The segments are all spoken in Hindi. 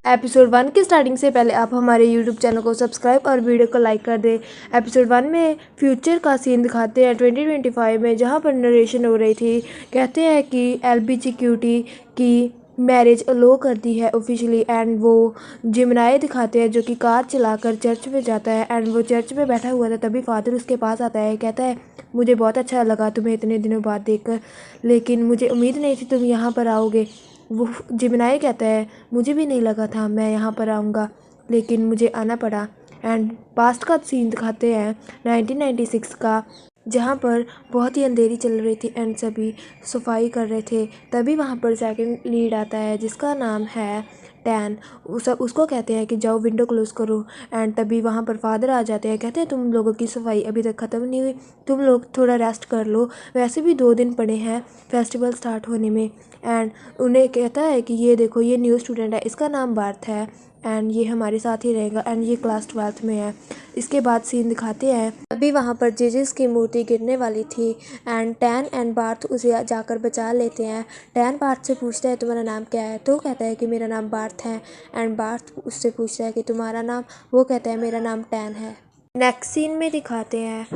एपिसोड 1 की स्टार्टिंग से पहले आप हमारे यूट्यूब चैनल को सब्सक्राइब और वीडियो को लाइक कर दें। एपिसोड 1 में फ्यूचर का सीन दिखाते हैं 2025 में, जहां पर नरेशन हो रही थी। कहते हैं कि LGBTQ की मैरिज अलो कर दी है ऑफिशियली। एंड वो जिमनाए दिखाते हैं जो कि कार चलाकर चर्च में जाता है। एंड वो चर्च में बैठा हुआ था, तभी फादर उसके पास आता है। कहता है मुझे बहुत अच्छा लगा तुम्हें इतने दिनों बाद देखकर, लेकिन मुझे उम्मीद नहीं थी तुम यहाँ पर आओगे। वो जिमनाई कहता है मुझे भी नहीं लगा था मैं यहाँ पर आऊँगा, लेकिन मुझे आना पड़ा। एंड पास्ट का सीन दिखाते हैं 1996 का, जहाँ पर बहुत ही अंधेरी चल रही थी एंड सभी सफाई कर रहे थे। तभी वहाँ पर सेकंड लीड आता है जिसका नाम है टैन। उसको कहते हैं कि जाओ विंडो क्लोज करो। एंड तभी वहाँ पर फादर आ जाते हैं। कहते हैं तुम लोगों की सफाई अभी तक ख़त्म नहीं हुई, तुम लोग थोड़ा रेस्ट कर लो, वैसे भी 2 दिन पड़े हैं फेस्टिवल स्टार्ट होने में। एंड उन्हें कहता है कि ये देखो ये न्यू स्टूडेंट है, इसका नाम बार्थ है एंड ये हमारे साथ ही रहेगा एंड ये क्लास 12th में है। इसके बाद सीन दिखाते हैं अभी वहाँ पर जीसस की मूर्ति गिरने वाली थी एंड टैन एंड बार्थ उसे जाकर बचा लेते हैं। टैन बार्थ से पूछता है तुम्हारा नाम क्या है, तो कहता है कि मेरा नाम बार्थ है। एंड बार्थ उससे पूछता है कि तुम्हारा नाम, वो कहता है मेरा नाम टैन है। नेक्स्ट सीन में दिखाते हैं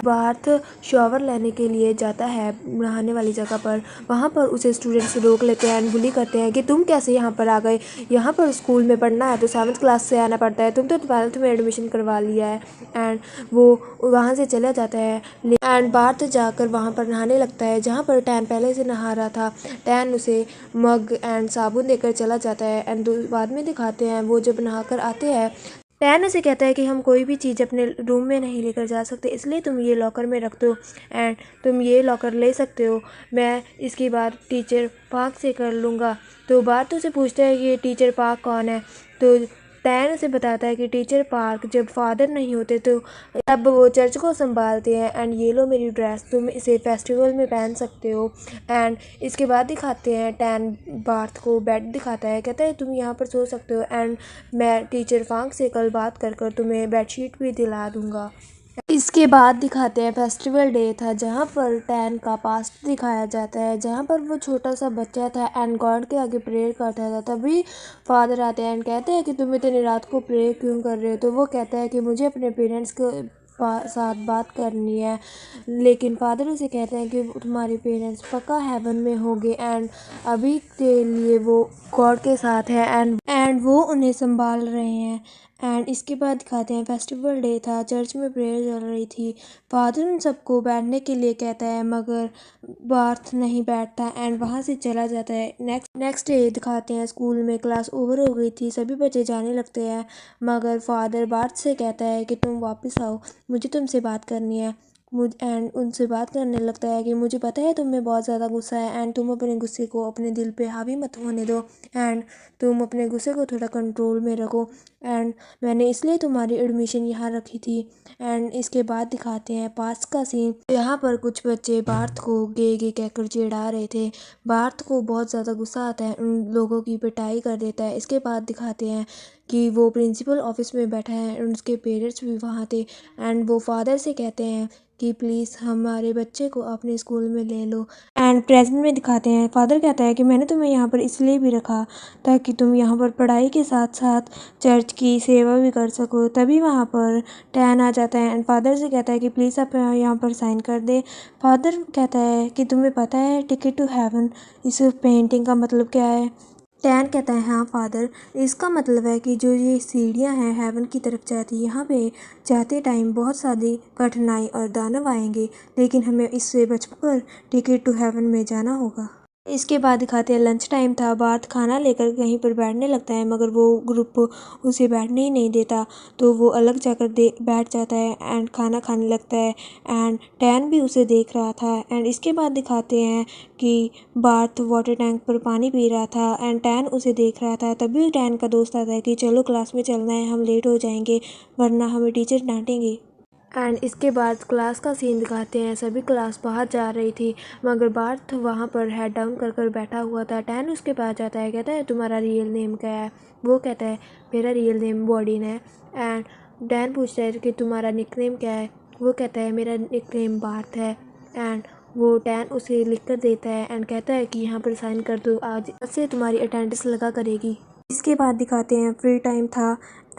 बार्थ शॉवर लेने के लिए जाता है नहाने वाली जगह पर। वहाँ पर उसे स्टूडेंट्स रोक लेते हैं एंड बुली करते हैं कि तुम कैसे यहाँ पर आ गए, यहाँ पर स्कूल में पढ़ना है तो 7th क्लास से आना पड़ता है, तुम तो 12th में एडमिशन करवा लिया है। एंड वो वहाँ से चला जाता है एंड बार्थ जाकर वहाँ पर नहाने लगता है जहाँ पर टैन पहले से नहा रहा था। टैन उसे मग एंड साबुन देकर चला जाता है। एंड बाद में दिखाते हैं वो जब नहाकर आते हैं, टैन उसे कहता है कि हम कोई भी चीज़ अपने रूम में नहीं लेकर जा सकते, इसलिए तुम ये लॉकर में रख दो एंड तुम ये लॉकर ले सकते हो, मैं इसकी बात टीचर पार्क से कर लूँगा। तो बात उसे पूछता है कि टीचर पार्क कौन है, तो टैन उसे बताता है कि टीचर पार्क जब फादर नहीं होते तो तब वो चर्च को संभालते हैं। एंड ये लो मेरी ड्रेस, तुम इसे फेस्टिवल में पहन सकते हो। एंड इसके बाद दिखाते हैं टैन बार्थ को बेड दिखाता है, कहता है तुम यहाँ पर सो सकते हो एंड मैं टीचर फांक से कल बात कर तुम्हें बेडशीट भी दिला दूँगा। इसके बाद दिखाते हैं फेस्टिवल डे था जहाँ पर टैन का पास्ट दिखाया जाता है, जहाँ पर वो छोटा सा बच्चा था एंड गॉड के आगे प्रेयर करता था। तभी फादर आते हैं एंड कहते हैं कि तुम इतनी रात को प्रेयर क्यों कर रहे हो, तो वो कहता है कि मुझे अपने पेरेंट्स के साथ बात करनी है। लेकिन फादर उसे कहते हैं कि तुम्हारे पेरेंट्स पक्का हेवन में होंगे एंड अभी के लिए वो गॉड के साथ है एंड वो उन्हें संभाल रहे हैं। एंड इसके बाद दिखाते हैं फेस्टिवल डे था, चर्च में प्रेयर चल रही थी। फादर उन सबको बैठने के लिए कहता है मगर बार्थ नहीं बैठता एंड वहाँ से चला जाता है। नेक्स्ट डे दिखाते हैं स्कूल में क्लास ओवर हो गई थी, सभी बच्चे जाने लगते हैं मगर फादर बार्थ से कहता है कि तुम वापस आओ, मुझे तुमसे बात करनी है। एंड उनसे बात करने लगता है कि मुझे पता है तुम में बहुत ज़्यादा गुस्सा है एंड तुम अपने गुस्से को अपने दिल पे हावी मत होने दो एंड तुम अपने गुस्से को थोड़ा कंट्रोल में रखो एंड मैंने इसलिए तुम्हारी एडमिशन यहाँ रखी थी। एंड इसके बाद दिखाते हैं पास्ट का सीन, यहाँ पर कुछ बच्चे बार्थ को गे कहकर चिढ़ा रहे थे। बार्थ को बहुत ज़्यादा गुस्सा आता है, उन लोगों की पिटाई कर देता है। इसके बाद दिखाते हैं कि वो प्रिंसिपल ऑफिस में बैठा है एंड उसके पेरेंट्स भी वहाँ थे एंड वो फादर से कहते हैं कि प्लीज़ हमारे बच्चे को अपने स्कूल में ले लो। एंड प्रेजेंट में दिखाते हैं फादर कहता है कि मैंने तुम्हें यहाँ पर इसलिए भी रखा ताकि तुम यहाँ पर पढ़ाई के साथ साथ चर्च की सेवा भी कर सको। तभी वहाँ पर टैन आ जाता है एंड फादर से कहता है कि प्लीज़ आप यहाँ पर साइन कर दे। फादर कहता है कि तुम्हें पता है टिकट टू हेवन इस पेंटिंग का मतलब क्या है। टैन कहता है हाँ फादर, इसका मतलब है कि जो ये सीढ़ियाँ हैं हेवन की तरफ जाती, यहाँ पे जाते टाइम बहुत सारी कठिनाई और दानव आएंगे, लेकिन हमें इससे बचकर टिकट टू हेवन में जाना होगा। इसके बाद दिखाते हैं लंच टाइम था, बार्थ खाना लेकर कहीं पर बैठने लगता है मगर वो ग्रुप उसे बैठने ही नहीं देता, तो वो अलग जाकर बैठ जाता है एंड खाना खाने लगता है एंड टैन भी उसे देख रहा था। एंड इसके बाद दिखाते हैं कि बार्थ वाटर टैंक पर पानी पी रहा था एंड टैन उसे देख रहा था। तभी टैन का दोस्त आता है कि चलो क्लास में चलना है, हम लेट हो जाएंगे वरना हमें टीचर डांटेंगे। एंड इसके बाद क्लास का सीन दिखाते हैं, सभी क्लास बाहर जा रही थी मगर बार्थ वहाँ पर हेड डाउन कर बैठा हुआ था। टैन उसके पास जाता है, कहता है तुम्हारा रियल नेम क्या है, वो कहता है मेरा रियल नेम बॉडीन है। एंड टैन पूछता है कि तुम्हारा निकनेम क्या है, वो कहता है मेरा निकनेम बार्थ है। एंड वो टैन उसे लिख कर देता है एंड कहता है कि यहाँ पर साइन कर दो, आज से तुम्हारी अटेंडेंस लगा करेगी। इसके बाद दिखाते हैं फ्री टाइम था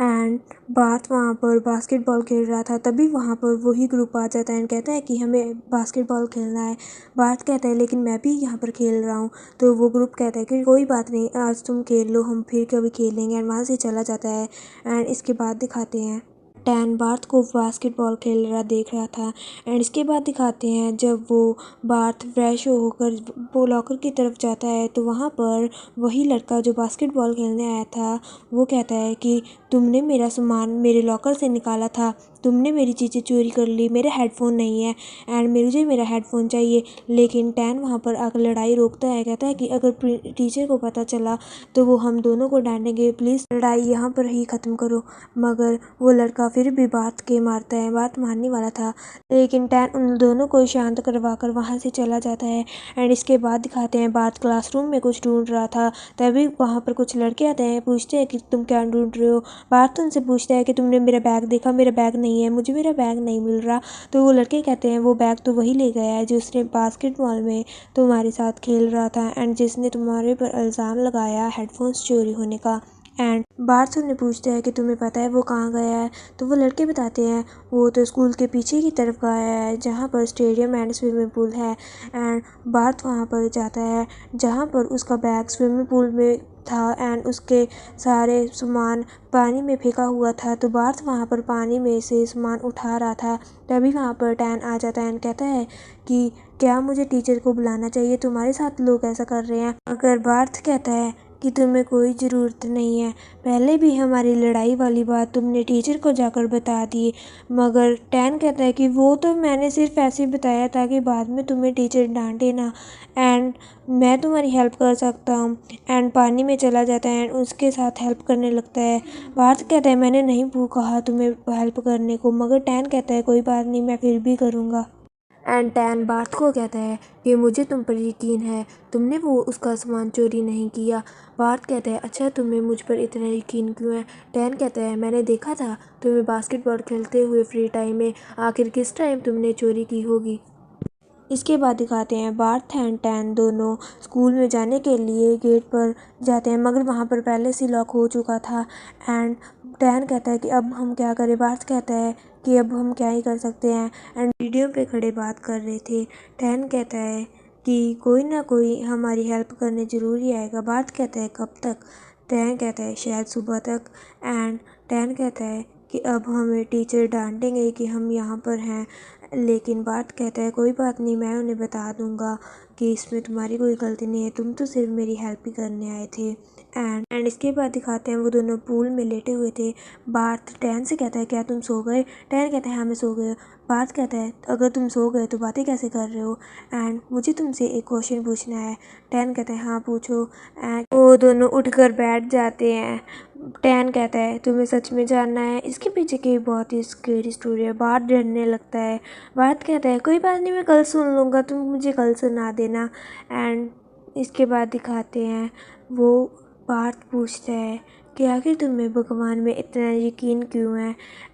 एंड बार्थ वहाँ पर बास्केटबॉल खेल रहा था। तभी वहाँ पर वही ग्रुप आ जाता है एंड कहता है कि हमें बास्केटबॉल खेलना है। बार्थ कहता है लेकिन मैं भी यहाँ पर खेल रहा हूँ। तो वो ग्रुप कहता है कि कोई बात नहीं, आज तुम खेल लो, हम फिर कभी खेलेंगे, एंड वहाँ से चला जाता है। एंड इसके बाद दिखाते हैं टैन बार्थ को बास्केटबॉल खेल रहा देख रहा था। एंड इसके बाद दिखाते हैं जब वो बार्थ फ्रेश होकर वो लॉकर की तरफ जाता है तो वहाँ पर वही लड़का जो बास्केटबॉल खेलने आया था वो कहता है कि तुमने मेरा सामान मेरे लॉकर से निकाला था, तुमने मेरी चीज़ें चोरी कर ली, मेरा हेडफोन नहीं है एंड मुझे मेरा हेडफोन चाहिए। लेकिन टैन वहाँ पर आकर लड़ाई रोकता है, कहता है कि अगर टीचर को पता चला तो वो हम दोनों को डांटेंगे, प्लीज़ लड़ाई यहाँ पर ही ख़त्म करो। मगर वो लड़का फिर भी बार्थ के मारता है, बार्थ मारने वाला था लेकिन टैन उन दोनों को शांत करवा कर वहाँ से चला जाता है। एंड इसके बाद दिखाते हैं बार्थ क्लासरूम में कुछ ढूंढ रहा था। तभी वहाँ पर कुछ लड़के आते हैं, पूछते हैं कि तुम क्या ढूंढ रहे हो। बार्थ उनसे पूछता है कि तुमने मेरा बैग देखा, मेरा बैग नहीं है, मुझे मेरा बैग नहीं मिल रहा। तो वो लड़के कहते हैं वो बैग तो वही ले गया है जिसने बास्केटबॉल में तुम्हारे साथ खेल रहा था एंड जिसने तुम्हारे पर इल्ज़ाम लगाया हेडफोन्स चोरी होने का। एंड बार्थ उन्हें पूछता है कि तुम्हें पता है वो कहाँ गया है। तो वो लड़के बताते हैं वो तो स्कूल के पीछे की तरफ गया है जहाँ पर स्टेडियम एंड स्विमिंग पूल है। एंड बार्थ वहाँ पर जाता है जहाँ पर उसका बैग स्विमिंग पूल में था एंड उसके सारे सामान पानी में फेंका हुआ था। तो बार्थ वहाँ पर पानी में से सामान उठा रहा था। तभी वहाँ पर टैन आ जाता है एंड कहता है कि क्या मुझे टीचर को बुलाना चाहिए, तुम्हारे साथ लोग ऐसा कर रहे हैं। अगर बार्थ कहता है कि तुम्हें कोई ज़रूरत नहीं है, पहले भी हमारी लड़ाई वाली बात तुमने टीचर को जाकर बता दी। मगर टैन कहता है कि वो तो मैंने सिर्फ ऐसे ही बताया ताकि बाद में तुम्हें टीचर डांटे ना, एंड मैं तुम्हारी हेल्प कर सकता हूँ। एंड पानी में चला जाता है एंड उसके साथ हेल्प करने लगता है। बार्थ कहता है मैंने नहीं कहा तुम्हें हेल्प करने को, मगर टैन कहता है कोई बात नहीं, मैं फिर भी करूँगा। एंड टैन बार्थ को कहता है कि मुझे तुम पर यकीन है, तुमने वो उसका सामान चोरी नहीं किया। बार्थ कहता है अच्छा तुम्हें मुझ पर इतना यकीन क्यों है। टैन कहता है मैंने देखा था तुम्हें बास्केटबॉल खेलते हुए फ्री टाइम में, आखिर किस टाइम तुमने चोरी की होगी। इसके बाद दिखाते हैं बार्थ एंड टैन दोनों स्कूल में जाने के लिए गेट पर जाते हैं मगर वहाँ पर पहले से लॉक हो चुका था। एंड टैन कहता है कि अब हम क्या करें। बार्थ कहता है कि अब हम क्या ही कर सकते हैं एंड वीडियो पे खड़े बात कर रहे थे। टैन कहता है कि कोई ना कोई हमारी हेल्प करने ज़रूर ही आएगा। बार्थ कहता है कब तक। टैन कहता है शायद सुबह तक। एंड टैन कहता है कि अब हमें टीचर डांटेंगे कि हम यहाँ पर हैं। लेकिन बार्थ कहता है कोई बात नहीं, मैं उन्हें बता दूंगा कि इसमें तुम्हारी कोई गलती नहीं है, तुम तो सिर्फ मेरी हेल्प ही करने आए थे। एंड इसके बाद दिखाते हैं वो दोनों पूल में लेटे हुए थे। बार्थ टैन से कहता है क्या तुम सो गए। टैन कहता है हाँ मैं सो गया। बार्थ कहता है अगर तुम सो गए तो बातें कैसे कर रहे हो एंड मुझे तुमसे एक क्वेश्चन पूछना है। टैन कहता है हाँ पूछो। एंड वो दोनों उठकर बैठ जाते हैं। टैन कहता है तुम्हें सच में जानना है। इसके पीछे की बहुत ही स्केरी स्टोरी है। बार्थ डरने लगता है। बार्थ कहता है कोई बात नहीं, मैं कल सुन लूँगा, तुम मुझे कल सुना देना। एंड इसके बाद दिखाते हैं वो बार्थ पूछता है कि आखिर तुम्हें भगवान में इतना यकीन क्यों है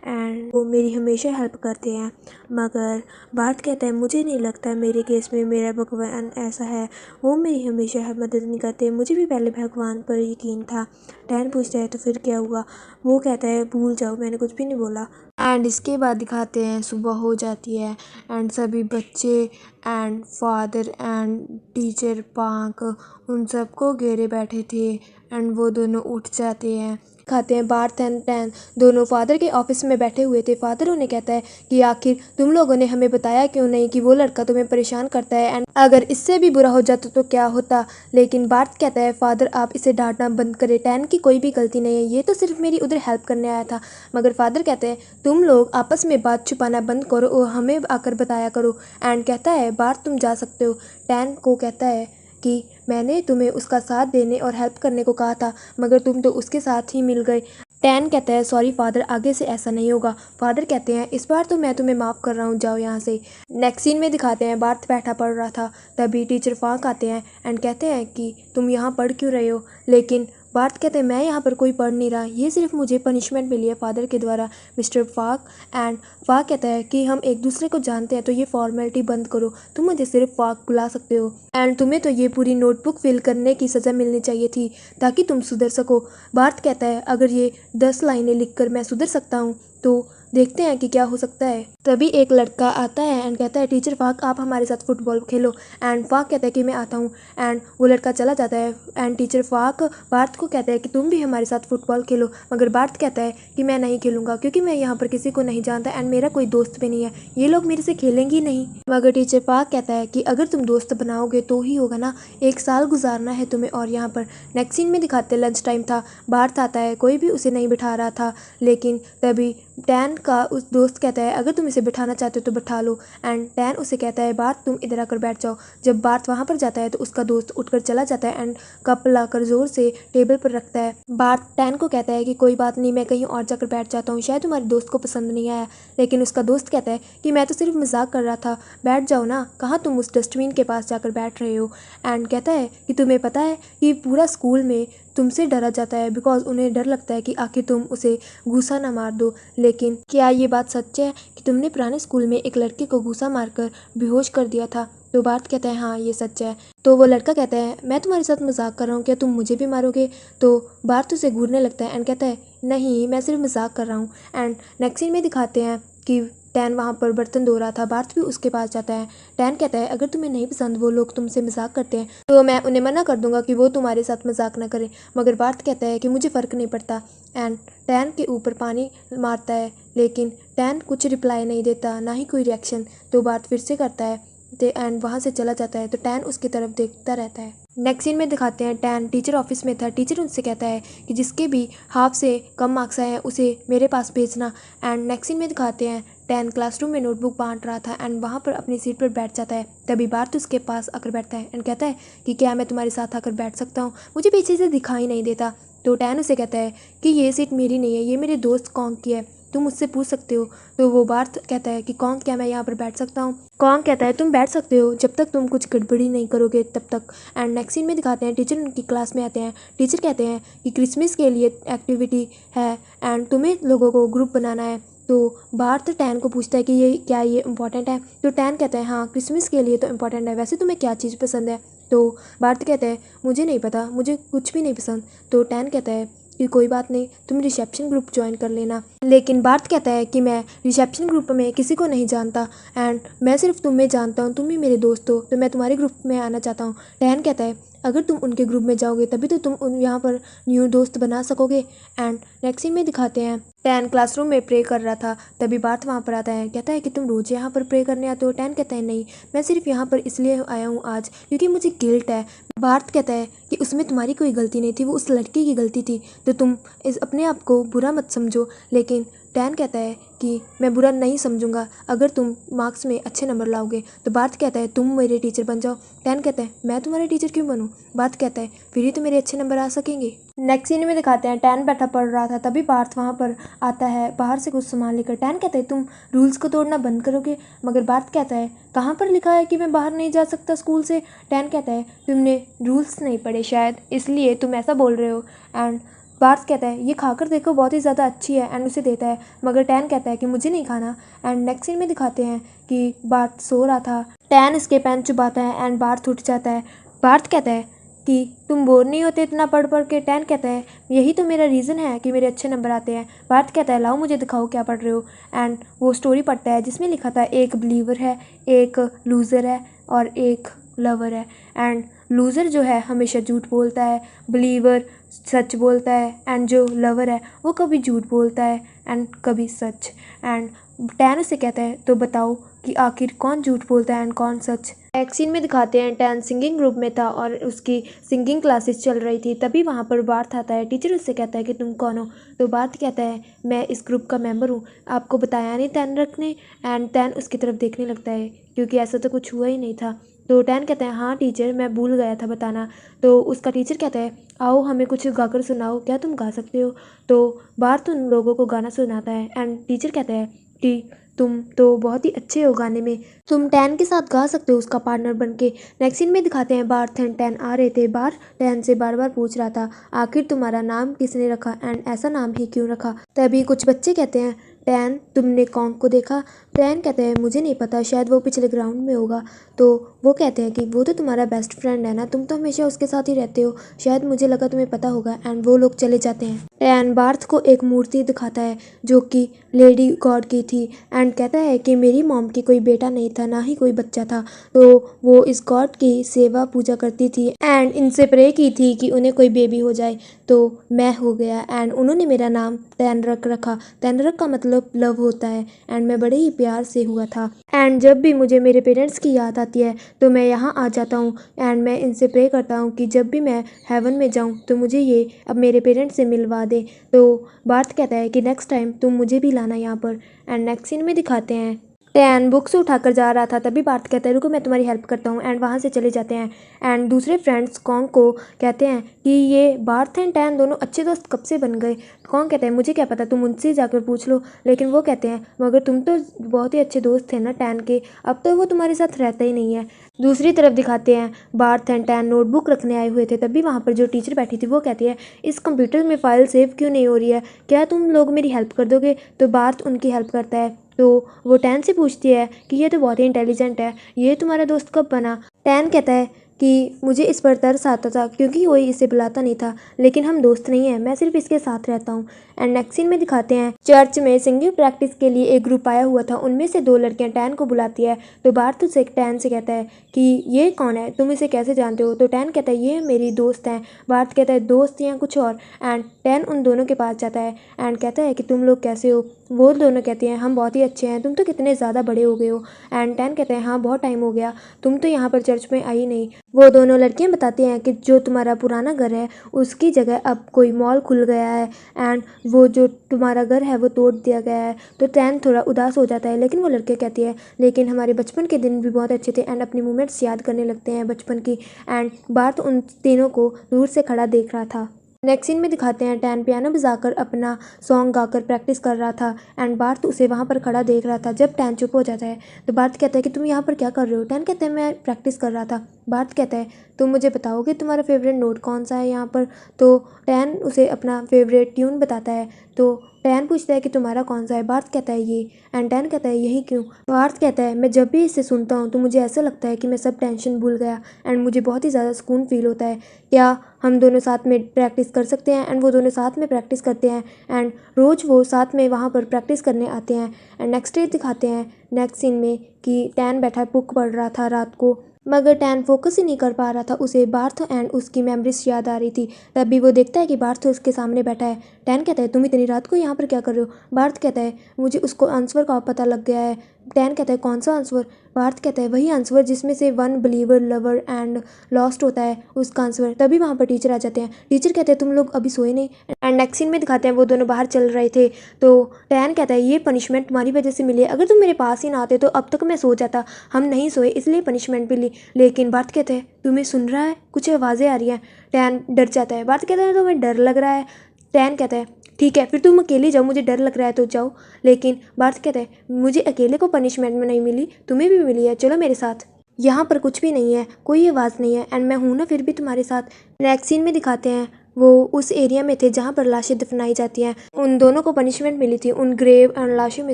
एंड वो मेरी हमेशा हेल्प करते हैं। मगर बार्थ कहता है मुझे नहीं लगता मेरे केस में मेरा भगवान ऐसा है, वो मेरी हमेशा मदद नहीं करते, मुझे भी पहले भगवान पर यकीन था। टैन पूछता है तो फिर क्या हुआ। वो कहता है भूल जाओ, मैंने कुछ भी नहीं बोला। एंड इसके बाद दिखाते हैं सुबह हो जाती है एंड सभी बच्चे एंड फादर एंड टीचर पांक उन सबको घेरे बैठे थे एंड वो दोनों उठ जाते हैं। खाते हैं बार्थ एंड टैन दोनों फादर के ऑफिस में बैठे हुए थे। फादर उन्हें कहता है कि आखिर तुम लोगों ने हमें बताया क्यों नहीं कि वो लड़का तुम्हें परेशान करता है एंड अगर इससे भी बुरा हो जाता तो क्या होता। लेकिन बार्थ कहता है फादर आप इसे डांटना बंद करें, टैन की कोई भी गलती नहीं है, ये तो सिर्फ मेरी उधर हेल्प करने आया था। मगर फादर कहते हैं तुम लोग आपस में बात छुपाना बंद करो और हमें आकर बताया करो। एंड कहता है बार्थ तुम जा सकते हो। टैन को कहता है कि मैंने तुम्हें उसका साथ देने और हेल्प करने को कहा था मगर तुम तो उसके साथ ही मिल गए। टैन कहता है सॉरी फादर, आगे से ऐसा नहीं होगा। फादर कहते हैं इस बार तो मैं तुम्हें माफ़ कर रहा हूँ, जाओ यहाँ से। नेक्स्ट सीन में दिखाते हैं बार्थ बैठा पढ़ रहा था। तभी टीचर फांक आते हैं एंड कहते हैं कि तुम यहाँ पढ़ क्यों रहे हो। लेकिन बार्थ कहते हैं मैं यहाँ पर कोई पढ़ नहीं रहा, ये सिर्फ मुझे पनिशमेंट मिली है फादर के द्वारा मिस्टर फाक। एंड फाक कहता है कि हम एक दूसरे को जानते हैं तो ये फॉर्मेलिटी बंद करो, तुम मुझे सिर्फ फाक बुला सकते हो एंड तुम्हें तो ये पूरी नोटबुक फिल करने की सज़ा मिलनी चाहिए थी ताकि तुम सुधर सको। बार्थ कहता है अगर ये 10 लाइनें लिखकर मैं सुधर सकता हूँ तो देखते हैं कि क्या हो सकता है। तभी एक लड़का आता है एंड कहता है टीचर फाक आप हमारे साथ फुटबॉल खेलो। एंड फाक कहता है कि मैं आता हूँ एंड वो लड़का चला जाता है। एंड टीचर फाक बार्थ को कहता है कि तुम भी हमारे साथ फुटबॉल खेलो, मगर बार्थ कहता है कि मैं नहीं खेलूँगा क्योंकि मैं यहाँ पर किसी को नहीं जानता एंड मेरा कोई दोस्त भी नहीं है, ये लोग मेरे से खेलेंगे ही नहीं। मगर टीचर फाक कहता है कि अगर तुम दोस्त बनाओगे तो ही होगा ना, 1 साल गुजारना है तुम्हें। और यहाँ पर नेक्स्ट सीन में दिखाते लंच टाइम था, बार्थ आता है, कोई भी उसे नहीं बिठा रहा था, लेकिन तभी टैन का उस दोस्त कहता है अगर तुम इसे बिठाना चाहते हो तो बिठा लो। एंड टैन उसे कहता है बार्थ तुम इधर आकर बैठ जाओ। जब बार्थ वहाँ पर जाता है तो उसका दोस्त उठकर चला जाता है एंड कप लाकर ज़ोर से टेबल पर रखता है। बार्थ टैन को कहता है कि कोई बात नहीं, मैं कहीं और जाकर बैठ जाता हूँ, शायद तुम्हारे दोस्त को पसंद नहीं आया। लेकिन उसका दोस्त कहता है कि मैं तो सिर्फ मजाक कर रहा था, बैठ जाओ ना, कहाँ तुम उस डस्टबिन के पास जाकर बैठ रहे हो। एंड कहता है कि तुम्हें पता है कि पूरा स्कूल में तुमसे डरा जाता है बिकॉज उन्हें डर लगता है कि आखिर तुम उसे घूसा ना मार दो। लेकिन क्या ये बात सच है कि तुमने पुराने स्कूल में एक लड़के को घूसा मारकर बेहोश कर दिया था? तो बार्थ कहता है हाँ ये सच है। तो वो लड़का कहता है मैं तुम्हारे साथ मजाक कर रहा हूँ, क्या तुम मुझे भी मारोगे? तो बार्थ उसे घूरने लगता है एंड कहता है नहीं मैं सिर्फ मजाक कर रहा हूँ। एंड नेक्स्ट सीन में दिखाते हैं कि टैन वहाँ पर बर्तन धो रहा था, बार्थ भी उसके पास जाता है। टैन कहता है अगर तुम्हें नहीं पसंद वो लोग तुमसे मजाक करते हैं तो मैं उन्हें मना कर दूंगा कि वो तुम्हारे साथ मजाक ना करें। मगर बार्थ कहता है कि मुझे फ़र्क नहीं पड़ता। एंड टैन के ऊपर पानी मारता है लेकिन टैन कुछ रिप्लाई नहीं देता, ना ही कोई रिएक्शन। तो बार्थ फिर से करता है एंड वहाँ से चला जाता है। तो टैन उसकी तरफ देखता रहता है। नेक्स्ट सीन में दिखाते हैं टैन टीचर ऑफिस में था, टीचर उनसे कहता है कि जिसके भी हाफ से कम मार्क्स आए हैं उसे मेरे पास भेजना। एंड नेक्स्ट सीन में दिखाते हैं टैन क्लासरूम में नोटबुक बांट रहा था एंड वहाँ पर अपनी सीट पर बैठ जाता है। तभी बार्थ उसके पास आकर बैठता है एंड कहता है कि क्या मैं तुम्हारे साथ आकर बैठ सकता हूँ, मुझे पीछे से दिखाई नहीं देता। तो टैन उसे कहता है कि ये सीट मेरी नहीं है, ये मेरे दोस्त कॉन्ग की है, तुम मुझसे पूछ सकते हो। तो वो बार्थ कहता है कि कॉन्ग क्या मैं यहाँ पर बैठ सकता हूँ? कॉन्ग कहता है तुम बैठ सकते हो जब तक तुम कुछ गड़बड़ी नहीं करोगे तब तक। एंड नेक्स्ट सीन में दिखाते हैं टीचर उनकी क्लास में आते हैं। टीचर कहते हैं कि क्रिसमस के लिए एक्टिविटी है एंड तुम्हें लोगों को ग्रुप बनाना है। तो बार्थ टैन को पूछता है कि ये इम्पोर्टेंट है? तो टैन कहता है हाँ क्रिसमस के लिए तो इम्पोर्टेंट है, वैसे तुम्हें क्या चीज़ पसंद है? तो बार्थ कहता है मुझे नहीं पता, मुझे कुछ भी नहीं पसंद। तो टैन कहता है कि कोई बात नहीं, तुम रिसेप्शन ग्रुप ज्वाइन कर लेना। लेकिन बार्थ कहता है कि मैं रिसेप्शन ग्रुप में किसी को नहीं जानता एंड मैं सिर्फ तुम्हें जानता हूँ, तुम ही मेरे दोस्त हो, तो मैं तुम्हारे ग्रुप में आना चाहता हूँ। टैन कहता है अगर तुम उनके ग्रुप में जाओगे तभी तो तुम यहाँ पर न्यू दोस्त बना सकोगे। एंड नेक्स्ट सीन में दिखाते हैं टैन क्लासरूम में प्रे कर रहा था, तभी बार्थ वहाँ पर आता है, कहता है कि तुम रोज़ यहाँ पर प्रे करने आते हो? टैन कहता है नहीं, मैं सिर्फ यहाँ पर इसलिए आया हूँ आज क्योंकि मुझे गिल्ट है। बार्थ कहता है कि उसमें तुम्हारी कोई गलती नहीं थी, वो उस लड़की की गलती थी, तो तुम अपने आप को बुरा मत समझो। लेकिन टैन कहता है कि मैं बुरा नहीं समझूंगा अगर तुम मार्क्स में अच्छे नंबर लाओगे। तो बार्थ कहता है तुम मेरे टीचर बन जाओ। टैन कहता है मैं तुम्हारे टीचर क्यों बनूं? बार्थ कहता है फिर ही तो मेरे अच्छे नंबर आ सकेंगे। नेक्स्ट सीन में दिखाते हैं टैन बैठा पढ़ रहा था, तभी बार्थ वहाँ पर आता है बाहर से कुछ सामान लेकर। टैन कहता है तुम रूल्स को तोड़ना बंद करोगे? मगर बार्थ कहता है कहाँ पर लिखा है कि मैं बाहर नहीं जा सकता स्कूल से? टैन कहता है तुमने रूल्स नहीं पढ़े शायद, इसलिए तुम ऐसा बोल रहे हो। एंड बार्थ कहता है ये खाकर देखो बहुत ही ज़्यादा अच्छी है एंड उसे देता है, मगर टैन कहता है कि मुझे नहीं खाना। एंड नेक्स्ट सीन में दिखाते हैं कि बार्थ सो रहा था, टैन उसके पेन चुबाता है एंड बार्थ उठ जाता है। बार्थ कहता है कि तुम बोर नहीं होते इतना पढ़ पढ़ के? टैन कहता है यही तो मेरा रीज़न है कि मेरे अच्छे नंबर आते हैं। बार्थ कहता है लाओ मुझे दिखाओ क्या पढ़ रहे हो। एंड वो स्टोरी पढ़ता है जिसमें लिखा था एक बिलीवर है, एक लूज़र है और एक लवर है। एंड लूज़र जो है हमेशा झूठ बोलता है, बिलीवर सच बोलता है एंड जो लवर है वो कभी झूठ बोलता है एंड कभी सच। एंड टैन उसे कहता है तो बताओ कि आखिर कौन झूठ बोलता है एंड कौन सच। एक सीन में दिखाते हैं टैन सिंगिंग ग्रुप में था और उसकी सिंगिंग क्लासेस चल रही थी, तभी वहाँ पर बार्थ आता है। टीचर उससे कहता है कि तुम कौन हो? तो बार्थ कहता है मैं इस ग्रुप का मेंबर हूँ, आपको बताया नहीं टैन रखने। एंड टैन उसकी तरफ देखने लगता है क्योंकि ऐसा तो कुछ हुआ ही नहीं था। तो टैन कहता है हाँ टीचर मैं भूल गया था बताना। तो उसका टीचर कहता है आओ हमें कुछ गाकर सुनाओ, क्या तुम गा सकते हो? तो बार्थ उन लोगों को गाना सुनाता है एंड टीचर कहता है कि तुम तो बहुत ही अच्छे हो गाने में, तुम टैन के साथ गा सकते हो उसका पार्टनर बन के। नेक्स्ट सीन में दिखाते हैं बार्थ एंड टैन आ रहे थे बाहर। टैन से बार बार पूछ रहा था आखिर तुम्हारा नाम किसने रखा एंड ऐसा नाम ही क्यों रखा। तभी कुछ बच्चे कहते हैं टैन तुमने कॉन्ग को देखा। टैन कहते हैं मुझे नहीं पता, शायद वो पिछले ग्राउंड में होगा। तो वो कहते हैं कि वो तो तुम्हारा बेस्ट फ्रेंड है ना, तुम तो हमेशा उसके साथ ही रहते हो, शायद मुझे लगा तुम्हें पता होगा। एंड वो लोग चले जाते हैं। टैन बार्थ को एक मूर्ति दिखाता है जो कि लेडी गॉड की थी एंड कहता है कि मेरी मॉम की कोई बेटा नहीं था, ना ही कोई बच्चा था, तो वो इस गॉड की सेवा पूजा करती थी एंड इनसे प्रे की थी कि उन्हें कोई बेबी हो जाए, तो मैं हो गया एंड उन्होंने मेरा नाम टैनरक रखा। टैनरक का मतलब लव होता है एंड मैं बड़े ही प्यार से हुआ था। एंड जब भी मुझे मेरे पेरेंट्स की याद आती है तो मैं यहाँ आ जाता हूँ एंड मैं इनसे प्रे करता हूँ कि जब भी मैं हेवन में जाऊँ तो मुझे ये अब मेरे पेरेंट्स से मिलवा दे। तो बार्थ कहता है कि नेक्स्ट टाइम तुम मुझे भी लाना यहाँ पर। एंड नेक्स्ट सीन में दिखाते हैं टैन बुक्स उठाकर जा रहा था, तभी बार्थ कहता है रुको मैं तुम्हारी हेल्प करता हूँ एंड वहाँ से चले जाते हैं। एंड दूसरे फ्रेंड्स कॉन्ग को कहते हैं कि ये बार्थ एंड टैन दोनों अच्छे दोस्त कब से बन गए। कॉन्ग कहता है मुझे क्या पता, तुम उनसे जाकर पूछ लो। लेकिन वो कहते हैं मगर तुम तो बहुत ही अच्छे दोस्त थे ना टैन के, अब तो वो तुम्हारे साथ रहता ही नहीं है। दूसरी तरफ दिखाते हैं बार्थ एंड टैन नोटबुक रखने आए हुए थे, तभी वहाँ पर जो टीचर बैठी थी वो कहती है इस कंप्यूटर में फ़ाइल सेव क्यों नहीं हो रही है, क्या तुम लोग मेरी हेल्प कर दोगे। तो बार्थ उनकी हेल्प करता है। तो वो टैन से पूछती है कि ये तो बहुत ही इंटेलिजेंट है, ये तुम्हारा दोस्त कब बना। टैन कहता है कि मुझे इस पर तरस आता था क्योंकि कोई इसे बुलाता नहीं था, लेकिन हम दोस्त नहीं हैं, मैं सिर्फ इसके साथ रहता हूँ। एंड नेक्स्ट सीन में दिखाते हैं चर्च में सिंगिंग प्रैक्टिस के लिए एक ग्रुप आया हुआ था, उनमें से 2 लड़कियां टैन को बुलाती है। तो बार्थ से टैन से कहता है कि ये कौन है, तुम इसे कैसे जानते हो। तो टैन कहता है ये मेरी दोस्त हैं। बार्थ कहता है दोस्त या कुछ और। एंड टैन उन दोनों के पास जाता है एंड कहता है कि तुम लोग कैसे हो। वो दोनों कहती हैं हम बहुत ही अच्छे हैं, तुम तो कितने ज़्यादा बड़े हो गए हो। एंड टैन कहते हैं हाँ बहुत टाइम हो गया, तुम तो यहाँ पर चर्च में आई नहीं। वो दोनों लड़कियां बताती हैं कि जो तुम्हारा पुराना घर है उसकी जगह अब कोई मॉल खुल गया है एंड वो जो तुम्हारा घर है वो तोड़ दिया गया है। तो टैन थोड़ा उदास हो जाता है, लेकिन वो लड़के कहती है लेकिन हमारे बचपन के दिन भी बहुत अच्छे थे एंड अपनी मोमेंट्स याद करने लगते हैं बचपन की। एंड बार्थ उन तीनों को दूर से खड़ा देख रहा था। नेक्स्ट सीन में दिखाते हैं टैन पियानो बजाकर अपना सॉन्ग गाकर प्रैक्टिस कर रहा था एंड बार्थ उसे वहाँ पर खड़ा देख रहा था। जब टैन चुप हो जाता है तो बार्थ कहता है कि तुम यहाँ पर क्या कर रहे हो। टैन कहता है मैं प्रैक्टिस कर रहा था। बार्थ कहता है तुम मुझे बताओगे तुम्हारा फेवरेट नोट कौन सा है यहाँ पर। तो टैन उसे अपना फेवरेट ट्यून बताता है। तो टैन पूछता है कि तुम्हारा कौन सा है। बार्थ कहता है ये। एंड टैन कहता है यही क्यों। बार्थ कहता है मैं जब भी इसे सुनता हूँ तो मुझे ऐसा लगता है कि मैं सब टेंशन भूल गया एंड मुझे बहुत ही ज़्यादा सुकून फील होता है। क्या हम दोनों साथ में प्रैक्टिस कर सकते हैं। एंड वो दोनों साथ में प्रैक्टिस करते हैं एंड रोज़ वो साथ में वहाँ पर प्रैक्टिस करने आते हैं। एंड नेक्स्ट डे दिखाते हैं नेक्स्ट सीन में कि टैन बैठा बुक पढ़ रहा था रात को, मगर टैन फोकस ही नहीं कर पा रहा था, उसे बार्थ एंड उसकी मेमोरीज याद आ रही थी। तभी वो देखता है कि बार्थ उसके सामने बैठा है। टैन कहता है तुम इतनी रात को यहाँ पर क्या कर रहे हो। बार्थ कहता है मुझे उसको आंसर का पता लग गया है। टैन कहता है कौन सा आंसर। बार्थ कहता है वही आंसर जिसमें से one believer lover and lost होता है, उसका आंसर। तभी वहाँ पर टीचर आ जाते हैं। टीचर कहते हैं तुम लोग अभी सोए नहीं। एंड नेक्स्ट सीन में दिखाते हैं वो दोनों बाहर चल रहे थे। तो टैन कहता है ये पनिशमेंट तुम्हारी वजह से मिली है, अगर तुम मेरे पास ही ना आते तो अब तक मैं सो जाता, हम नहीं सोए इसलिए पनिशमेंट मिली। लेकिन बार्थ कहते हैं तुम्हें सुन रहा है, कुछ आवाज़ें आ रही हैं। टैन डर जाता है। बार्थ कहता है तुम्हें डर लग रहा है। टैन कहता है ठीक है फिर तुम अकेले जाओ, मुझे डर लग रहा है तो जाओ। लेकिन बार्थ कहता है मुझे अकेले को पनिशमेंट में नहीं मिली, तुम्हें भी मिली है, चलो मेरे साथ। यहाँ पर कुछ भी नहीं है, कोई आवाज़ नहीं है एंड मैं हूँ ना फिर भी तुम्हारे साथ। नेक्स्ट सीन में दिखाते हैं वो उस एरिया में थे जहाँ पर लाशें दफनाई जाती हैं। उन दोनों को पनिशमेंट मिली थी, उन ग्रेव एंड लाशों में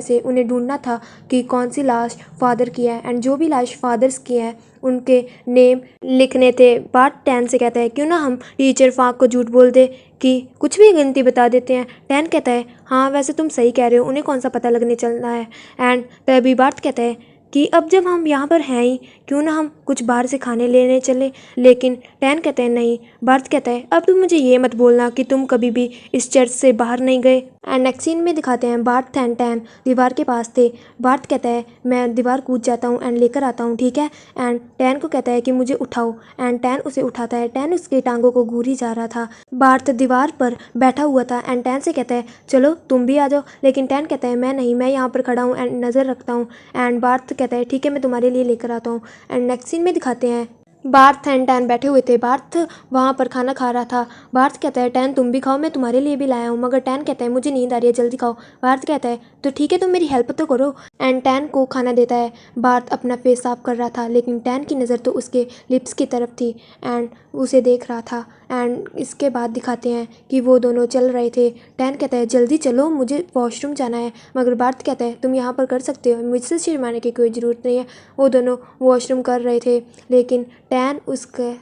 से उन्हें ढूंढना था कि कौन सी लाश फादर की है। एंड जो भी लाश फादर्स की है उनके नेम लिखने थे। बार्थ टैन से कहता है क्यों ना हम टीचर फाक को झूठ बोल दे कि कुछ भी गिनती बता देते हैं। टैन कहता है हाँ वैसे तुम सही कह रहे हो, उन्हें कौन सा पता लगने चलना है। एंड तभी बार्थ कहता है कि अब जब हम यहाँ पर हैं ही क्यों ना हम कुछ बाहर से खाने लेने चले। लेकिन टैन कहते हैं नहीं। बार्थ कहता है अब तुम मुझे ये मत बोलना कि तुम कभी भी इस चर्च से बाहर नहीं गए। एंड नेक्स्ट सीन में दिखाते हैं बार्थ एंड टैन दीवार के पास थे। बार्थ कहता है मैं दीवार कूद जाता हूँ एंड लेकर आता हूँ ठीक है। एंड टैन को कहता है कि मुझे उठाओ एंड टैन उसे उठाता है। टैन उसके टांगों को घूरी जा रहा था। बार्थ दीवार पर बैठा हुआ था एंड टैन से कहता है चलो तुम भी आ जाओ। लेकिन टैन कहता है मैं नहीं, मैं यहाँ पर खड़ा हूँ एंड नज़र रखता हूँ। एंड बार्थ कहता है ठीक है मैं तुम्हारे लिए लेकर आता हूँ। एंड नेक्स्ट सीन में दिखाते हैं बार्थ एंड टैन बैठे हुए थे। बार्थ वहाँ पर खाना खा रहा था। बार्थ कहता है टैन तुम भी खाओ, मैं तुम्हारे लिए भी लाया हूँ। मगर टैन कहता है मुझे नींद आ रही है, जल्दी खाओ। बार्थ कहता है तो ठीक है, तुम मेरी हेल्प तो करो। एंड टैन को खाना देता है। बार्थ अपना फेस साफ कर रहा था, लेकिन टैन की नज़र तो उसके लिप्स की तरफ थी एंड उसे देख रहा था। एंड इसके बाद दिखाते हैं कि वो दोनों चल रहे थे। टैन कहता है जल्दी चलो, मुझे वॉशरूम जाना है। मगर बार्थ कहता है तुम यहाँ पर कर सकते हो, मुझसे शर्माने की कोई ज़रूरत नहीं है। वो दोनों वॉशरूम कर रहे थे, लेकिन टैन उसको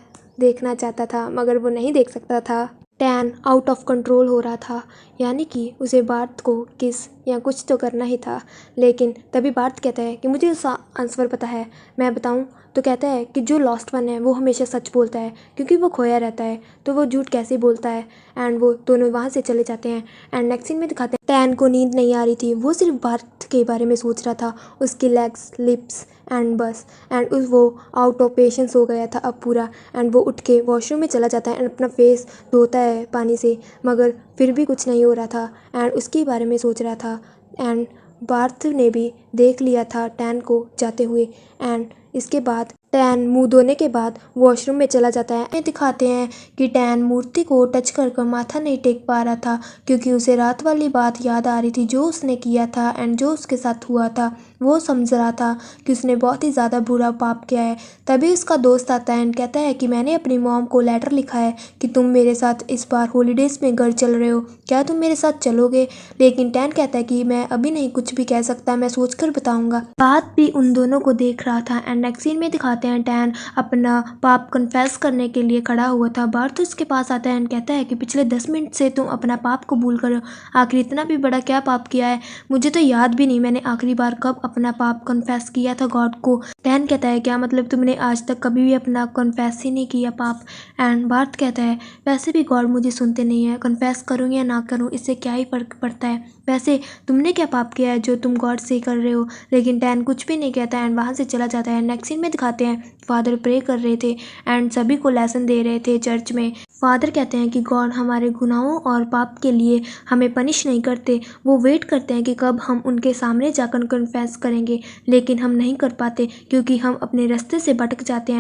देखना चाहता था मगर वो नहीं देख सकता था। टैन आउट ऑफ कंट्रोल हो रहा था, यानी कि उसे बार्थ को किस या कुछ तो करना ही था। लेकिन तभी बार्थ कहता है कि मुझे उसका आंसर पता है, मैं बताऊं? तो कहता है कि जो लॉस्ट वन है वो हमेशा सच बोलता है, क्योंकि वो खोया रहता है तो वो झूठ कैसे बोलता है। एंड वो दोनों वहाँ से चले जाते हैं। एंड नेक्स्ट सीन में दिखाते हैं टैन को नींद नहीं आ रही थी, वो सिर्फ बार्थ के बारे में सोच रहा था, उसकी लेग्स, लिप्स एंड बस। एंड वो आउट ऑफ पेशेंस हो गया था अब पूरा। एंड वो उठ के वॉशरूम में चला जाता है एंड अपना फेस धोता है पानी से, मगर फिर भी कुछ नहीं हो रहा था एंड उसके बारे में सोच रहा था। एंड बार्थ ने भी देख लिया था टैन को जाते हुए। एंड इसके बाद टैन मुंह धोने के बाद वॉशरूम में चला जाता है। दिखाते हैं कि टैन मूर्ति को टच कर माथा नहीं टेक पा रहा था, क्योंकि उसे रात वाली बात याद आ रही थी जो उसने किया था एंड जो उसके साथ हुआ था। वो समझ रहा था कि उसने बहुत ही ज़्यादा बुरा पाप किया है। तभी उसका दोस्त आता है एंड कहता है कि मैंने अपनी मॉम को लेटर लिखा है कि तुम मेरे साथ इस बार हॉलीडेज़ में घर चल रहे हो, क्या तुम मेरे साथ चलोगे? लेकिन टैन कहता है कि मैं अभी नहीं कुछ भी कह सकता, मैं सोच कर बताऊँगा। बात भी उन दोनों को देख रहा था। एंड नेक्स्ट सीन में दिखाते हैं टैन अपना पाप कन्फेस करने के लिए खड़ा हुआ था। बार्थ उसके पास आता है एंड कहता है कि पिछले 10 मिनट से तुम अपना पाप कबूल करो। आखिर इतना भी बड़ा क्या पाप किया है? मुझे तो याद भी नहीं मैंने आखिरी बार कब अपना पाप कन्फेस किया था गॉड को। टैन कहता है क्या मतलब तुमने आज तक कभी भी अपना कन्फेस ही नहीं किया पाप? एंड बार्थ कहता है वैसे भी गॉड मुझे सुनते नहीं है, कन्फेस करूँ या ना करूँ इससे क्या ही फ़र्क पड़ता है। वैसे तुमने क्या पाप किया है जो तुम गॉड से कर रहे हो? लेकिन टैन कुछ भी नहीं कहता एंड वहाँ से चला जाता है। नेक्स्ट सीन में दिखाते हैं फादर प्रे कर रहे थे एंड सभी को लेसन दे रहे थे चर्च में। फादर कहते हैं कि गॉड हमारे गुनाहों और पाप के लिए हमें पनिश नहीं करते, वो वेट करते हैं कि कब हम उनके सामने जाकर कन्फेस करेंगे, लेकिन हम नहीं कर पाते क्योंकि हम अपने रास्ते से भटक जाते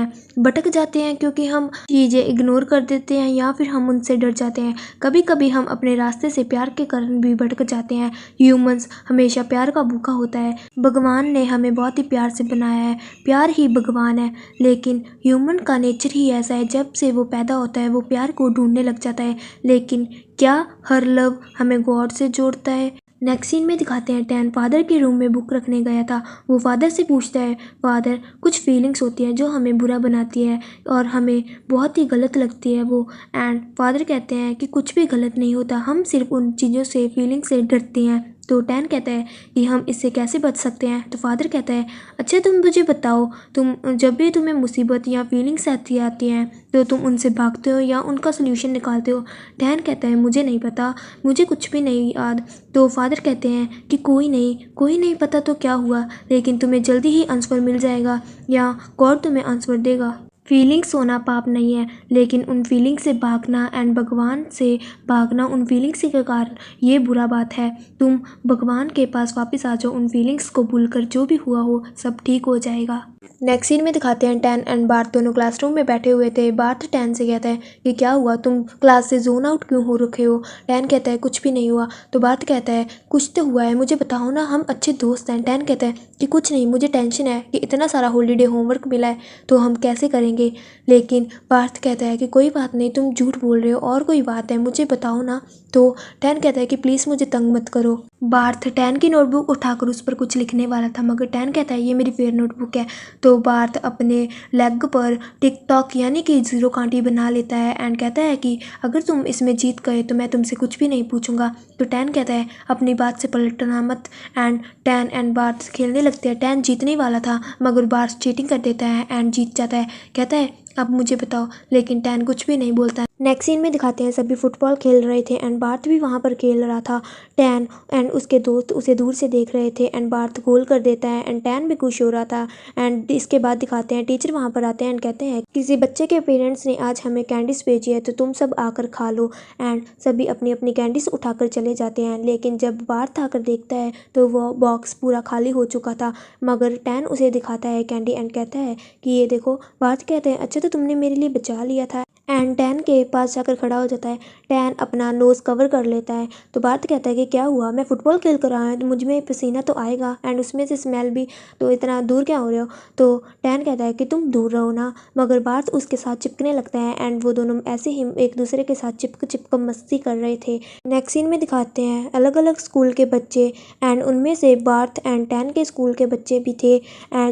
हैं क्योंकि हम चीज़ें इग्नोर कर देते हैं या फिर हम उनसे डर जाते हैं। कभी कभी हम अपने रास्ते से प्यार के कारण भी भटक जाते हैं। ह्यूमंस हमेशा प्यार का भूखा होता है। भगवान ने हमें बहुत ही प्यार से बनाया है, प्यार ही भगवान है, लेकिन ह्यूमन का नेचर ही ऐसा है, जब से वो पैदा होता है वो प्यार को ढूंढने लग जाता है। लेकिन क्या हर लव हमें गॉड से जोड़ता है? नेक्स्ट सीन में दिखाते हैं टैन फादर के रूम में बुक रखने गया था। वो फादर से पूछता है फादर कुछ फीलिंग्स होती हैं जो हमें बुरा बनाती है और हमें बहुत ही गलत लगती है वो। एंड फादर कहते हैं कि कुछ भी गलत नहीं होता, हम सिर्फ उन चीज़ों से फीलिंग से डरते हैं। तो टैन कहता है कि हम इससे कैसे बच सकते हैं? तो फादर कहता है अच्छा तुम मुझे बताओ, तुम जब भी तुम्हें मुसीबत या फीलिंग्स आती हैं तो तुम उनसे भागते हो या उनका सोल्यूशन निकालते हो? टैन कहता है मुझे नहीं पता, मुझे कुछ भी नहीं याद। तो फादर कहते हैं कि कोई नहीं पता तो क्या हुआ, लेकिन तुम्हें जल्दी ही आंसर मिल जाएगा या गॉड तुम्हें आंसर देगा। फीलिंग्स होना पाप नहीं है, लेकिन उन फीलिंग्स से भागना एंड भगवान से भागना उन फीलिंग्स के कारण ये बुरा बात है। तुम भगवान के पास वापस आ जाओ, उन फीलिंग्स को भूलकर जो भी हुआ हो सब ठीक हो जाएगा। नेक्स्ट सीन में दिखाते हैं टैन एंड बार्थ दोनों क्लासरूम में बैठे हुए थे। बार्थ टैन से कहता है कि क्या हुआ, तुम क्लास से जोन आउट क्यों हो रखे हो? टैन कहता है कुछ भी नहीं हुआ। तो बार्थ कहता है कुछ तो हुआ है, मुझे बताओ ना, हम अच्छे दोस्त हैं। टैन कहता है कि कुछ नहीं, मुझे टेंशन है कि इतना सारा हॉलीडे होमवर्क मिला है तो हम कैसे करेंगे। लेकिन बार्थ कहता है कि कोई बात नहीं, तुम झूठ बोल रहे हो और कोई बात है, मुझे बताओ ना। तो टैन कहता है कि प्लीज़ मुझे तंग मत करो। बार्थ टैन की नोटबुक उठाकर उस पर कुछ लिखने वाला था, मगर टैन कहता है ये मेरी फेवरेट नोटबुक है। तो बार्थ अपने लेग पर टिकटॉक यानी कि जीरो कांटी बना लेता है एंड कहता है कि अगर तुम इसमें जीत गए तो मैं तुमसे कुछ भी नहीं पूछूंगा। तो टैन कहता है अपनी बात से पलटना मत। एंड टैन एंड बार्थ खेलने लगते हैं। टैन जीतने वाला था मगर बार्थ चीटिंग कर देता है एंड जीत जाता है। कहता है अब मुझे बताओ, लेकिन टैन कुछ भी नहीं बोलता है। नेक्स्ट सीन में दिखाते हैं सभी फुटबॉल खेल रहे थे एंड बार्थ भी वहाँ पर खेल रहा था। टैन एंड उसके दोस्त उसे दूर से देख रहे थे एंड बार्थ गोल कर देता है एंड टैन भी खुश हो रहा था। एंड इसके बाद दिखाते हैं टीचर वहाँ पर आते हैं एंड कहते हैं किसी बच्चे के पेरेंट्स ने आज हमें कैंडीज भेजी है तो तुम सब आकर खा लो। एंड सभी अपनी अपनी कैंडीज उठाकर चले जाते हैं, लेकिन जब बार्थ आकर देखता है तो वो बॉक्स पूरा खाली हो चुका था। मगर टैन उसे दिखाता है कैंडी एंड कहता है कि ये देखो। बार्थ कहते हैं अच्छा तो तुमने मेरे लिए बचा लिया था। एंड टैन के पास जाकर खड़ा हो जाता है। टैन अपना नोज़ कवर कर लेता है तो बार्थ कहता है कि क्या हुआ, मैं फ़ुटबॉल खेल कर आया हूँ तो मुझ में पसीना तो आएगा एंड उसमें से स्मेल भी, तो इतना दूर क्या हो रहे हो। तो टैन कहता है कि तुम दूर रहो ना। मगर बार्थ उसके साथ चिपकने लगता है एंड वो दोनों ऐसे ही एक दूसरे के साथ चिपक मस्ती कर रहे थे। नेक्स्ट सीन में दिखाते हैं अलग अलग स्कूल के बच्चे एंड उनमें से बार्थ एंड टैन के स्कूल के बच्चे भी थे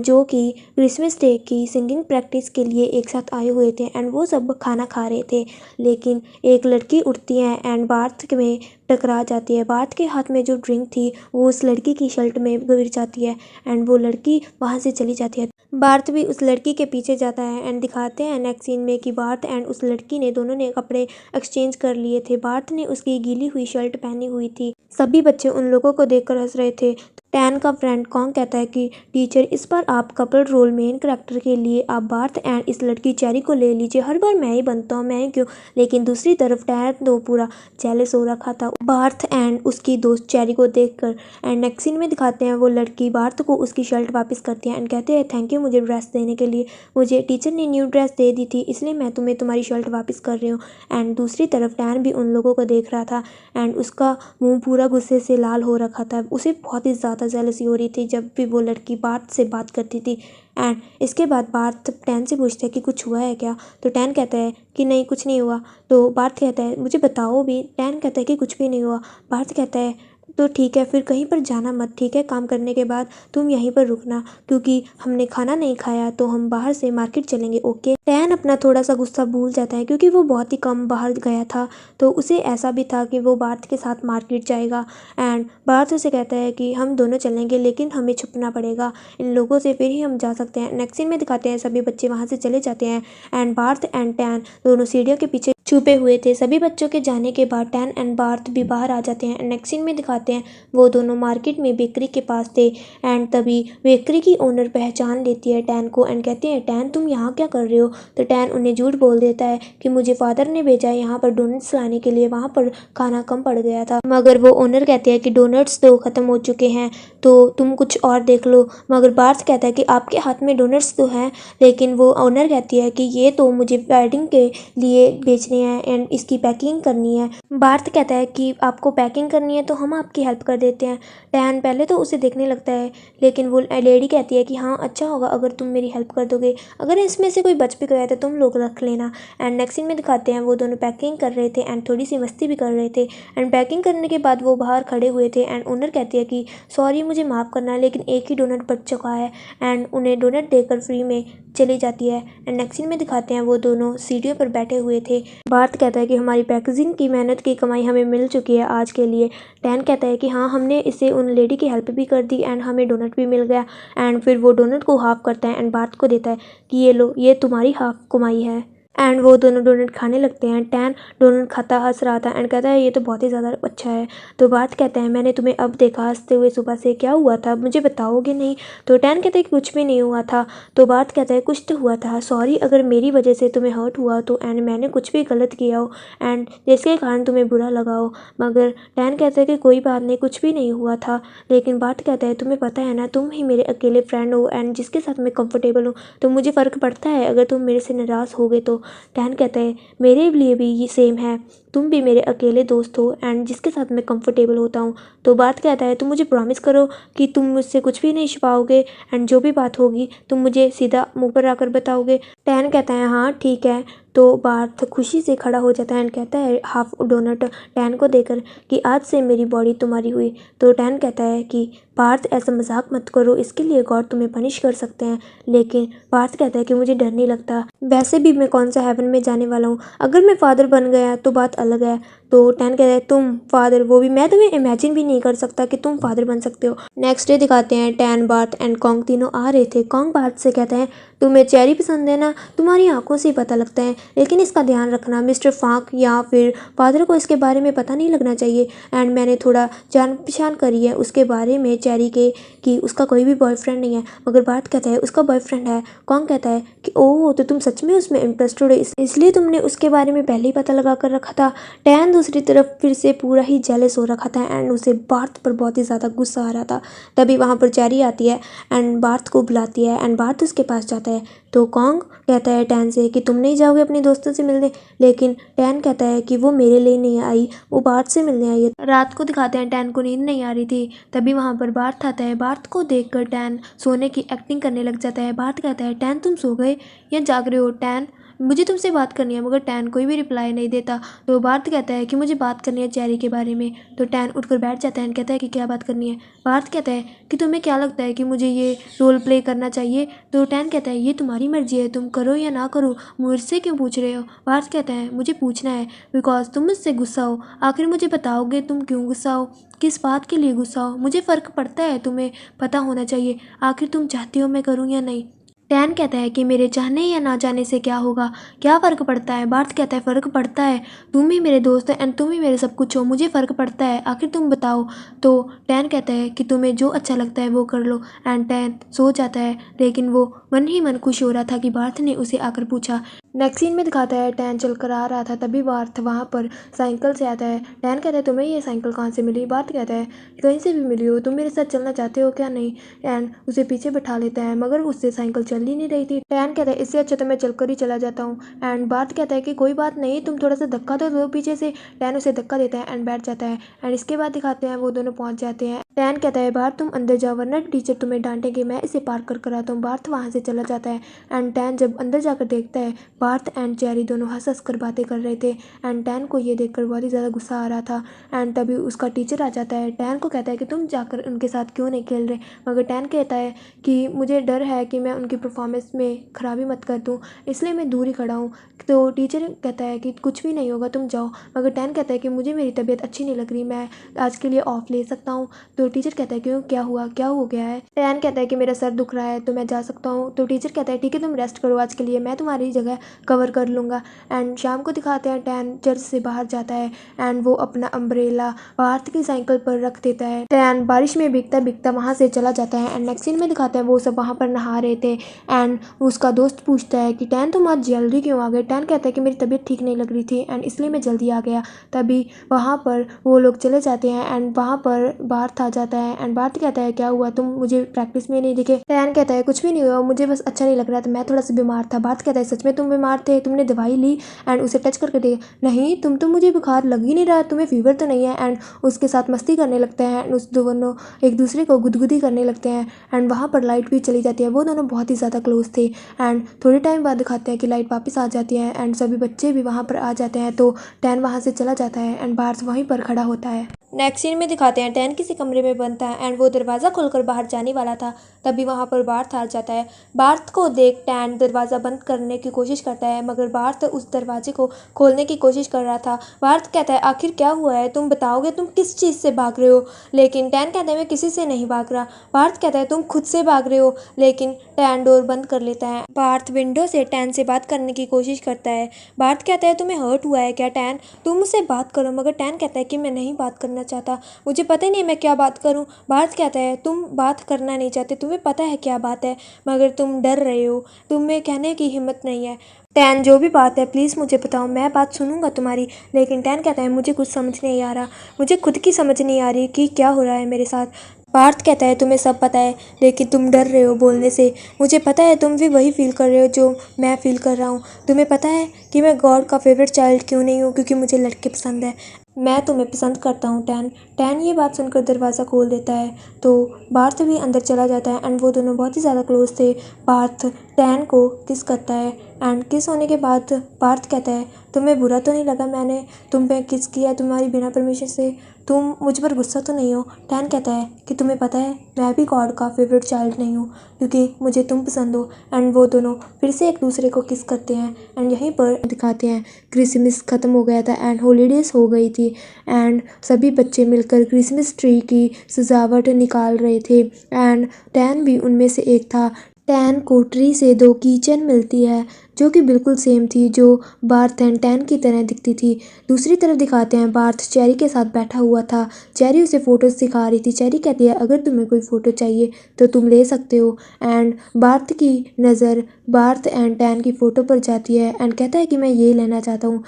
जो कि क्रिसमस डे की सिंगिंग प्रैक्टिस के लिए एक साथ आए हुए थे एंड वो सब खाना खा रहे थे। लेकिन एक लड़की उठती है एंड बार्थ में टकरा जाती है। बार्थ के हाथ में जो ड्रिंक थी वो उस लड़की की शर्ट में गिर जाती है एंड वो लड़की वहाँ से चली जाती है। बार्थ भी उस लड़की के पीछे जाता है एंड दिखाते हैं नेक्स्ट सीन में कि बार्थ एंड उस लड़की ने दोनों ने कपड़े एक्सचेंज कर लिए थे। बार्थ ने उसकी गीली हुई शर्ट पहनी हुई थी। सभी बच्चे उन लोगों को देखकर हंस रहे थे। टैन का फ्रेंड कॉन्ग कहता है कि टीचर इस बार आप कपल रोल मेन कैरेक्टर के लिए आप बार्थ एंड इस लड़की चेरी को ले लीजिए, हर बार मैं ही बनता हूँ, मैं ही क्यों। लेकिन दूसरी तरफ टैन तो पूरा जेलस हो रखा था बार्थ एंड उसकी दोस्त चेरी को देखकर। एंड नेक्स्ट सीन में दिखाते हैं वो लड़की बार्थ को उसकी शर्ट वापस करती है एंड कहते हैं थैंक यू मुझे ड्रेस देने के लिए, मुझे टीचर ने न्यू ड्रेस दे दी थी इसलिए मैं तुम्हें तुम्हारी शर्ट वापस कर रही हूँ। एंड दूसरी तरफ टैन भी उन लोगों को देख रहा था एंड उसका मुंह पूरा गुस्से से लाल हो रखा था। उसे बहुत ही ज़्यादा जेलसी हो रही थी जब भी वो लड़की बार्थ से बात करती थी। एंड इसके बाद बार्थ टैन से पूछता है कि कुछ हुआ है क्या। तो टैन कहता है कि नहीं कुछ नहीं हुआ। तो बार्थ कहता है मुझे बताओ भी। टैन कहता है कि कुछ भी नहीं हुआ। बार्थ कहता है तो ठीक है फिर कहीं पर जाना मत, ठीक है, काम करने के बाद तुम यहीं पर रुकना क्योंकि हमने खाना नहीं खाया तो हम बाहर से मार्केट चलेंगे, ओके। टैन अपना थोड़ा सा गुस्सा भूल जाता है क्योंकि वो बहुत ही कम बाहर गया था तो उसे ऐसा भी था कि वो बार्थ के साथ मार्केट जाएगा। एंड बार्थ उसे कहता है कि हम दोनों चलेंगे लेकिन हमें छुपना पड़ेगा इन लोगों से, फिर ही हम जा सकते हैं। नेक्स्ट सीन में दिखाते हैं सभी बच्चे वहाँ से चले जाते हैं एंड बार्थ एंड टैन दोनों सीढ़ियों के पीछे छुपे हुए थे। सभी बच्चों के जाने के बाद टैन एंड बार्थ भी बाहर आ जाते हैं। नेक्स्ट सीन में दिखाते हैं वो दोनों मार्केट में बेकरी के पास थे एंड तभी बेकरी की ओनर पहचान लेती है टैन को एंड कहती है टैन तुम यहाँ क्या कर रहे हो। तो टैन उन्हें झूठ बोल देता है कि मुझे फादर ने भेजा है यहाँ पर डोनट्स लाने के लिए, वहाँ पर खाना कम पड़ गया था। मगर वो ओनर कहते हैं कि डोनट्स तो ख़त्म हो चुके हैं तो तुम कुछ और देख लो। मगर बार्थ कहता है कि आपके हाथ में डोनट्स तो हैं, लेकिन वो ओनर कहती है कि ये तो मुझे वेडिंग के लिए बेचने हैं एंड इसकी पैकिंग करनी है। बार्थ कहता है कि आपको पैकिंग करनी है तो हम आपकी हेल्प कर देते हैं। टैन पहले तो उसे देखने लगता है लेकिन वो लेडी कहती है कि हाँ अच्छा होगा अगर तुम मेरी हेल्प कर दोगे, अगर इसमें से कोई बच भी गया तो तुम लोग रख लेना। एंड नेक्स्ट सीन में दिखाते हैं वो दोनों पैकिंग कर रहे थे एंड थोड़ी सी मस्ती भी कर रहे थे। एंड पैकिंग करने के बाद वो बाहर खड़े हुए थे एंड ओनर कहती है कि सॉरी मुझे माफ़ करना लेकिन एक ही डोनट बच चुका है एंड उन्हें डोनट देकर फ्री में चली जाती है। एंड नेक्स्ट सीन में दिखाते हैं वो दोनों सीढ़ियों पर बैठे हुए थे। बार्थ कहता है कि हमारी पैकेजिंग की मेहनत की कमाई हमें मिल चुकी है आज के लिए। टैन कहता है कि हाँ हमने इसे उन लेडी की हेल्प भी कर दी एंड हमें डोनट भी मिल गया। एंड फिर वो डोनट को हाफ करता है एंड बार्थ को देता है कि ये लो ये तुम्हारी हाफ कमाई है। एंड वो दोनों डोनट खाने लगते हैं। टैन डोनट खाता हंस रहा था एंड कहता है ये तो बहुत ही ज़्यादा अच्छा है। तो बात कहता है मैंने तुम्हें अब देखा हंसते हुए, सुबह से क्या हुआ था मुझे बताओगे नहीं। तो टैन कहता है कि कुछ भी नहीं हुआ था। तो बात कहता है कुछ तो हुआ था, सॉरी अगर मेरी वजह से तुम्हें हर्ट हुआ तो एंड मैंने कुछ भी गलत किया हो एंड जिसके कारण तुम्हें बुरा लगा हो। मगर टैन कहता है कि कोई बात नहीं कुछ भी नहीं हुआ था। लेकिन बात कहता है तुम्हें पता है ना तुम ही मेरे अकेले फ्रेंड हो एंड जिसके साथ मैं कंफर्टेबल हूँ तो मुझे फ़र्क पड़ता है अगर तुम मेरे से नाराज़ हो गए तो। टैन कहता है मेरे लिए भी ये सेम है, तुम भी मेरे अकेले दोस्त हो एंड जिसके साथ मैं कंफर्टेबल होता हूँ। तो बात कहता है तुम मुझे प्रॉमिस करो कि तुम मुझसे कुछ भी नहीं छुपाओगे एंड जो भी बात होगी तुम मुझे सीधा मुंह पर आकर बताओगे। टैन कहता है हाँ ठीक है। तो बार्थ खुशी से खड़ा हो जाता है एंड कहता है हाफ डोनट टैन को देकर कि आज से मेरी बॉडी तुम्हारी हुई। तो टैन कहता है कि बार्थ ऐसा मजाक मत करो, इसके लिए गॉड तुम्हें पनिश कर सकते हैं। लेकिन बार्थ कहता है कि मुझे डर नहीं लगता, वैसे भी मैं कौन सा हेवन में जाने वाला हूँ, अगर मैं फादर बन गया तो बात अलग है। तो टैन कहता है तुम फादर, वो भी मैं तुम्हें इमेजिन भी नहीं कर सकता कि तुम फादर बन सकते हो। नेक्स्ट डे दिखाते हैं टैन, बार्थ एंड कॉन्ग तीनों आ रहे थे। कॉन्ग बार्थ से कहता है तुम्हें चेरी पसंद है ना, तुम्हारी आंखों से ही पता लगता है, लेकिन इसका ध्यान रखना मिस्टर फाक या फिर फादर को इसके बारे में पता नहीं लगना चाहिए। एंड मैंने थोड़ा जान पहचान करी है उसके बारे में चेरी के कि उसका कोई भी बॉयफ्रेंड नहीं है। मगर बार्थ कहता है उसका बॉयफ्रेंड है। कॉन्ग कहता है कि ओह तो तुम सच में उसमें इंटरेस्टेड हो, इसलिए तुमने उसके बारे में पहले ही पता लगा कर रखा था। टैन दूसरी तरफ फिर से पूरा ही जेलस हो रखा था एंड उसे बार्थ पर बहुत ही ज़्यादा गुस्सा आ रहा था। तभी वहाँ पर चेरी आती है एंड बार्थ को बुलाती है एंड बार्थ उसके पास जाता है। तो कॉन्ग कहता है टैन से कि तुम नहीं जाओगे अपने दोस्तों से मिलने, लेकिन टैन कहता है कि वो मेरे लिए नहीं आई, वो बार्थ से मिलने आई है। रात को दिखाते हैं टैन को नींद नहीं आ रही थी। तभी वहाँ पर बार्थ आता है। बार्थ को देखकर टैन सोने की एक्टिंग करने लग जाता है। बार्थ कहता है टैन तुम सो गए या जाग रहे हो? टैन मुझे तुमसे बात करनी है। मगर टैन कोई भी रिप्लाई नहीं देता। तो बार्थ कहता है कि मुझे बात करनी है चेरी के बारे में। तो टैन उठकर बैठ जाता है एंड कहता है कि क्या बात करनी है। बार्थ कहता है कि तुम्हें क्या लगता है कि मुझे ये रोल प्ले करना चाहिए? तो टैन कहता है ये तुम्हारी मर्जी है, तुम करो या ना करो, मुझसे क्यों पूछ रहे हो? बार्थ कहता है मुझे पूछना है बिकॉज तुम मुझसे गुस्सा हो। आखिर मुझे बताओगे तुम क्यों गुस्सा हो, किस बात के लिए गुस्सा हो? मुझे फ़र्क पड़ता है, तुम्हें पता होना चाहिए। आखिर तुम चाहती हो मैं करूँ या नहीं? टैन कहता है कि मेरे चाहने या ना चाहने से क्या होगा, क्या फ़र्क पड़ता है? बार्थ कहता है फ़र्क पड़ता है, तुम ही मेरे दोस्त हो एंड तुम ही मेरे सब कुछ हो, मुझे फ़र्क पड़ता है, आखिर तुम बताओ। तो टैन कहता है कि तुम्हें जो अच्छा लगता है वो कर लो। एंड टैन सो जाता है, लेकिन वो मन ही मन खुश हो रहा था कि बार्थ ने उसे आकर पूछा। नेक्स्ट सीन में दिखाता है टैन चल कर आ रहा था। तभी बार्थ वहाँ पर साइकिल से आता है। टैन कहता है तुम्हें ये साइकिल कहाँ से मिली? बार्थ कहता है कहीं से भी मिली हो, तुम मेरे साथ चलना चाहते हो क्या? नहीं। एंड उसे पीछे बैठा लेता है, मगर उससे साइकिल चल ही नहीं रही थी। टैन कहता है इससे अच्छा तो मैं चलकर ही चला जाता हूँ। एंड बार्थ कहता है कि कोई बात नहीं, तुम थोड़ा सा धक्का तो दो पीछे से। टैन उसे धक्का देता है एंड बैठ जाता है। एंड इसके बाद दिखाते हैं वो दोनों पहुँच जाते हैं। टैन कहता है बार्थ तुम अंदर जाओ वरना टीचर तुम्हें डांटेंगे, मैं इसे पार कर आता हूँ। बार्थ वहाँ से चला जाता है। एंड टैन जब अंदर जाकर देखता है बार्थ एंड चेरी दोनों हंस हंस कर बातें कर रहे थे। एंड टैन को ये देखकर बहुत ही ज़्यादा गुस्सा आ रहा था। एंड तभी उसका टीचर आ जाता है। टैन को कहता है कि तुम जाकर उनके साथ क्यों नहीं खेल रहे? मगर टैन कहता है कि मुझे डर है कि मैं उनकी परफॉर्मेंस में खराबी मत कर दूँ, इसलिए मैं दूर ही खड़ा हूँ। तो टीचर कहता है कि कुछ भी नहीं होगा, तुम जाओ। मगर टैन कहता है कि मुझे मेरी तबीयत अच्छी नहीं लग रही, मैं आज के लिए ऑफ ले सकता हूँ? तो टीचर कहता है क्यों, क्या हुआ, क्या हो गया है? टैन कहता है कि मेरा सर दुख रहा है तो मैं जा सकता हूँ। तो टीचर कहता है ठीक है तुम रेस्ट करो आज के लिए, मैं तुम्हारी जगह कवर कर लूँगा। एंड शाम को दिखाते हैं टैन चर्च से बाहर जाता है एंड वो अपना अम्ब्रेला बार्थ की साइकिल पर रख देता है। टैन बारिश में भीगता भीगता वहाँ से चला जाता है। एंड नेक्स्ट सीन में दिखाते हैं वो सब वहाँ पर नहा रहे थे। एंड उसका दोस्त पूछता है कि टैन तुम आज जल्दी क्यों आ गए? टैन कहता है कि मेरी तबीयत ठीक नहीं लग रही थी एंड इसलिए मैं जल्दी आ गया। तभी वहाँ पर वो लोग चले जाते हैं एंड वहाँ पर बार्थ आ जाता है। एंड बार्थ कहता है क्या हुआ, तुम मुझे प्रैक्टिस में नहीं दिखे? टैन कहता है कुछ भी नहीं हुआ, मुझे बस अच्छा नहीं लग रहा था, मैं थोड़ा सा बीमार था। बार्थ कहता है सच में तुम बीमार थे, तुमने दवाई ली? एंड उसे टच करके देखा, नहीं तुम तो मुझे बुखार लग ही नहीं रहा, तुम्हें फीवर तो नहीं है? एंड उसके साथ मस्ती करने लगते हैं एंड उस दोनों एक दूसरे को गुदगुदी करने लगते हैं। एंड वहाँ पर लाइट भी चली जाती है, वो दोनों बहुत ही ज़्यादा क्लोज थे। एंड थोड़े टाइम बाद दिखाते हैं कि लाइट वापस आ जाती है एंड सभी बच्चे भी वहाँ पर आ जाते हैं। तो टैन वहाँ से चला जाता है एंड बार्थ वहीं पर खड़ा होता है। नेक्स्ट सीन में दिखाते हैं टैन किसी कमरे में बंद था एंड वो दरवाज़ा खोलकर बाहर जाने वाला था। तभी वहाँ पर बार्थ आ जाता है। बार्थ को देख टैन दरवाज़ा बंद करने की कोशिश करता है, मगर बार्थ उस दरवाजे को खोलने की कोशिश कर रहा था। बार्थ कहता है आखिर क्या हुआ है, तुम बताओगे तुम किस चीज़ से भाग रहे हो? लेकिन टैन कहता है मैं किसी से नहीं भाग रहा। बार्थ कहता है तुम खुद से भाग रहे हो। लेकिन टैन डोर बंद कर लेता है। बार्थ विंडो से टैन से बात करने की कोशिश करता है। बार्थ कहता है तुम्हें हर्ट हुआ है क्या टैन, तुम मुझसे बात करो। मगर टैन कहता है कि मैं नहीं बात करना चाहता, मुझे पता ही नहीं मैं क्या बात करूं। बार्थ कहता है तुम बात करना नहीं चाहते, तुम्हें पता है क्या बात है, मगर तुम डर रहे हो, तुम्हें कहने की हिम्मत नहीं है। टैन जो भी बात है प्लीज़ मुझे बताओ, मैं बात सुनूंगा तुम्हारी। लेकिन टैन कहता है मुझे कुछ समझ नहीं आ रहा, मुझे खुद की समझ नहीं आ रही कि क्या हो रहा है मेरे साथ। पार्थ कहता है तुम्हें सब पता है लेकिन तुम डर रहे हो बोलने से, मुझे पता है तुम भी वही फील कर रहे हो जो मैं फील कर रहा हूँ। तुम्हें पता है कि मैं गॉड का फेवरेट चाइल्ड क्यों नहीं हूँ, क्योंकि मुझे लड़के पसंद है, मैं तुम्हें पसंद करता हूँ टैन। टैन ये बात सुनकर दरवाज़ा खोल देता है तो बार्थ भी अंदर चला जाता है एंड वो दोनों बहुत ही ज़्यादा क्लोज थे। बार्थ टैन को किस करता है एंड किस होने के बाद पार्थ कहता है तुम्हें बुरा तो नहीं लगा मैंने तुम पे किस किया तुम्हारी बिना परमिशन से, तुम मुझ पर गुस्सा तो नहीं हो। टैन कहता है कि तुम्हें पता है मैं भी गॉड का फेवरेट चाइल्ड नहीं हूँ क्योंकि मुझे तुम पसंद हो। एंड वो दोनों फिर से एक दूसरे को किस करते हैं एंड यहीं पर दिखाते हैं क्रिसमस ख़त्म हो गया था एंड हॉलीडेज़ हो गई थी एंड सभी बच्चे मिलकर क्रिसमस ट्री की सजावट निकाल रहे थे एंड टैन भी उनमें से एक था। टैन को ट्री से 2 कीचेन मिलती है जो कि बिल्कुल सेम थी, जो बार्थ एंड टैन की तरह दिखती थी। दूसरी तरफ दिखाते हैं बार्थ चेरी के साथ बैठा हुआ था। चेरी उसे फ़ोटोज़ दिखा रही थी। चेरी कहती है अगर तुम्हें कोई फ़ोटो चाहिए तो तुम ले सकते हो एंड बार्थ की नज़र बार्थ एंड टैन की फ़ोटो पर जाती है एंड कहता है कि मैं ये लेना चाहता हूँ।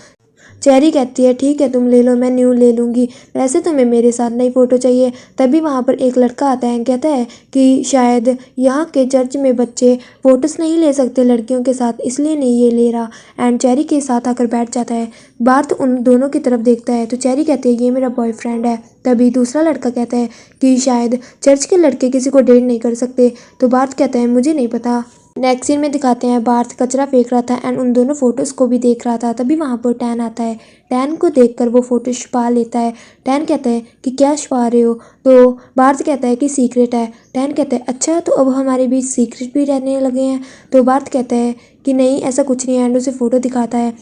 चेरी कहती है ठीक है तुम ले लो, मैं न्यू ले लूँगी, वैसे तुम्हें मेरे साथ नई फ़ोटो चाहिए। तभी वहाँ पर एक लड़का आता है कहता है कि शायद यहाँ के चर्च में बच्चे फ़ोटोज़ नहीं ले सकते लड़कियों के साथ, इसलिए नहीं ये ले रहा एंड चेरी के साथ आकर बैठ जाता है। बार्थ उन दोनों की तरफ देखता है तो चेरी कहती है ये मेरा बॉयफ्रेंड है। तभी दूसरा लड़का कहता है कि शायद चर्च के लड़के किसी को डेट नहीं कर सकते, तो बार्थ कहता है मुझे नहीं पता। नेक्स्ट सीन में दिखाते हैं बार्थ कचरा फेंक रहा था एंड उन दोनों फोटोज़ को भी देख रहा था। तभी वहाँ पर टैन आता है। टैन को देखकर वो फ़ोटो छुपा लेता है। टैन कहता है कि क्या छुपा रहे हो, तो बार्थ कहता है कि सीक्रेट है। टैन कहता है अच्छा तो अब हमारे बीच सीक्रेट भी रहने लगे हैं, तो बार्थ कहता है कि नहीं ऐसा कुछ नहीं है एंड उसे फ़ोटो दिखाता है।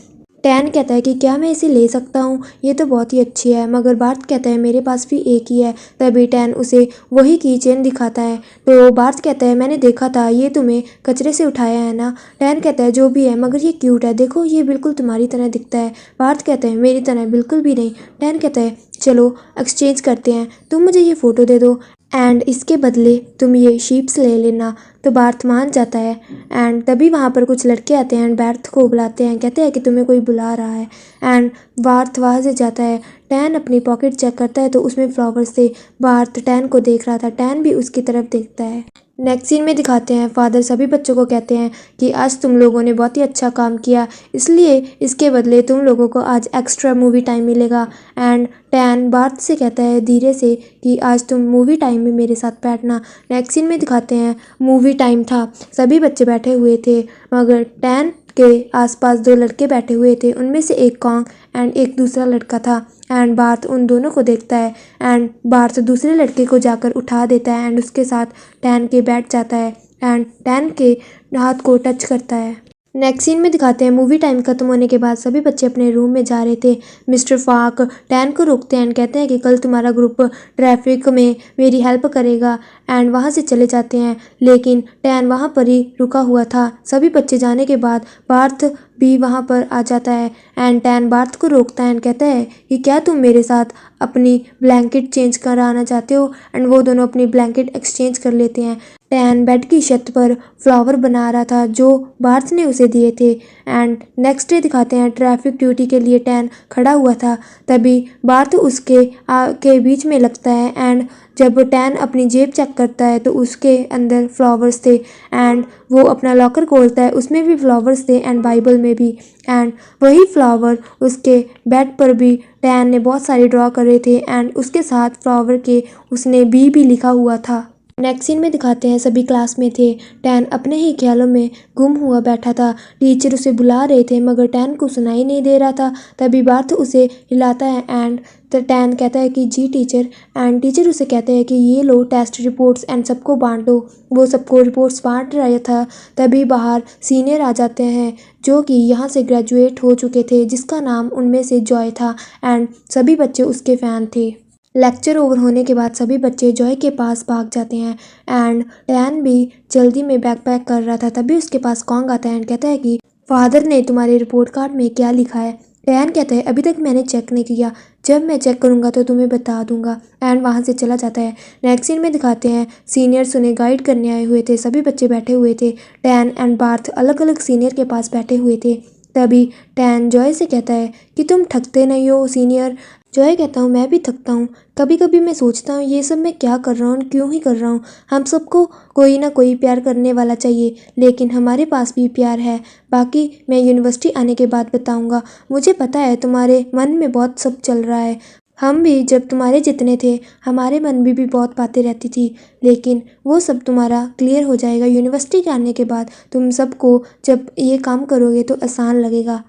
टैन कहता है कि क्या मैं इसे ले सकता हूँ, ये तो बहुत ही अच्छी है, मगर बार्थ कहता है मेरे पास भी एक ही है। तभी टैन उसे वही की चेन दिखाता है तो बार्थ कहता है मैंने देखा था ये तुम्हें कचरे से उठाया है ना। टैन कहता है जो भी है मगर ये क्यूट है, देखो ये बिल्कुल तुम्हारी तरह दिखता है। बार्थ कहता है मेरी तरह बिल्कुल भी नहीं। टैन कहता है चलो एक्सचेंज करते हैं, तुम मुझे ये फ़ोटो दे दो एंड इसके बदले तुम ये शीप्स ले लेना। तो बार्थ मान जाता है एंड तभी वहाँ पर कुछ लड़के आते हैं एंड बार्थ को बुलाते हैं, कहते हैं कि तुम्हें कोई बुला रहा है एंड बार्थ वहाँ से जाता है। टैन अपनी पॉकेट चेक करता है तो उसमें फ्लावर्स थे। बार्थ टैन को देख रहा था, टैन भी उसकी तरफ देखता है। नेक्स्ट सीन में दिखाते हैं फादर सभी बच्चों को कहते हैं कि आज तुम लोगों ने बहुत ही अच्छा काम किया, इसलिए इसके बदले तुम लोगों को आज एक्स्ट्रा मूवी टाइम मिलेगा। एंड टैन बार्थ से कहता है धीरे से कि आज तुम मूवी टाइम में मेरे साथ बैठना। नेक्स्ट सीन में दिखाते हैं मूवी टाइम था, सभी बच्चे बैठे हुए थे मगर टैन के आसपास 2 लड़के बैठे हुए थे, उनमें से एक कॉन्ग एंड एक दूसरा लड़का था एंड बार्थ उन दोनों को देखता है एंड बार्थ दूसरे लड़के को जाकर उठा देता है एंड उसके साथ टैन के बैठ जाता है एंड टैन के हाथ को टच करता है। नेक्स्ट सीन में दिखाते हैं मूवी टाइम खत्म होने के बाद सभी बच्चे अपने रूम में जा रहे थे। मिस्टर फाक टैन को रोकते हैं एंड कहते हैं कि कल तुम्हारा ग्रुप ट्रैफिक में मेरी हेल्प करेगा एंड वहाँ से चले जाते हैं, लेकिन टैन वहाँ पर ही रुका हुआ था। सभी बच्चे जाने के बाद बार्थ भी वहाँ पर आ जाता है एंड टैन बार्थ को रोकता है एंड कहता है कि क्या तुम मेरे साथ अपनी ब्लैंकेट चेंज कराना चाहते हो एंड वो दोनों अपनी ब्लैंकेट एक्सचेंज कर लेते हैं। टैन बेड की छत पर फ्लावर बना रहा था जो बार्थ ने उसे दिए थे एंड नेक्स्ट डे दिखाते हैं ट्रैफिक ड्यूटी के लिए टैन खड़ा हुआ था। तभी बार्थ उसके के बीच में लगता है एंड जब टैन अपनी जेब चेक करता है तो उसके अंदर फ्लावर्स थे एंड वो अपना लॉकर खोलता है, उसमें भी फ्लावर्स थे एंड बाइबल में भी एंड वही फ्लावर उसके बेड पर भी टैन ने बहुत सारे ड्रॉ करे थे एंड उसके साथ फ्लावर के उसने भी लिखा हुआ था। नेक्स्ट सीन में दिखाते हैं सभी क्लास में थे। टैन अपने ही ख्यालों में गुम हुआ बैठा था। टीचर उसे बुला रहे थे मगर टैन को सुनाई नहीं दे रहा था। तभी बार्थ उसे हिलाता है एंड टैन कहता है कि जी टीचर एंड टीचर उसे कहते हैं कि ये लो टेस्ट रिपोर्ट्स एंड सबको बांटो। वो सबको रिपोर्ट्स बांट रहा था। तभी बाहर सीनियर आ जाते हैं जो कि यहाँ से ग्रेजुएट हो चुके थे, जिसका नाम उनमें से जॉय था एंड सभी बच्चे उसके फ़ैन थे। लेक्चर ओवर होने के बाद सभी बच्चे जॉय के पास भाग जाते हैं एंड टैन भी जल्दी में बैग पैक कर रहा था। तभी उसके पास कॉन्ग आता है एंड कहता है कि फादर ने तुम्हारे रिपोर्ट कार्ड में क्या लिखा है। टैन कहता है अभी तक मैंने चेक नहीं किया, जब मैं चेक करूंगा तो तुम्हें बता दूंगा एंड वहाँ से चला जाता है। नेक्स्ट सीन में दिखाते हैं सीनियर्स उन्हें गाइड करने आए हुए थे। सभी बच्चे बैठे हुए थे। टैन एंड बार्थ अलग अलग सीनियर के पास बैठे हुए थे। तभी टैन जॉय से कहता है कि तुम थकते नहीं हो सीनियर। जॉय कहता हूँ मैं भी थकता हूँ, कभी कभी मैं सोचता हूँ ये सब मैं क्या कर रहा हूँ, क्यों ही कर रहा हूँ। हम सबको कोई ना कोई प्यार करने वाला चाहिए, लेकिन हमारे पास भी प्यार है। बाकी मैं यूनिवर्सिटी आने के बाद बताऊँगा। मुझे पता है तुम्हारे मन में बहुत सब चल रहा है, हम भी जब तुम्हारे जितने थे हमारे मन में भी बहुत बातें रहती थी, लेकिन वो सब तुम्हारा क्लियर हो जाएगा। यूनिवर्सिटी जाने के बाद तुम सबको जब ये काम करोगे तो आसान लगेगा।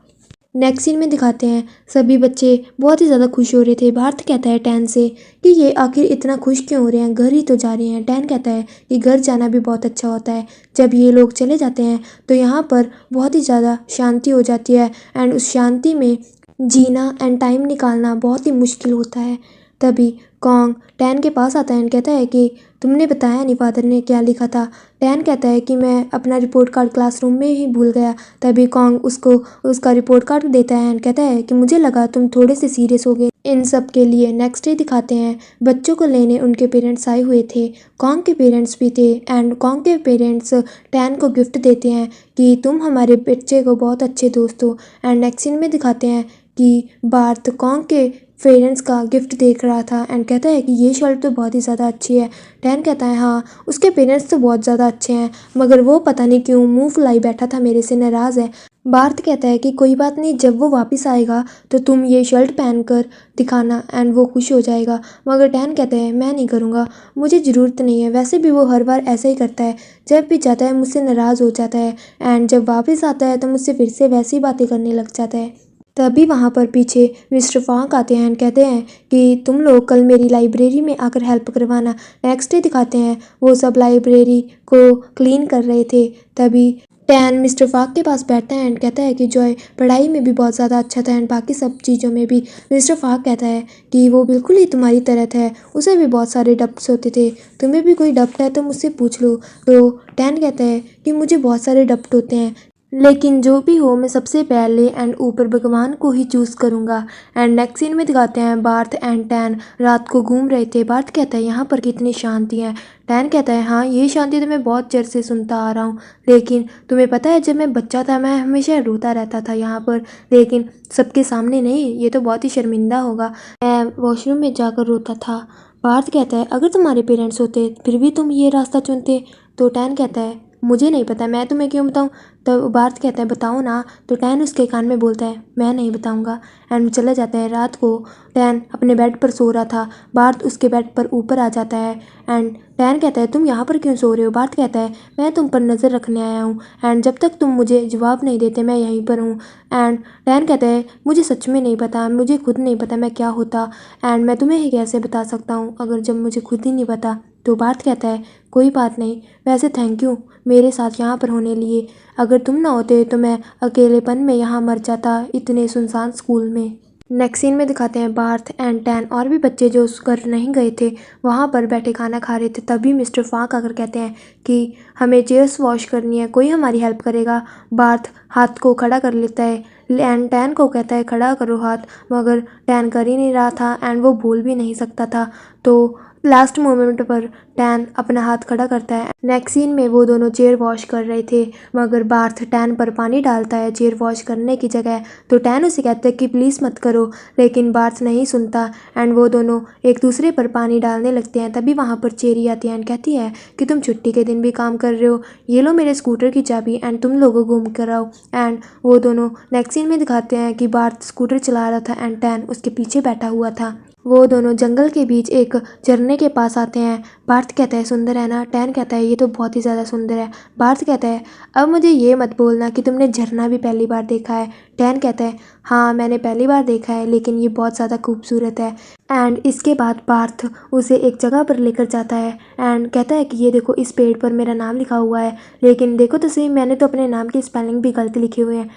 नेक्स्ट सीन में दिखाते हैं सभी बच्चे बहुत ही ज़्यादा खुश हो रहे थे। भारत कहता है टैन से कि ये आखिर इतना खुश क्यों हो रहे हैं, घर ही तो जा रहे हैं। टैन कहता है कि घर जाना भी बहुत अच्छा होता है। जब ये लोग चले जाते हैं तो यहाँ पर बहुत ही ज़्यादा शांति हो जाती है एंड उस शांति में जीना एंड टाइम निकालना बहुत ही मुश्किल होता है। तभी कॉन्ग टैन के पास आता है एंड कहता है कि तुमने बताया नहीं फादर ने क्या लिखा था। टैन कहता है कि मैं अपना रिपोर्ट कार्ड क्लासरूम में ही भूल गया। तभी कॉन्ग उसको उसका रिपोर्ट कार्ड देता है एंड कहता है कि मुझे लगा तुम थोड़े से सीरियस हो गए इन सब के लिए। नेक्स्ट डे दिखाते हैं बच्चों को लेने उनके पेरेंट्स आए हुए थे। कॉन्ग के पेरेंट्स भी थे एंड कॉन्ग के पेरेंट्स टैन को गिफ्ट देते हैं कि तुम हमारे बच्चे को बहुत अच्छे दोस्त हो। एंड नेक्स्ट सीन में दिखाते हैं कि बार्थ कॉन्ग के पेरेंट्स का गिफ्ट देख रहा था एंड कहता है कि ये शर्ट तो बहुत ही ज़्यादा अच्छी है। टैन कहता है हाँ उसके पेरेंट्स तो बहुत ज़्यादा अच्छे हैं, मगर वो पता नहीं क्यों मुंह फुलाई बैठा था, मेरे से नाराज़ है। बार्थ कहता है कि कोई बात नहीं, जब वो वापस आएगा तो तुम ये शर्ट पहन कर दिखाना एंड वो खुश हो जाएगा। मगर टैन कहता है मैं नहीं करूँगा, मुझे ज़रूरत नहीं है। वैसे भी वो हर बार ऐसा ही करता है, जब भी जाता है मुझसे नाराज़ हो जाता है एंड जब वापस आता है तो मुझसे फिर से वैसी बातें करने लग जाता है। तभी वहाँ पर पीछे मिस्टर फॉन्क आते हैं एंड कहते हैं कि तुम लोग कल मेरी लाइब्रेरी में आकर हेल्प करवाना। नेक्स्ट डे दिखाते हैं वो सब लाइब्रेरी को क्लीन कर रहे थे। तभी टैन मिस्टर फॉन्क के पास बैठता है एंड कहता है कि जॉय पढ़ाई में भी बहुत ज़्यादा अच्छा था एंड बाकी सब चीज़ों में भी। मिस्टर फॉन्क कहता है कि वो बिल्कुल ही तुम्हारी तरह है, उसे भी बहुत सारे डाउट्स होते थे, तुम्हें भी कोई डाउट है तो मुझसे पूछ लो। तो टैन कहता है कि मुझे बहुत सारे डाउट होते हैं, लेकिन जो भी हो मैं सबसे पहले एंड ऊपर भगवान को ही चूज़ करूँगा। एंड नेक्स्ट सीन में दिखाते हैं बार्थ एंड टैन रात को घूम रहे थे। बार्थ कहता है यहाँ पर कितनी शांति है। टैन कहता है हाँ ये शांति तो मैं बहुत चिर से सुनता आ रहा हूँ, लेकिन तुम्हें पता है जब मैं बच्चा था मैं हमेशा रोता रहता था यहाँ पर, लेकिन सबके सामने नहीं, ये तो बहुत ही शर्मिंदा होगा, मैं वॉशरूम में जाकर रोता था। बार्थ कहता है अगर तुम्हारे पेरेंट्स होते फिर भी तुम ये रास्ता चुनते। तो टैन कहता है मुझे नहीं पता, मैं तुम्हें क्यों बताऊं। तो बार्थ कहता है बताओ ना। तो टैन उसके कान में बोलता है मैं नहीं बताऊंगा एंड चला जाता है। रात को टैन अपने बेड पर सो रहा था, बार्थ उसके बेड पर ऊपर आ जाता है एंड टैन कहता है तुम यहाँ पर क्यों सो रहे हो। बार्थ कहता है मैं तुम पर नज़र रखने आया हूँ एंड जब तक तुम मुझे जवाब नहीं देते मैं यहीं पर हूँ। एंड टैन कहता है मुझे सच में नहीं पता, मुझे खुद नहीं पता मैं क्या होता एंड मैं तुम्हें ही कैसे बता सकता हूँ अगर जब मुझे खुद ही नहीं पता। तो बार्थ कहता है कोई बात नहीं, वैसे थैंक यू मेरे साथ यहाँ पर होने लिए, अगर तुम ना होते तो मैं अकेलेपन में यहाँ मर जाता इतने सुनसान स्कूल में। नेक्स्ट सीन में दिखाते हैं बार्थ एंड टैन और भी बच्चे जो उस घर नहीं गए थे वहाँ पर बैठे खाना खा रहे थे। तभी मिस्टर फॉन्क आकर कहते हैं कि हमें चेयर्स वॉश करनी है, कोई हमारी हेल्प करेगा। बार्थ हाथ को खड़ा कर लेता है एंड टैन को कहता है खड़ा करो हाथ, मगर टैन कर ही नहीं रहा था एंड वो बोल भी नहीं सकता था। तो लास्ट मोमेंट पर टैन अपना हाथ खड़ा करता है। नेक्स्ट सीन में वो दोनों चेयर वॉश कर रहे थे, मगर बार्थ टैन पर पानी डालता है चेयर वॉश करने की जगह। तो टैन उसे कहता है कि प्लीज़ मत करो, लेकिन बार्थ नहीं सुनता एंड वो दोनों एक दूसरे पर पानी डालने लगते हैं। तभी वहाँ पर चेरी आती है एंड कहती है कि तुम छुट्टी के दिन भी काम कर रहे हो, ये लो मेरे स्कूटर की चाबी एंड तुम लोगों घूम कर आओ। एंड वो दोनों नेक्स्ट सीन में दिखाते हैं कि बार्थ स्कूटर चला रहा था एंड टैन उसके पीछे बैठा हुआ था। वो दोनों जंगल के बीच एक झरने के पास आते हैं। बार्थ कहता है सुंदर है ना। टैन कहता है ये तो बहुत ही ज़्यादा सुंदर है। बार्थ कहता है अब मुझे ये मत बोलना कि तुमने झरना भी पहली बार देखा है। टैन कहता है हाँ मैंने पहली बार देखा है, लेकिन ये बहुत ज़्यादा खूबसूरत है। एंड इसके बाद बार्थ उसे एक जगह पर लेकर जाता है एंड कहता है कि ये देखो इस पेड़ पर मेरा नाम लिखा हुआ है, लेकिन देखो तो सही मैंने तो अपने नाम की स्पेलिंग भी गलत लिखे हुए हैं।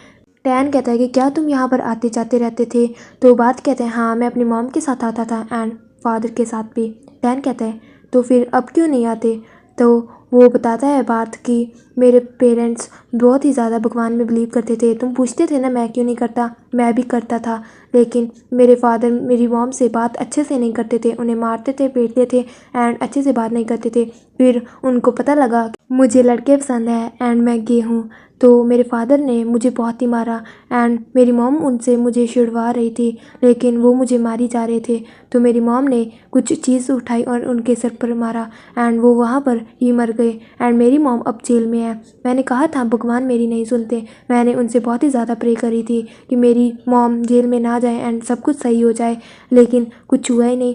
टैन कहता है कि क्या तुम यहाँ पर आते जाते रहते थे। तो बार्थ कहते हैं हाँ मैं अपनी मॉम के साथ आता था एंड फादर के साथ भी। टैन कहता है तो फिर अब क्यों नहीं आते। तो वो बताता है बार्थ कि मेरे पेरेंट्स बहुत ही ज़्यादा भगवान में बिलीव करते थे, तुम पूछते थे ना मैं क्यों नहीं करता, मैं भी करता था, लेकिन मेरे फादर मेरी मॉम से बात अच्छे से नहीं करते थे, उन्हें मारते थे पीटते थे एंड अच्छे से बात नहीं करते थे। फिर उनको पता लगा कि मुझे लड़के पसंद है एंड मैं गे हूँ, तो मेरे फादर ने मुझे बहुत ही मारा एंड मेरी मॉम उनसे मुझे छुड़वा रही थी, लेकिन वो मुझे मारी जा रहे थे। तो मेरी मॉम ने कुछ चीज़ उठाई और उनके सर पर मारा एंड वो वहाँ पर ही मर गए एंड मेरी मॉम अब जेल में है। मैंने कहा था भगवान मेरी नहीं सुनते, मैंने उनसे बहुत ही ज़्यादा प्रे करी थी कि मेरी मॉम जेल में ना जाए एंड सब कुछ सही हो जाए, लेकिन कुछ हुआ ही नहीं।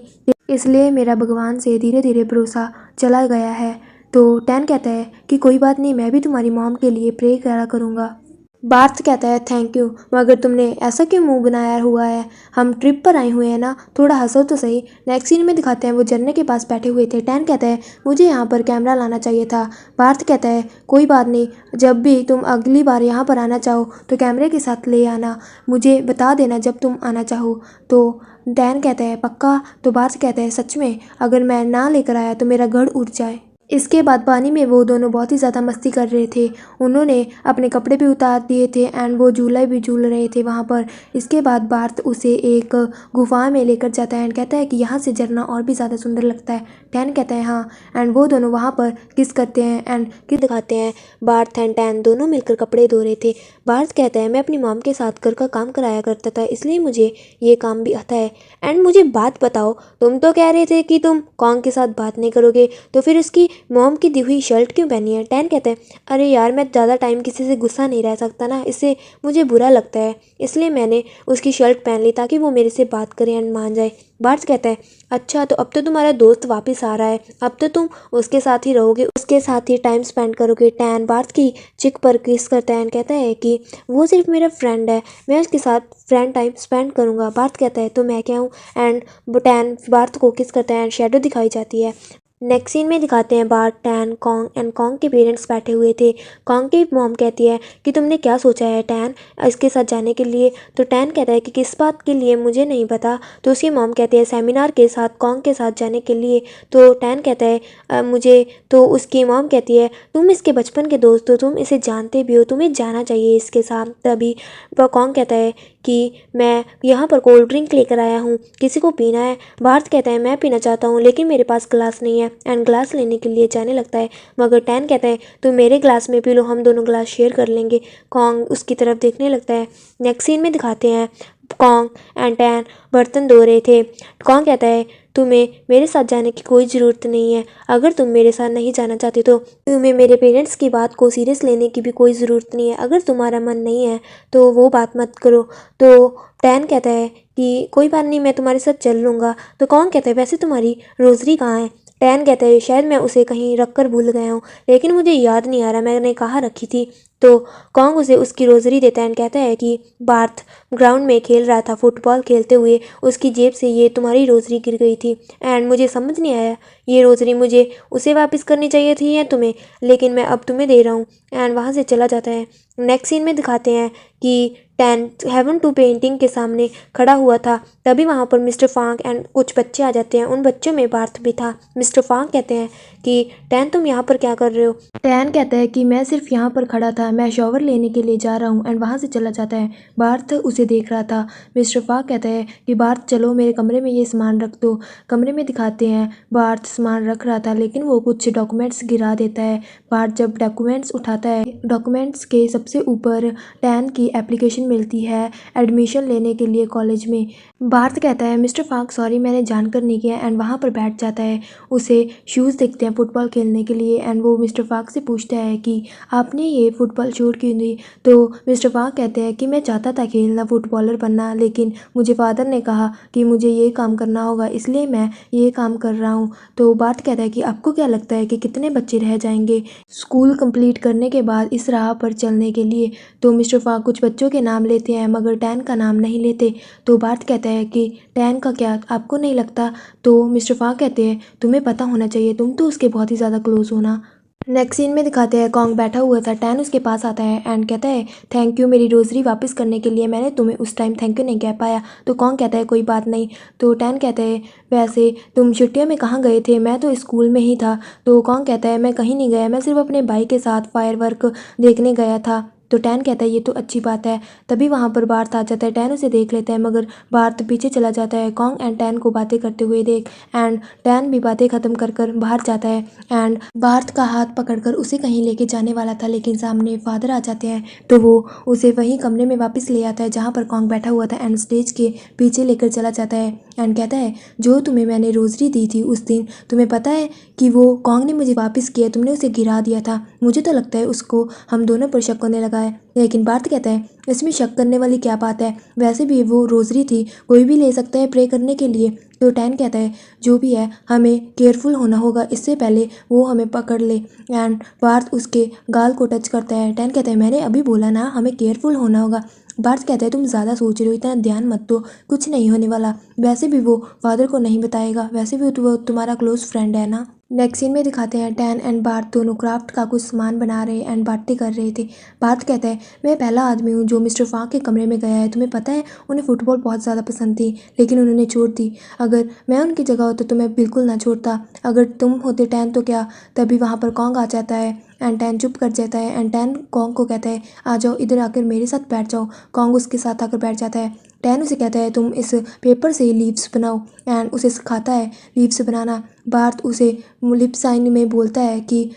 इसलिए मेरा भगवान से धीरे धीरे भरोसा चला गया है। तो टैन कहता है कि कोई बात नहीं, मैं भी तुम्हारी मॉम के लिए प्रे करा करूँगा। बार्थ कहता है थैंक यू, मगर तुमने ऐसा क्यों मुंह बनाया हुआ है? हम ट्रिप पर आए हुए हैं ना, थोड़ा हंसो तो सही। नेक्स्ट सीन में दिखाते हैं वो झरने के पास बैठे हुए थे। टैन कहता है मुझे यहाँ पर कैमरा लाना चाहिए था। बार्थ कहता है कोई बात नहीं, जब भी तुम अगली बार यहाँ पर आना चाहो तो कैमरे के साथ ले आना, मुझे बता देना जब तुम आना चाहो। तो टैन कहता है पक्का? तो बार्थ कहता है सच में, अगर मैं ना लेकर आया तो मेरा घर उड़ जाए। इसके बाद पानी में वो दोनों बहुत ही ज़्यादा मस्ती कर रहे थे। उन्होंने अपने कपड़े भी उतार दिए थे एंड वो झूला भी झूल रहे थे वहाँ पर। इसके बाद बार्थ उसे एक गुफा में लेकर जाता है एंड कहता है कि यहाँ से झरना और भी ज़्यादा सुंदर लगता है। टैन कहता है हाँ, एंड वो दोनों वहाँ पर किस करते हैं एंड किस दिखाते हैं। बार्थ एंड टैन दोनों मिलकर कपड़े धो रहे थे। बार्थ कहता है मैं अपनी मॉम के साथ घर का काम कराया करता था, इसलिए मुझे ये काम भी आता है। एंड मुझे बात बताओ, तुम तो कह रहे थे कि तुम कॉन्ग के साथ बात नहीं करोगे, तो फिर उसकी मॉम की दी हुई शर्ट क्यों पहनी है? टैन कहता है अरे यार, मैं ज़्यादा टाइम किसी से गुस्सा नहीं रह सकता ना, इससे मुझे बुरा लगता है, इसलिए मैंने उसकी शर्ट पहन ली ताकि वो मेरे से बात करे एंड मान जाए। बार्थ कहता है अच्छा, तो अब तो तुम्हारा दोस्त वापस आ रहा है, अब तो तुम उसके साथ ही रहोगे, उसके साथ ही टाइम स्पेंड करोगे। टैन बार्थ की चिक पर किस करता है एंड कहता है कि वो सिर्फ मेरा फ्रेंड है, मैं उसके साथ फ्रेंड टाइम स्पेंड करूँगा। बार्थ कहता है तो मैं क्या हूँ? एंड टैन बार्थ को किस करता है एंड शेडो दिखाई जाती है। नेक्स्ट सीन में दिखाते हैं Barth, tan, Kong and Kong के पेरेंट्स बैठे हुए थे। कॉन्ग की मॉम कहती है कि तुमने क्या सोचा है टैन इसके साथ जाने के लिए? तो टैन कहता है कि किस बात के लिए मुझे नहीं पता। तो उसकी मॉम कहती है सेमिनार के साथ, कॉन्ग के साथ जाने के लिए। तो टैन कहता है मुझे। तो उसकी मॉम कहती है तुम इसके बचपन के दोस्त हो, तुम इसे जानते भी हो, तुम्हें जाना चाहिए इसके साथ। तभी कॉन्ग कहता है कि मैं यहाँ पर कोल्ड ड्रिंक लेकर आया हूँ, किसी को पीना है? बार्थ कहता है मैं पीना चाहता हूँ, लेकिन मेरे पास ग्लास नहीं है एंड ग्लास लेने के लिए जाने लगता है, मगर टैन कहता है तुम मेरे ग्लास में पी लो, हम दोनों ग्लास शेयर कर लेंगे। कॉन्ग उसकी तरफ देखने लगता है। नेक्स्ट सीन में दिखाते हैं कॉन्ग एंड टैन बर्तन धो रहे थे। कॉन्ग कहता है तुम्हें मेरे साथ जाने की कोई ज़रूरत नहीं है, अगर तुम मेरे साथ नहीं जाना चाहते तो तुम्हें मेरे पेरेंट्स की बात को सीरियस लेने की भी कोई ज़रूरत नहीं है, अगर तुम्हारा मन नहीं है तो वो बात मत करो। तो टैन कहता है कि कोई बात नहीं, मैं तुम्हारे साथ चल लूँगा। तो कॉन्ग कहता है वैसे तुम्हारी रोज़री कहाँ है? टैन कहता है शायद मैं उसे कहीं रख कर भूल गया हूँ, लेकिन मुझे याद नहीं आ रहा मैंने कहाँ रखी थी। तो कॉन्ग उसे उसकी रोज़री देता है एंड कहता है कि बार्थ ग्राउंड में खेल रहा था, फुटबॉल खेलते हुए उसकी जेब से ये तुम्हारी रोज़री गिर गई थी एंड मुझे समझ नहीं आया ये रोज़री मुझे उसे वापस करनी चाहिए थी या तुम्हें, लेकिन मैं अब तुम्हें दे रहा हूँ। एंड वहाँ से चला जाता है। नेक्स्ट सीन में दिखाते हैं कि टैन हेवन टू पेंटिंग के सामने खड़ा हुआ था। तभी वहाँ पर मिस्टर फांग एंड कुछ बच्चे आ जाते हैं, उन बच्चों में बार्थ भी था। मिस्टर फांग कहते हैं कि टैन तुम यहाँ पर क्या कर रहे हो? टैन कहता है कि मैं सिर्फ यहाँ पर खड़ा था, मैं शॉवर लेने के लिए जा रहा हूँ एंड वहाँ से चला जाता है। बार्थ उसे देख रहा था। मिस्टर फांग कहता है कि बार्थ चलो मेरे कमरे में ये सामान रख दो। कमरे में दिखाते हैं बार्थ सामान रख रहा था, लेकिन वो कुछ डॉक्यूमेंट्स गिरा देता है। बार्थ जब डॉक्यूमेंट्स उठाता है, डॉक्यूमेंट्स के सबसे ऊपर टैन की एप्लीकेशन मिलती है एडमिशन लेने के लिए कॉलेज में। बार्थ कहता है मिस्टर फांग सॉरी, मैंने जानकर नहीं किया एंड वहाँ पर बैठ जाता है। उसे शूज़ दिखते हैं फुटबॉल खेलने के लिए एंड वो मिस्टर फांग से पूछता है कि आपने ये फुटबॉल छोड़ क्यों दी? तो मिस्टर फांग कहते हैं कि मैं चाहता था खेलना, फुटबॉलर बनना, लेकिन मुझे फादर ने कहा कि मुझे ये काम करना होगा, इसलिए मैं ये काम कर रहा हूँ। तो बार्थ कहता है कि आपको क्या लगता है कि कितने बच्चे रह जाएंगे स्कूल कंप्लीट करने के बाद इस राह पर चलने के लिए? तो मिस्टर फांग कुछ बच्चों के नाम लेते हैं मगर टैन का नाम नहीं लेते। तो बार्थ कहता है कि टैन का क्या आपको नहीं लगता? तो मिस्टर फांग कहते हैं तुम्हें पता होना चाहिए, तुम तो उसके बहुत ही ज़्यादा क्लोज हो ना। नेक्स्ट सीन में दिखाते हैं कॉन्ग बैठा हुआ था। टैन उसके पास आता है एंड कहता है थैंक यू मेरी रोज़री वापस करने के लिए, मैंने तुम्हें उस टाइम थैंक यू नहीं कह पाया। तो कॉन्ग कहता है कोई बात नहीं। तो टैन कहता है वैसे तुम छुट्टियों में कहाँ गए थे? मैं तो स्कूल में ही था। तो कॉन्ग कहता है मैं कहीं नहीं गया, मैं सिर्फ अपने भाई के साथ फायरवर्क देखने गया था। तो टैन कहता है ये तो अच्छी बात है। तभी वहाँ पर बार्थ आ जाता है, टैन उसे देख लेता है मगर बार्थ पीछे चला जाता है कॉन्ग एंड टैन को बातें करते हुए देख। एंड टैन भी बातें ख़त्म कर कर बाहर जाता है एंड बार्थ का हाथ पकड़कर उसे कहीं लेके जाने वाला था, लेकिन सामने फादर आ जाते हैं तो वो उसे वहीं कमरे में वापस ले आता है जहाँ पर कॉन्ग बैठा हुआ था एंड स्टेज के पीछे लेकर चला जाता है एंड कहता है जो तुम्हें मैंने रोजरी दी थी उस दिन, तुम्हें पता है कि वो कॉन्ग ने मुझे वापस किया, तुमने उसे गिरा दिया था। मुझे तो लगता है उसको हम दोनों पर शक होने लगा है। लेकिन बार्थ कहता है इसमें शक करने वाली क्या बात है, वैसे भी वो रोजरी थी, कोई भी ले सकता है प्रे करने के लिए। तो टैन कहता है जो भी है हमें केयरफुल होना होगा, इससे पहले वो हमें पकड़ ले। एंड बार्थ उसके गाल को टच करता है। टैन कहता है मैंने अभी बोला ना हमें केयरफुल होना होगा। बार्थ कहता है तुम ज़्यादा सोच रहे हो, इतना ध्यान मत दो, कुछ नहीं होने वाला। वैसे भी वो फादर को नहीं बताएगा, वैसे भी वो तुम्हारा क्लोज फ्रेंड है ना। नेक्स्ट सीन में दिखाते हैं टैन एंड बार्थ दोनों क्राफ्ट का कुछ सामान बना रहे एंड बातें कर रहे थे। बार्थ कहता है मैं पहला आदमी हूँ जो मिस्टर फांग के कमरे में गया है, तुम्हें पता है उन्हें फुटबॉल बहुत ज़्यादा पसंद थी लेकिन उन्होंने छोड़ दी। अगर मैं उनकी जगह होता तो मैं बिल्कुल ना छोड़ता। अगर तुम होते टैन तो क्या। तभी वहाँ पर कॉन्ग आ जाता है एंड टैन चुप कर जाता है एंड टैन कॉन्ग को कहता है आ जाओ इधर आकर मेरे साथ बैठ जाओ। कॉन्ग उसके साथ आकर बैठ जाता है। टैन उसे कहता है तुम इस पेपर से लीव्स बनाओ एंड उसे सिखाता है लीव्स बनाना। बार्थ उसे लिप साइन में बोलता है कि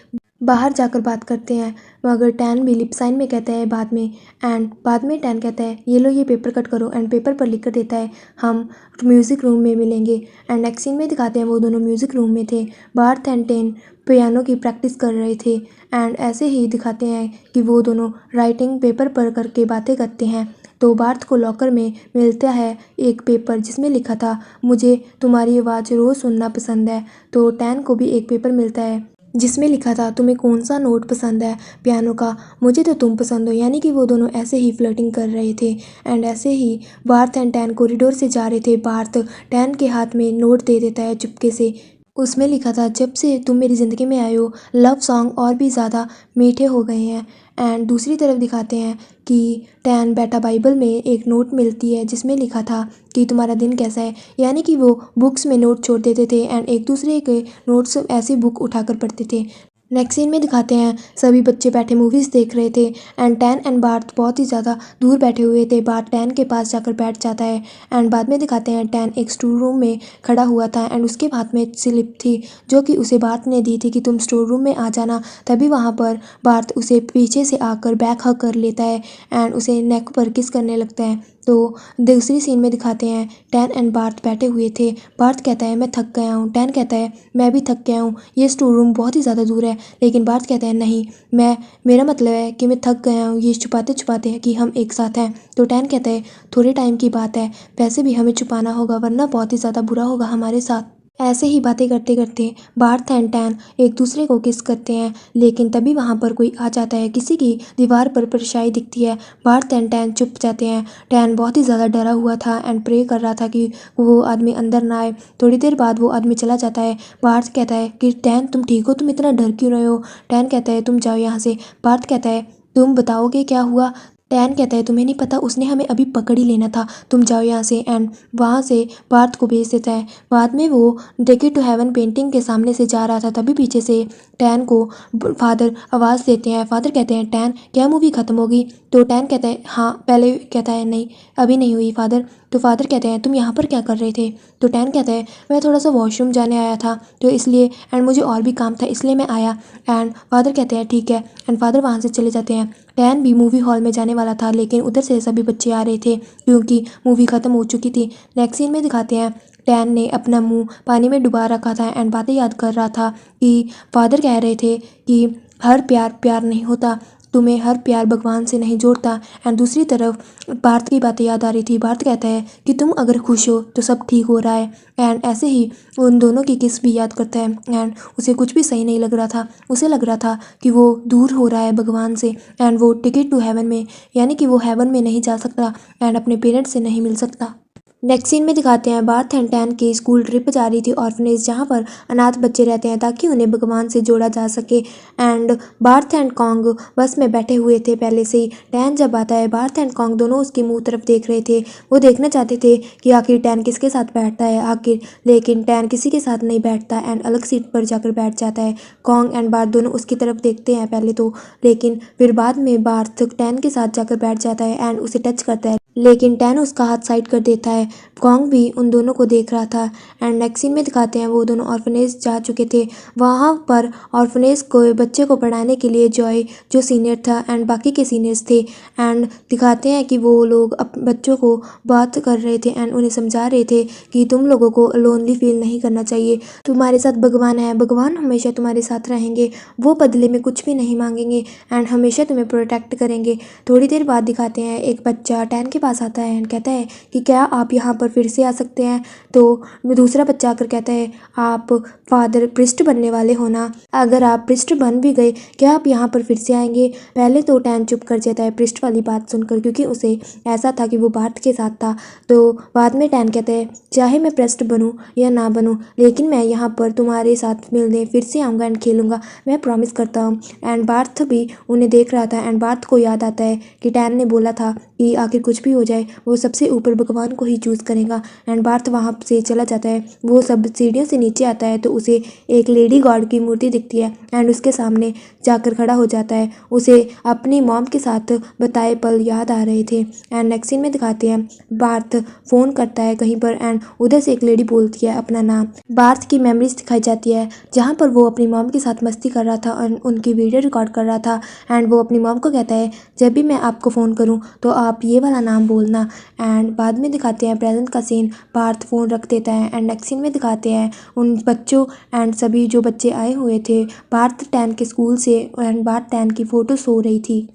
बाहर जाकर बात करते हैं, मगर टैन भी लिप साइन में कहता है बाद में। एंड बाद में टैन कहता है ये लो ये पेपर कट करो एंड पेपर पर लिख कर देता है हम म्यूज़िक रूम में मिलेंगे। एंड नेक्स्ट सीन में दिखाते हैं वो दोनों म्यूज़िक रूम में थे। बार्थ एंड टैन पियानो की प्रैक्टिस कर रहे थे एंड ऐसे ही दिखाते हैं कि वो दोनों राइटिंग पेपर पर करके बातें करते हैं। तो बार्थ को लॉकर में मिलता है एक पेपर जिसमें लिखा था मुझे तुम्हारी आवाज़ रोज़ सुनना पसंद है। तो टैन को भी एक पेपर मिलता है जिसमें लिखा था तुम्हें कौन सा नोट पसंद है पियानो का, मुझे तो तुम पसंद हो। यानी कि वो दोनों ऐसे ही फ्लर्टिंग कर रहे थे एंड ऐसे ही बार्थ एंड टैन कॉरिडोर से जा रहे थे। बार्थ टैन के हाथ में नोट दे देता है चुपके से, उसमें लिखा था जब से तुम मेरी ज़िंदगी में आए हो लव सॉन्ग और भी ज़्यादा मीठे हो गए हैं। एंड दूसरी तरफ दिखाते हैं कि टैन बेटा बाइबल में एक नोट मिलती है जिसमें लिखा था कि तुम्हारा दिन कैसा है। यानी कि वो बुक्स में नोट छोड़ देते थे एंड एक दूसरे के नोट्स ऐसे बुक उठाकर पढ़ते थे। नेक्स्ट सीन में दिखाते हैं सभी बच्चे बैठे मूवीज़ देख रहे थे एंड टैन एंड बार्थ बहुत ही ज़्यादा दूर बैठे हुए थे। बार्थ टैन के पास जाकर बैठ जाता है एंड बाद में दिखाते हैं टैन एक स्टोर रूम में खड़ा हुआ था एंड उसके हाथ में स्लिप थी जो कि उसे बार्थ ने दी थी कि तुम स्टोर रूम में आ जाना। तभी वहाँ पर बार्थ उसे पीछे से आकर बैक हग कर लेता है एंड उसे नेक पर किस करने लगता है। तो दूसरी सीन में दिखाते हैं टैन एंड बार्थ बैठे हुए थे। बार्थ कहता है मैं थक गया हूँ, टैन कहता है मैं भी थक गया हूँ, ये स्टोर रूम बहुत ही ज़्यादा दूर है। लेकिन बार्थ कहता है नहीं, मेरा मतलब है कि मैं थक गया हूँ, ये छुपाते छुपाते हैं कि हम एक साथ हैं। तो टैन कहता है थोड़े टाइम की बात है, वैसे भी हमें छुपाना होगा वरना बहुत ही ज़्यादा बुरा होगा हमारे साथ। ऐसे ही बातें करते करते बार्थ एंड टैन एक दूसरे को किस करते हैं। लेकिन तभी वहाँ पर कोई आ जाता है, किसी की दीवार पर परछाई दिखती है। बार्थ एंड टैन चुप जाते हैं। टैन बहुत ही ज़्यादा डरा हुआ था एंड प्रे कर रहा था कि वो आदमी अंदर ना आए। थोड़ी देर बाद वो आदमी चला जाता है। बार्थ कहता है कि टैन तुम ठीक हो, तुम इतना डर क्यों रहे हो। टैन कहता है तुम जाओ यहाँ से। बार्थ कहता है तुम बताओगे क्या हुआ। टैन कहता है तुम्हें नहीं पता, उसने हमें अभी पकड़ ही लेना था, तुम जाओ यहाँ से। एंड वहाँ से बार्थ को भेज देता है। बाद में वो टिकट टू हेवन पेंटिंग के सामने से जा रहा था, तभी पीछे से टैन को फादर आवाज़ देते हैं। फादर कहते हैं टैन क्या मूवी ख़त्म होगी। तो टैन कहता है हाँ, पहले कहता है नहीं अभी नहीं हुई फादर। तो फादर कहते हैं तुम यहाँ पर क्या कर रहे थे। तो टैन कहता है मैं थोड़ा सा वॉशरूम जाने आया था तो इसलिए, एंड मुझे और भी काम था इसलिए मैं आया। एंड फादर कहते हैं ठीक है एंड फादर वहाँ से चले जाते हैं। टैन भी मूवी हॉल में जाने वाला था लेकिन उधर से सभी बच्चे आ रहे थे क्योंकि मूवी ख़त्म हो चुकी थी। नेक्स्ट सीन में दिखाते हैं टैन ने अपना मुंह पानी में डुबा रखा था एंड बातें याद कर रहा था कि फादर कह रहे थे कि हर प्यार प्यार नहीं होता, तुम्हें हर प्यार भगवान से नहीं जोड़ता। एंड दूसरी तरफ बार्थ की बातें याद आ रही थी। बार्थ कहता है कि तुम अगर खुश हो तो सब ठीक हो रहा है। एंड ऐसे ही उन दोनों की किस भी याद करता है एंड उसे कुछ भी सही नहीं लग रहा था। उसे लग रहा था कि वो दूर हो रहा है भगवान से एंड वो टिकट टू हेवन में, यानी कि वो हेवन में नहीं जा सकता एंड अपने पेरेंट्स से नहीं मिल सकता। नेक्स्ट सीन में दिखाते हैं बार्थ एंड टैन की स्कूल ट्रिप जा रही थी ऑर्फनेज, जहाँ पर अनाथ बच्चे रहते हैं ताकि उन्हें भगवान से जोड़ा जा सके। एंड बार्थ एंड कॉन्ग बस में बैठे हुए थे पहले से ही। टैन जब आता है, बार्थ एंड कॉन्ग दोनों उसकी मुंह तरफ देख रहे थे। वो देखना चाहते थे कि आखिर टैन किसके साथ बैठता है आखिर, लेकिन टैन किसी के साथ नहीं बैठता एंड अलग सीट पर जाकर बैठ जाता है। कॉन्ग एंड बार्थ दोनों उसकी तरफ देखते हैं पहले तो, लेकिन फिर बाद में बार्थ टैन के साथ जाकर बैठ जाता है एंड उसे टच करता है, लेकिन टैन उसका हाथ साइड कर देता है। कॉन्ग भी उन दोनों को देख रहा था। एंड नेक्स्ट सीन में दिखाते हैं वो दोनों ऑर्फनेज जा चुके थे। वहाँ पर ऑर्फनेज को बच्चे को पढ़ाने के लिए जॉय जो सीनियर था एंड बाकी के सीनियर्स थे, एंड दिखाते हैं कि वो लोग बच्चों को बात कर रहे थे एंड उन्हें समझा रहे थे कि तुम लोगों को लोनली फील नहीं करना चाहिए, तुम्हारे साथ भगवान है, भगवान हमेशा तुम्हारे साथ रहेंगे, वो बदले में कुछ भी नहीं मांगेंगे एंड हमेशा तुम्हें प्रोटेक्ट करेंगे। थोड़ी देर बाद दिखाते हैं एक बच्चा टैन के पास आता है एंड कहता है कि क्या आप यहाँ पर फिर से आ सकते हैं। तो दूसरा बच्चा आकर कहता है आप फादर प्रिस्ट बनने वाले हो ना, अगर आप प्रिस्ट बन भी गए क्या आप यहाँ पर फिर से आएंगे। पहले तो टैन चुप कर जाता है प्रिस्ट वाली बात सुनकर, क्योंकि उसे ऐसा था कि वो बार्थ के साथ था। तो बाद में टैन कहता है चाहे मैं प्रिस्ट बनूँ या ना बनूँ, लेकिन मैं यहाँ पर तुम्हारे साथ मिलने फिर से आऊँगा एंड खेलूँगा, मैं प्रॉमिस करता हूँ। एंड बार्थ भी उन्हें देख रहा था एंड बार्थ को याद आता है कि टैन ने बोला था कि आखिर कुछ भी हो जाए वो सबसे ऊपर भगवान को ही चूज़ करेगा। एंड बार्थ वहाँ से चला जाता है। वो सब सीढ़ियों से नीचे आता है तो उसे एक लेडी गॉड की मूर्ति दिखती है एंड उसके सामने जाकर खड़ा हो जाता है। उसे अपनी मॉम के साथ बताए पल याद आ रहे थे। एंड नेक्स्ट सीन में दिखाते हैं बार्थ फ़ोन करता है कहीं पर एंड उधर से एक लेडी बोलती है अपना नाम। बार्थ की मेमोरीज दिखाई जाती है जहाँ पर वो अपनी मॉम के साथ मस्ती कर रहा था और उनकी वीडियो रिकॉर्ड कर रहा था। एंड वो अपनी मॉम को कहता है जब भी मैं आपको फ़ोन करूँ तो आप ये वाला नाम बोलना। एंड बाद में दिखाते हैं प्रेजेंट का सीन, बार्थ फ़ोन रख देता है एंड नेक्स्ट सीन में दिखाते हैं उन बच्चों एंड सभी जो बच्चे आए हुए थे बार्थ टैन के स्कूल से एंड बार्थ टैन की फ़ोटो सो रही थी।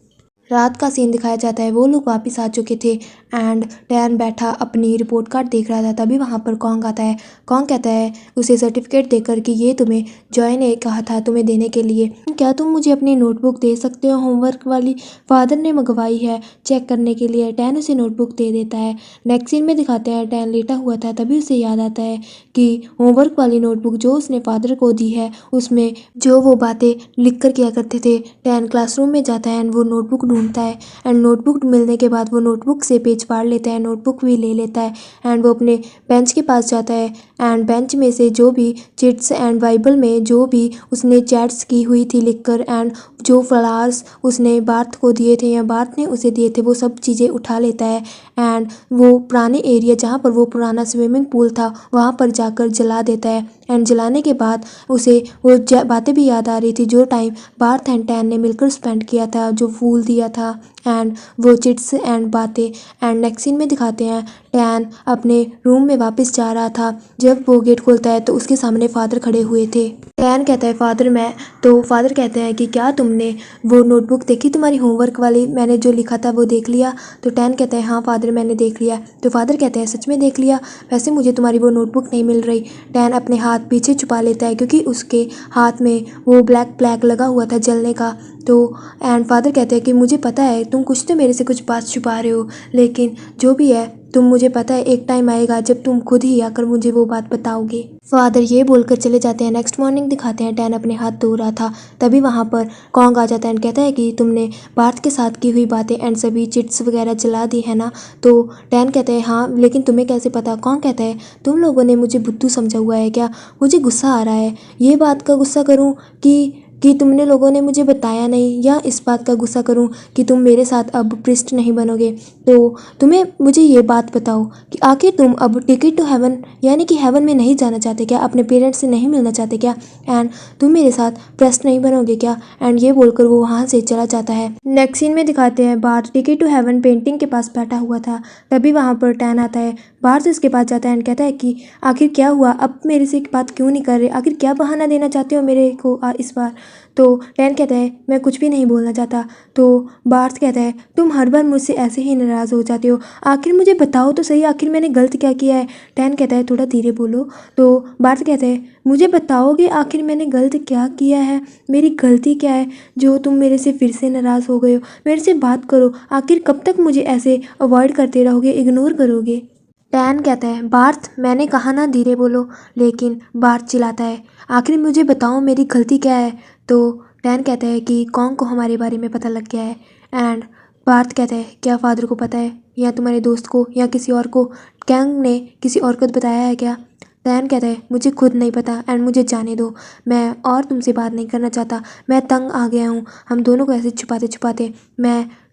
रात का सीन दिखाया जाता है, वो लोग वापस आ चुके थे एंड टैन बैठा अपनी रिपोर्ट कार्ड देख रहा था। तभी वहाँ पर कॉन्ग आता है। कॉन्ग कहता है उसे सर्टिफिकेट देकर कि ये तुम्हें जॉय ने कहा था तुम्हें देने के लिए, क्या तुम मुझे अपनी नोटबुक दे सकते हो, होमवर्क वाली फादर ने मंगवाई है चेक करने के लिए। टैन उसे नोटबुक दे देता है। नेक्स्ट सीन में दिखाते हैं टैन लेटा हुआ था, तभी उसे याद आता है कि होमवर्क वाली नोटबुक जो उसने फादर को दी है उसमें जो वो बातें लिख कर किया करते थे। टैन क्लासरूम में जाता है एंड वो नोटबुक ढूंढता है एंड नोटबुक मिलने के बाद वो नोटबुक से पेज फाड़ लेता है, नोटबुक भी ले लेता है एंड वो अपने बेंच के पास जाता है एंड बेंच में से जो भी चिट्स एंड बाइबल में जो भी उसने चैट्स की हुई थी लिखकर एंड जो फ्लावर्स उसने बार्थ को दिए थे या बार्थ ने उसे दिए थे वो सब चीज़ें उठा लेता है एंड वो पुराने एरिया जहाँ पर वो पुराना स्विमिंग पूल था वहाँ पर जाकर जला देता है। एंड जलाने के बाद उसे वो बातें भी याद आ रही थी जो टाइम बार्थ एंड टैन ने मिलकर स्पेंड किया था, जो फूल दिया था एंड वो चिट्स एंड बातें। एंड नेक्स्ट सीन में दिखाते हैं टैन अपने रूम में वापस जा रहा था। जब वो गेट खोलता है तो उसके सामने फादर खड़े हुए थे। टैन कहता है फादर मैं, तो फादर कहते हैं कि क्या तुमने वो नोटबुक देखी तुम्हारी होमवर्क वाली, मैंने जो लिखा था वो देख लिया। तो टैन कहता है हाँ फादर मैंने देख लिया। तो फादर कहते हैं सच में देख लिया, वैसे मुझे तुम्हारी वो नोटबुक नहीं मिल रही। टैन अपने हाथ पीछे छुपा लेता है क्योंकि उसके हाथ में वो ब्लैक लगा हुआ था जलने का। तो एंड फादर कहते हैं कि मुझे पता है तुम कुछ तो मेरे से कुछ बात छुपा रहे हो, लेकिन जो भी है तुम मुझे पता है एक टाइम आएगा जब तुम खुद ही आकर मुझे वो बात बताओगे। फादर ये बोलकर चले जाते हैं। नेक्स्ट मॉर्निंग दिखाते हैं टैन अपने हाथ धो रहा था, तभी वहाँ पर कॉन्ग आ जाता है एंड कहता है कि तुमने बार्थ के साथ की हुई बातें एंड सभी चिट्स वगैरह जला दी है ना। तो टैन कहता है हाँ लेकिन तुम्हें कैसे पता। कॉन्ग कहता है तुम लोगों ने मुझे बुद्धू समझा हुआ है क्या, मुझे गुस्सा आ रहा है। ये बात का गुस्सा करूँ कि तुमने लोगों ने मुझे बताया नहीं, या इस बात का गुस्सा करूं कि तुम मेरे साथ अब प्रिस्ट नहीं बनोगे। तो तुम्हें मुझे ये बात बताओ कि आखिर तुम अब टिकट टू हेवन यानी कि हेवन में नहीं जाना चाहते क्या, अपने पेरेंट्स से नहीं मिलना चाहते क्या, एंड तुम मेरे साथ प्रिस्ट नहीं बनोगे क्या। एंड ये बोलकर वो वहाँ से चला जाता है। नेक्स्ट सीन में दिखाते हैं Barth ticket to heaven painting के पास बैठा हुआ था, तभी वहाँ पर टैन आता है। बार्थ उसके पास जाता है एंड कहता है कि आखिर क्या हुआ, अब मेरे से बात क्यों नहीं कर रहे, आखिर क्या बहाना देना चाहते हो मेरे को इस बार। तो टैन कहता है मैं कुछ भी नहीं बोलना चाहता। तो बार्थ कहता है तुम हर बार मुझसे ऐसे ही नाराज़ हो जाते हो, आखिर मुझे बताओ तो सही आखिर मैंने गलत क्या किया है। टैन कहता है थोड़ा धीरे बोलो। तो बार्थ कहता है मुझे बताओगे आखिर मैंने गलत क्या किया है, मेरी गलती क्या है जो तुम मेरे से फिर से नाराज़ हो गए हो, मेरे से बात करो, आखिर कब तक मुझे ऐसे अवॉइड करते रहोगे, इग्नोर करोगे। टैन कहता है, बार्थ मैंने कहा ना धीरे बोलो, लेकिन बार्थ चिल्लाता है, आखिर मुझे बताओ मेरी गलती क्या है। तो टैन कहता है कि कॉन्ग को हमारे बारे में पता लग गया है। एंड बार्थ कहता है, क्या फादर को पता है या तुम्हारे दोस्त को या किसी और को? कैंग ने किसी और को बताया है क्या? टैन कहता है, मुझे खुद नहीं पता एंड मुझे जाने दो, मैं और तुमसे बात नहीं करना चाहता, मैं तंग आ गया हूँ हम दोनों को ऐसे छुपाते छुपाते।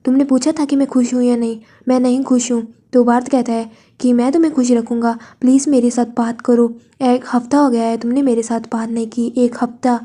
तुमने पूछा था कि मैं खुश हूँ या नहीं, मैं नहीं खुश हूँ। तो बार्थ कहता है कि मैं तुम्हें खुश रखूँगा, प्लीज़ मेरे साथ बात करो, 1 हफ्ता हो गया है तुमने मेरे साथ बात नहीं की, 1 हफ्ता।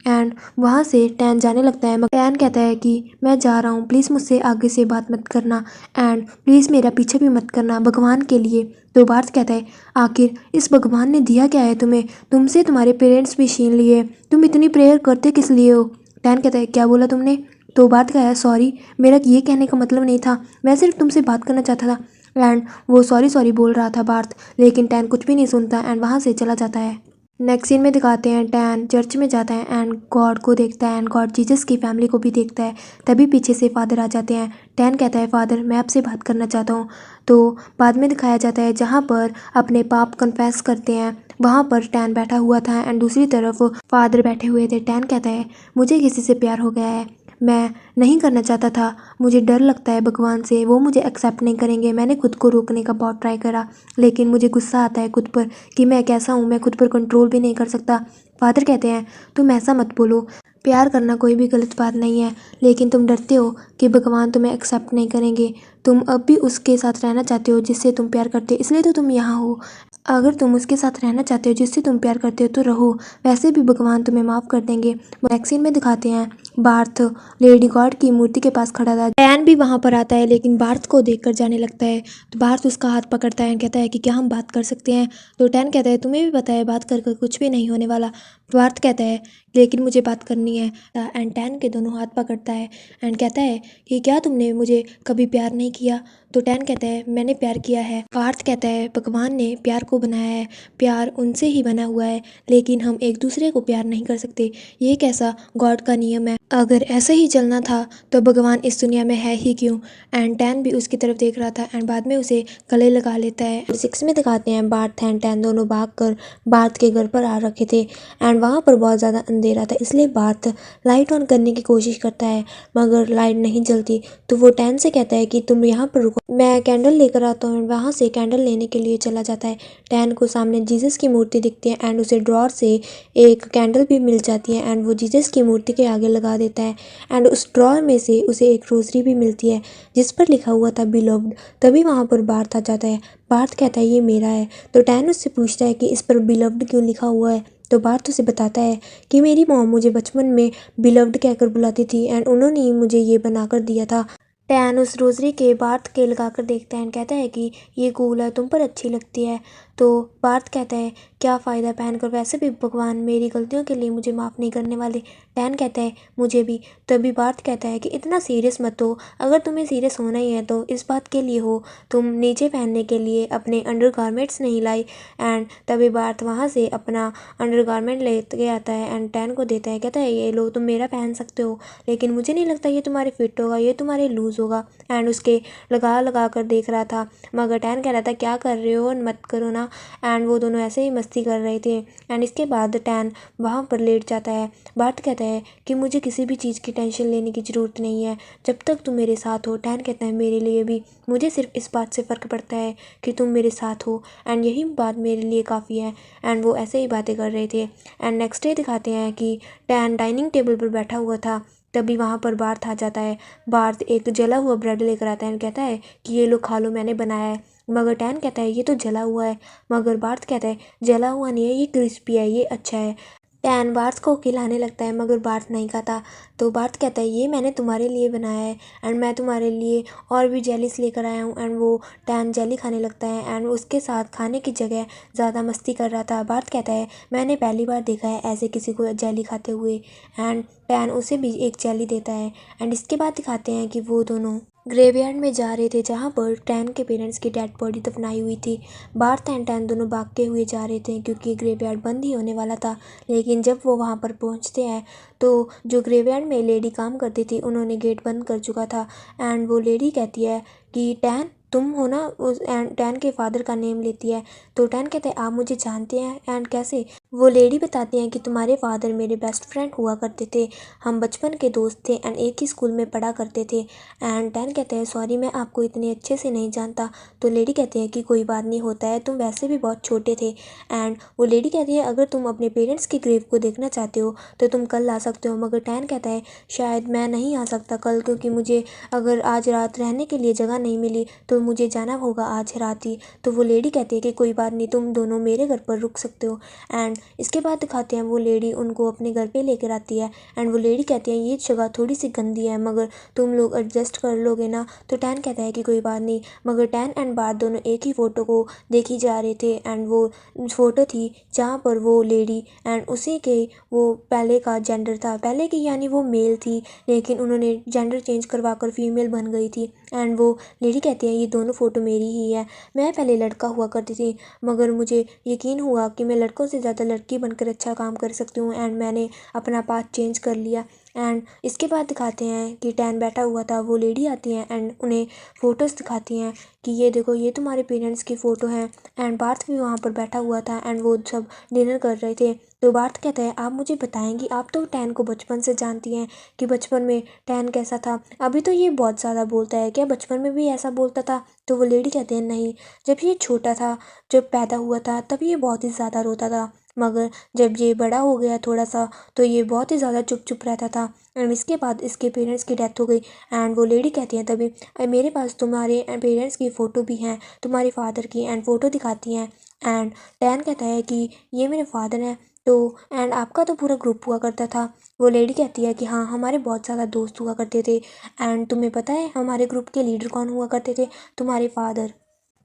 एंड वहाँ से टैन जाने लगता है, मगर टैन कहता है कि मैं जा रहा हूँ, प्लीज़ मुझसे आगे से बात मत करना एंड प्लीज़ मेरा पीछे भी मत करना, भगवान के लिए। तो बार्थ कहता है, आखिर इस भगवान ने दिया क्या है तुम्हें, तुमसे तुम्हारे पेरेंट्स भी छीन लिए, तुम इतनी प्रेयर करते किस लिए हो? टैन कहता है, क्या बोला तुमने? तो बार्थ कहता है, सॉरी, मेरा ये कहने का मतलब नहीं था, मैं सिर्फ तुमसे बात करना चाहता था। एंड वो सॉरी सॉरी बोल रहा था बार्थ, लेकिन टैन कुछ भी नहीं सुनता एंड वहाँ से चला जाता है। नेक्स्ट सीन में दिखाते हैं टैन चर्च में जाता है एंड गॉड को देखता है एंड गॉड जीसस की फैमिली को भी देखता है। तभी पीछे से फादर आ जाते हैं। टैन कहता है, फादर मैं आपसे बात करना चाहता हूँ। तो बाद में दिखाया जाता है जहाँ पर अपने पाप कन्फेस करते हैं, वहाँ पर टैन बैठा हुआ था एंड दूसरी तरफ फादर बैठे हुए थे। टैन कहता है, मुझे किसी से प्यार हो गया है, मैं नहीं करना चाहता था, मुझे डर लगता है भगवान से, वो मुझे एक्सेप्ट नहीं करेंगे, मैंने खुद को रोकने का बहुत ट्राई करा, लेकिन मुझे गुस्सा आता है खुद पर कि मैं कैसा हूँ, मैं खुद पर कंट्रोल भी नहीं कर सकता। फादर कहते हैं, तुम ऐसा मत बोलो, प्यार करना कोई भी गलत बात नहीं है, लेकिन तुम डरते हो कि भगवान तुम्हें एक्सेप्ट नहीं करेंगे, तुम अब भी उसके साथ रहना चाहते हो जिससे तुम प्यार करते हो, इसलिए तो तुम यहाँ हो। अगर तुम उसके साथ रहना चाहते हो जिससे तुम प्यार करते हो तो रहो, वैसे भी भगवान तुम्हें माफ़ कर देंगे। वैक्सीन में दिखाते हैं बार्थ लेडी गॉड की मूर्ति के पास खड़ा था। टैन भी वहाँ पर आता है लेकिन बार्थ को देखकर जाने लगता है। तो बार्थ उसका हाथ पकड़ता है और कहता है कि क्या हम बात कर सकते हैं? तो टैन कहता है, तुम्हें भी पता है बात कर कुछ भी नहीं होने वाला। बार्थ कहता है, लेकिन मुझे बात करनी है। एंड टैन के दोनों हाथ पकड़ता है एंड कहता है कि क्या तुमने मुझे कभी प्यार नहीं किया? तो टैन कहता है, मैंने प्यार किया है। बार्थ कहता है, भगवान ने प्यार को बनाया है, प्यार उनसे ही बना हुआ है, लेकिन हम एक दूसरे को प्यार नहीं कर सकते, ये कैसा गॉड का नियम है? अगर ऐसा ही चलना था तो भगवान इस दुनिया में है ही क्यों? एंड टैन भी उसकी तरफ देख रहा था एंड बाद में उसे गले लगा लेता है। 6 में दिखाते हैं बार्थ एंड टैन दोनों भागकर बार्थ के घर पर आ रखे थे एंड वहाँ पर बहुत ज़्यादा अंधेरा था, इसलिए बार्थ लाइट ऑन करने की कोशिश करता है मगर लाइट नहीं जलती। तो वो टैन से कहता है कि तुम यहाँ पर रुको, मैं कैंडल लेकर आता हूँ। वहाँ से कैंडल लेने के लिए चला जाता है। टैन को सामने जीसस की मूर्ति दिखती है एंड उसे ड्रॉर से एक कैंडल भी मिल जाती है एंड वो जीसस की मूर्ति के आगे लगा देता है एंड उस ड्रॉर में से उसे एक रोजरी भी मिलती है जिस पर लिखा हुआ था बिलोव्ड। तभी वहाँ पर बार्थ आ जाता है। बार्थ कहता है, ये मेरा है। तो टैन उससे पूछता है कि इस पर बिलोव्ड क्यों लिखा हुआ है? तो बार्थ उसे बताता है कि मेरी मॉम मुझे बचपन में बिलोव्ड कहकर बुलाती थी एंड उन्होंने ही मुझे ये बनाकर दिया था। टैन उस रोजरी के बार्थ के लगाकर देखता है एंड कहता है कि ये कूल है, तुम पर अच्छी लगती है। तो बार्थ कहता है, क्या फ़ायदा पहनकर, वैसे भी भगवान मेरी गलतियों के लिए मुझे माफ़ नहीं करने वाले। टैन कहता है, मुझे भी। तभी बार्थ कहता है कि इतना सीरियस मत हो, अगर तुम्हें सीरियस होना ही है तो इस बात के लिए हो, तुम नीचे पहनने के लिए अपने अंडरगारमेंट्स नहीं लाई। एंड तभी बार्थ वहाँ से अपना अंडरगारमेंट लेके आता है एंड टैन को देता है, कहता है, ये लो तुम मेरा पहन सकते हो, लेकिन मुझे नहीं लगता ये तुम्हारे फिट होगा, ये तुम्हारे लूज़ होगा। एंड उसके लगा लगा कर देख रहा था मगर टैन कह रहा था, क्या कर रहे हो, मत करो ना। एंड वो दोनों ऐसे ही मस्ती कर रहे थे एंड इसके बाद टैन वहाँ पर लेट जाता है। बार्थ कहता है कि मुझे किसी भी चीज़ की टेंशन लेने की ज़रूरत नहीं है जब तक तुम मेरे साथ हो। टैन कहता है, मेरे लिए भी, मुझे सिर्फ इस बात से फ़र्क पड़ता है कि तुम मेरे साथ हो एंड यही बात मेरे लिए काफ़ी है। एंड वो ऐसे ही बातें कर रहे थे एंड नेक्स्ट डे दिखाते हैं कि टैन डाइनिंग टेबल पर बैठा हुआ था। तभी वहाँ पर बार्थ आ जाता है। बार्थ एक जला हुआ ब्रेड लेकर आता है और कहता है कि ये लो खा लो, मैंने बनाया है। मगर टैन कहता है, ये तो जला हुआ है। मगर बार्थ कहता है, जला हुआ नहीं है, ये क्रिस्पी है, ये अच्छा है। टैन बार्थ को खिलाने लगता है मगर बार्थ नहीं खाता। तो बार्थ कहता है, ये मैंने तुम्हारे लिए बनाया है एंड मैं तुम्हारे लिए और भी जेलीस लेकर आया हूँ। एंड वो टैन जेली खाने लगता है एंड उसके साथ खाने की जगह ज़्यादा मस्ती कर रहा था। बार्थ कहता है, मैंने पहली बार देखा है ऐसे किसी को जेली खाते हुए। एंड टैन उसे भी एक जेली देता है एंड इसके बाद दिखाते हैं कि वो दोनों ग्रेवयार्ड में जा रहे थे जहाँ पर टैन के पेरेंट्स की डेड बॉडी दफनाई हुई थी। बार्थ एंड टैन दोनों भागते हुए जा रहे थे क्योंकि ग्रेवयार्ड बंद ही होने वाला था। लेकिन जब वो वहाँ पर पहुँचते हैं तो जो ग्रेवयार्ड में लेडी काम करती थी उन्होंने गेट बंद कर चुका था एंड वो लेडी कहती है कि टैन तुम हो ना उस टैन के फादर का नेम लेती है। तो टैन कहता है आप मुझे जानते हैं एंड कैसे? वो लेडी बताती हैं कि तुम्हारे फादर मेरे बेस्ट फ्रेंड हुआ करते थे, हम बचपन के दोस्त थे एंड एक ही स्कूल में पढ़ा करते थे। एंड टैन कहते हैं सॉरी मैं आपको इतने अच्छे से नहीं जानता। तो लेडी कहती है कि कोई बात नहीं, होता है, तुम वैसे भी बहुत छोटे थे। एंड वो लेडी कहती है अगर तुम अपने पेरेंट्स की ग्रेव को देखना चाहते हो तो तुम कल आ सकते हो। मगर टैन कहता है शायद मैं नहीं आ सकता कल, क्योंकि मुझे अगर आज रात रहने के लिए जगह नहीं मिली तो मुझे जाना होगा आज रात ही। तो वो लेडी कहती है कि कोई बात नहीं, तुम दोनों मेरे घर पर रुक सकते हो। एंड इसके बाद दिखाते हैं वो लेडी उनको अपने घर पे लेकर आती है। एंड वो लेडी कहती है ये जगह थोड़ी सी गंदी है मगर तुम लोग एडजस्ट कर लोगे ना? तो टैन कहता है कि कोई बात नहीं। मगर टैन एंड बार्थ दोनों एक ही फ़ोटो को देखी जा रहे थे एंड वो फ़ोटो थी जहाँ पर वो लेडी एंड उसी के वो पहले का जेंडर था, पहले की यानी वो मेल थी लेकिन उन्होंने जेंडर चेंज करवा कर फीमेल बन गई थी। एंड वो लेडी कहती है ये दोनों फ़ोटो मेरी ही है, मैं पहले लड़का हुआ करती थी मगर मुझे यकीन हुआ कि मैं लड़कों से ज़्यादा लड़की बनकर अच्छा काम कर सकती हूँ एंड मैंने अपना पाथ चेंज कर लिया। एंड इसके बाद दिखाते हैं कि टैन बैठा हुआ था, वो लेडी आती हैं एंड उन्हें फ़ोटोज़ दिखाती हैं कि ये देखो ये तुम्हारे पेरेंट्स की फ़ोटो है। एंड बार्थ भी वहाँ पर बैठा हुआ था एंड वो सब डिनर कर रहे थे। तो बार्थ कहता है आप मुझे बताएंगी, आप तो टैन को बचपन से जानती हैं कि बचपन में टैन कैसा था। अभी तो ये बहुत ज़्यादा बोलता है, क्या बचपन में भी ऐसा बोलता था? तो वो लेडी कहते हैं नहीं, जब ये छोटा था, जब पैदा हुआ था तब ये बहुत ही ज़्यादा रोता था, मगर जब ये बड़ा हो गया थोड़ा सा तो ये बहुत ही ज़्यादा चुप चुप रहता था। एंड इसके बाद इसके पेरेंट्स की डेथ हो गई। एंड वो लेडी कहती हैं तभी मेरे पास तुम्हारे पेरेंट्स की फ़ोटो भी हैं, तुम्हारे फादर की, एंड फ़ोटो दिखाती हैं। एंड टैन कहता है कि ये मेरे फादर हैं। तो एंड आपका तो पूरा ग्रुप हुआ करता था। वो लेडी कहती है कि हाँ हमारे बहुत ज़्यादा दोस्त हुआ करते थे। एंड तुम्हें पता है हमारे ग्रुप के लीडर कौन हुआ करते थे? तुम्हारे फादर।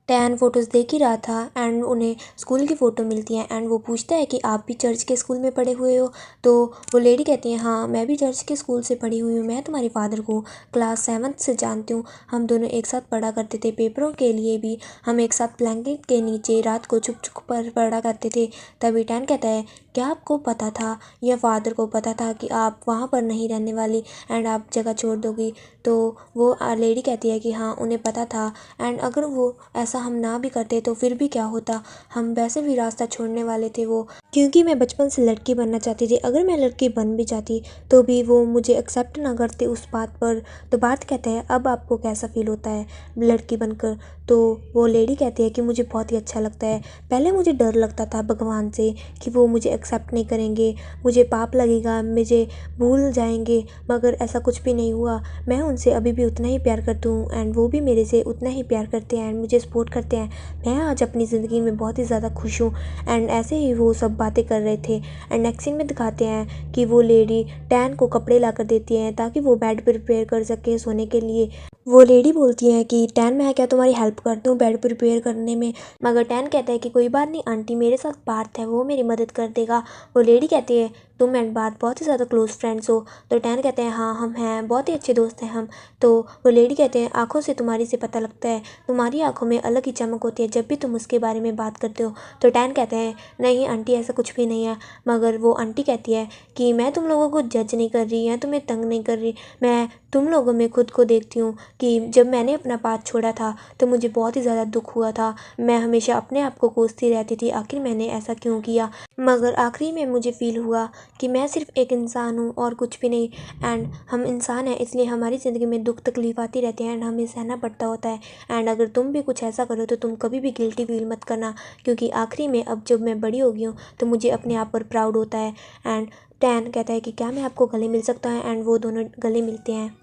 टैन फ़ोटोज़ देख ही रहा था एंड उन्हें स्कूल की फ़ोटो मिलती है एंड वो पूछता है कि आप भी चर्च के स्कूल में पढ़े हुए हो? तो वो लेडी कहती है हाँ मैं भी चर्च के स्कूल से पढ़ी हुई हूँ, मैं तुम्हारे फादर को क्लास 7th से जानती हूँ, हम दोनों एक साथ पढ़ा करते थे, पेपरों के लिए भी हम एक साथ ब्लैंकेट के नीचे रात को छुप छुप पर पढ़ा करते थे। तभी टैन कहता है क्या आपको पता था या फादर को पता था कि आप वहाँ पर नहीं रहने वाली एंड आप जगह छोड़ दोगी? तो वो लेडी कहती है कि हाँ उन्हें पता था एंड अगर वो ऐसा हम ना भी करते तो फिर भी क्या होता, हम वैसे भी रास्ता छोड़ने वाले थे वो, क्योंकि मैं बचपन से लड़की बनना चाहती थी, अगर मैं लड़की बन भी जाती तो भी वो मुझे एक्सेप्ट ना करते उस बात पर। तो बात कहते हैं अब आपको कैसा फील होता है लड़की बनकर? तो वो लेडी कहती है कि मुझे बहुत ही अच्छा लगता है, पहले मुझे डर लगता था भगवान से कि वो मुझे एक्सेप्ट नहीं करेंगे, मुझे पाप लगेगा, मुझे भूल जाएंगे, मगर ऐसा कुछ भी नहीं हुआ। मैं उनसे अभी भी उतना ही प्यार करती हूँ एंड वो भी मेरे से उतना ही प्यार करते हैं एंड मुझे सपोर्ट करते हैं। मैं आज अपनी ज़िंदगी में बहुत ही ज़्यादा खुश हूँ। एंड ऐसे ही वो सब बातें कर रहे थे एंड नेक्स्ट सीन में दिखाते हैं कि वो लेडी टैन को कपड़े ला कर देती हैं ताकि वो बेड प्रिपेयर कर सके सोने के लिए। वो लेडी बोलती है कि टैन मैं क्या तुम्हारी हेल्प कर दूँ बेड प्रिपेयर करने में? मगर टैन कहता है कि कोई बात नहीं आंटी, मेरे साथ पार्थ है वो मेरी मदद कर देगा। वो लेडी कहती है तुम एंड बात बहुत ही ज़्यादा क्लोज फ्रेंड्स हो? तो टैन कहते हैं हाँ हम हैं, बहुत ही अच्छे दोस्त हैं हम। तो वो लेडी कहते हैं आंखों से तुम्हारी से पता लगता है, तुम्हारी आंखों में अलग ही चमक होती है जब भी तुम उसके बारे में बात करते हो। तो टैन कहते हैं नहीं आंटी ऐसा कुछ भी नहीं है। मगर वो आंटी कहती है कि मैं तुम लोगों को जज नहीं कर रही या तुम्हें तंग नहीं कर रही, मैं तुम लोगों में खुद को देखती हूँ कि जब मैंने अपना पाथ छोड़ा था तो मुझे बहुत ही ज़्यादा दुख हुआ था, मैं हमेशा अपने आप को कोसती रहती थी आखिर मैंने ऐसा क्यों किया, मगर आखिरी में मुझे फ़ील हुआ कि मैं सिर्फ एक इंसान हूँ और कुछ भी नहीं। एंड हम इंसान हैं इसलिए हमारी ज़िंदगी में दुख तकलीफ आती रहती है एंड हमें सहना पड़ता होता है। एंड अगर तुम भी कुछ ऐसा करो तो तुम कभी भी गिल्टी फील मत करना, क्योंकि आखिरी में अब जब मैं बड़ी हो गई हूँ तो मुझे अपने आप पर प्राउड होता है। एंड टैन कहता है कि क्या मैं आपको गले मिल सकता है? एंड वो दोनों गले मिलते हैं।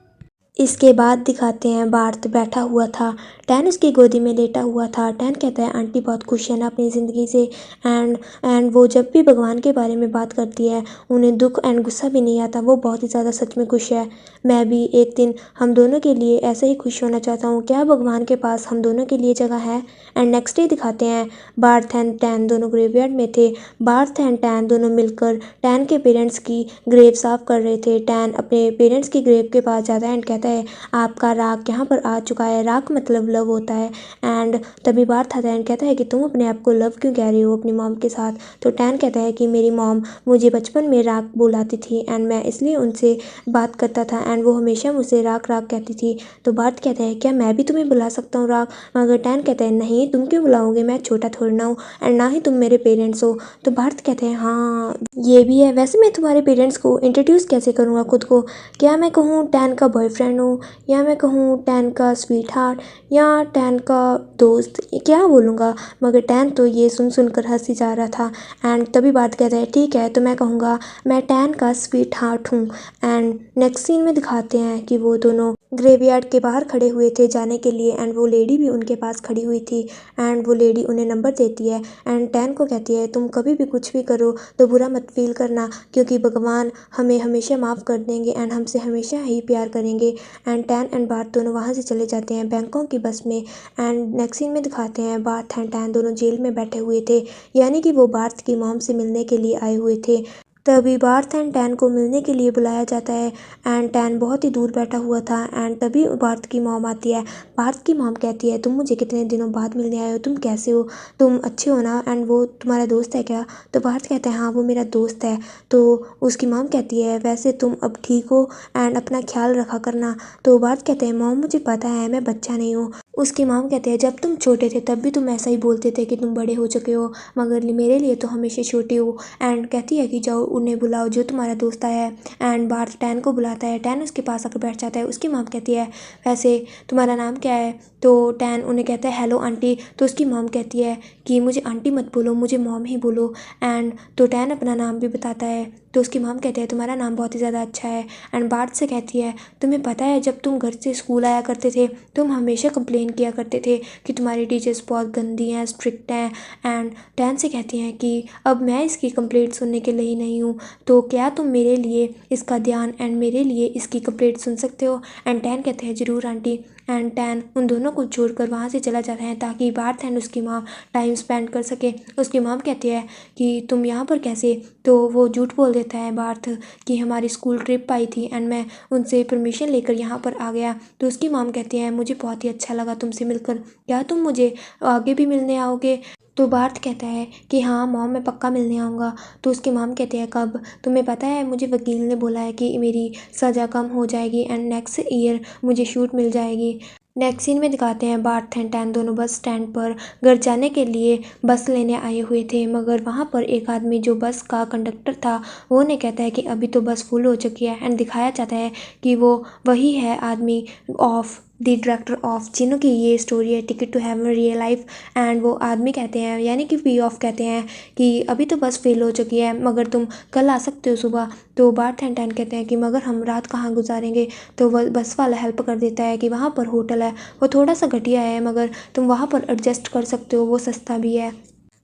इसके बाद दिखाते हैं बार्थ बैठा हुआ था, टैन उसकी गोदी में लेटा हुआ था। टैन कहता है आंटी बहुत खुश है ना अपनी ज़िंदगी से। एंड वो जब भी भगवान के बारे में बात करती है उन्हें दुख एंड गुस्सा भी नहीं आता, वो बहुत ही ज़्यादा सच में खुश है। मैं भी एक दिन हम दोनों के लिए ऐसे ही खुश होना चाहता हूँ, क्या भगवान के पास हम दोनों के लिए जगह है? एंड नेक्स्ट डे दिखाते हैं बार्थ एंड टैन दोनों ग्रेवयार्ड में थे। बार्थ एंड टैन दोनों मिलकर टैन के पेरेंट्स की ग्रेव साफ कर रहे थे। टैन अपने पेरेंट्स की ग्रेव के पास जाता है एंड कहता कहता है आपका राग यहाँ पर आ चुका है। राग मतलब लव होता है। एंड तभी बार्थ आता है एंड कहता है कि तुम अपने आप को लव क्यों कह रही हो अपनी मॉम के साथ। तो टैन कहता है कि मेरी मॉम मुझे बचपन में राग बुलाती थी एंड मैं इसलिए उनसे बात करता था एंड वो हमेशा मुझसे राग राग कहती थी। तो बार्थ कहता है क्या मैं भी तुम्हें बुला सकता हूँ राग। मगर टैन कहता है नहीं, तुम क्यों बुलाओगे, मैं छोटा थोड़ा ना हूँ एंड ना ही तुम मेरे पेरेंट्स हो। तो बार्थ कहते हैं हाँ ये भी है, वैसे मैं तुम्हारे पेरेंट्स को इंट्रोड्यूस कैसे करूँगा खुद को। क्या मैं कहूँ टैन का बॉयफ्रेंड हूँ, या मैं कहूँ टैन का स्वीट हार्ट, या टैन का दोस्त, क्या बोलूँगा। मगर टैन तो ये सुन सुनकर हंसी जा रहा था। एंड तभी बात कहता है ठीक है तो मैं कहूँगा मैं टैन का स्वीट हार्ट हूँ। एंड नेक्स्ट सीन में दिखाते हैं कि वो दोनों ग्रेवयार्ड के बाहर खड़े हुए थे जाने के लिए एंड वो लेडी भी उनके पास खड़ी हुई थी। एंड वो लेडी उन्हें नंबर देती है एंड टैन को कहती है तुम कभी भी कुछ भी करो तो बुरा मत फील करना, क्योंकि भगवान हमें हमेशा माफ़ कर देंगे एंड हमसे हमेशा ही प्यार करेंगे। एंड टैन एंड बार्थ दोनों वहाँ से चले जाते हैं बैंकॉक की बस में। एंड नेक्स्ट सीन में दिखाते हैं बार्थ एंड टैन दोनों जेल में बैठे हुए थे, यानी कि वो बार्थ की मॉम से मिलने के लिए आए हुए थे। तभी बार्थ एंड टैन को मिलने के लिए बुलाया जाता है एंड टैन बहुत ही दूर बैठा हुआ था। एंड तभी बार्थ की मॉम आती है। बार्थ की मॉम कहती है तुम मुझे कितने दिनों बाद मिलने आए हो, तुम कैसे हो, तुम अच्छे हो ना, एंड वो तुम्हारा दोस्त है क्या। तो बार्थ कहता है हाँ वो मेरा दोस्त है। तो उसकी मॉम कहती है वैसे तुम अब ठीक हो एंड अपना ख्याल रखा करना। तो बार्थ कहते हैं मॉम मुझे पता है मैं बच्चा नहीं हूँ। उसकी मॉम कहते हैं जब तुम छोटे थे तब भी तुम ऐसा ही बोलते थे कि तुम बड़े हो चुके हो, मगर मेरे लिए तो हमेशा छोटे हो। एंड कहती है कि जाओ उन्हें बुलाओ जो तुम्हारा दोस्त आया है। एंड बार्थ टैन को बुलाता है, टैन उसके पास आकर बैठ जाता है। उसकी मॉम कहती है वैसे तुम्हारा नाम क्या है। तो टैन उन्हें कहता है हेलो आंटी। तो उसकी मॉम कहती है कि मुझे आंटी मत बोलो, मुझे मॉम ही बोलो। एंड तो टैन अपना नाम भी बताता है। तो उसकी मॉम कहते हैं तुम्हारा नाम बहुत ही ज़्यादा अच्छा है। एंड बार्थ से कहती है तुम्हें पता है जब तुम घर से स्कूल आया करते थे तुम हमेशा कंप्लेन किया करते थे कि तुम्हारी टीचर्स बहुत गंदी हैं, स्ट्रिक्ट हैं। एंड टैन से कहती हैं कि अब मैं इसकी कंप्लेंट सुनने के लिए ही नहीं हूँ, तो क्या तुम मेरे लिए इसका ध्यान एंड मेरे लिए इसकी कंप्लेंट सुन सकते हो। एंड टैन कहते हैं ज़रूर आंटी। एंड टैन उन दोनों को छोड़कर वहाँ से चला जाता है ताकि बार्थ एंड उसकी माँ टाइम स्पेंड कर सके। उसकी मॉम कहती है कि तुम यहाँ पर कैसे। तो वो झूठ बोल देता है बार्थ कि हमारी स्कूल ट्रिप आई थी एंड मैं उनसे परमिशन लेकर यहाँ पर आ गया। तो उसकी मॉम कहती है मुझे बहुत ही अच्छा लगा तुमसे मिलकर, क्या तुम मुझे आगे भी मिलने आओगे। तो बार्थ कहता है कि हाँ मॉम मैं पक्का मिलने आऊँगा। तो उसकी मॉम कहती है कब। तुम्हें पता है मुझे वकील ने बोला है कि मेरी सज़ा कम हो जाएगी एंड नेक्स्ट ईयर मुझे छूट मिल जाएगी। नेक्स्ट सीन में दिखाते हैं बार्थ एंड टैन दोनों बस स्टैंड पर घर जाने के लिए बस लेने आए हुए थे, मगर वहाँ पर एक आदमी जो बस का कंडक्टर था वो उन्हें कहता है कि अभी तो बस फुल हो चुकी है। एंड दिखाया जाता है कि वो वही है आदमी ऑफ द डायरेक्टर ऑफ जिन्हों की ये स्टोरी है ticket to heaven real life. And वो आदमी कहते हैं यानी कि पी ऑफ कहते हैं कि अभी तो बस फेल हो चुकी है मगर तुम कल आ सकते हो सुबह। तो बार्थ एंड टैन कहते हैं कि मगर हम रात कहाँ गुजारेंगे। तो वह बस वाला हेल्प कर देता है कि वहाँ पर होटल है, वो थोड़ा सा घटिया है मगर तुम वहाँ पर एडजस्ट कर सकते हो, वो सस्ता भी है।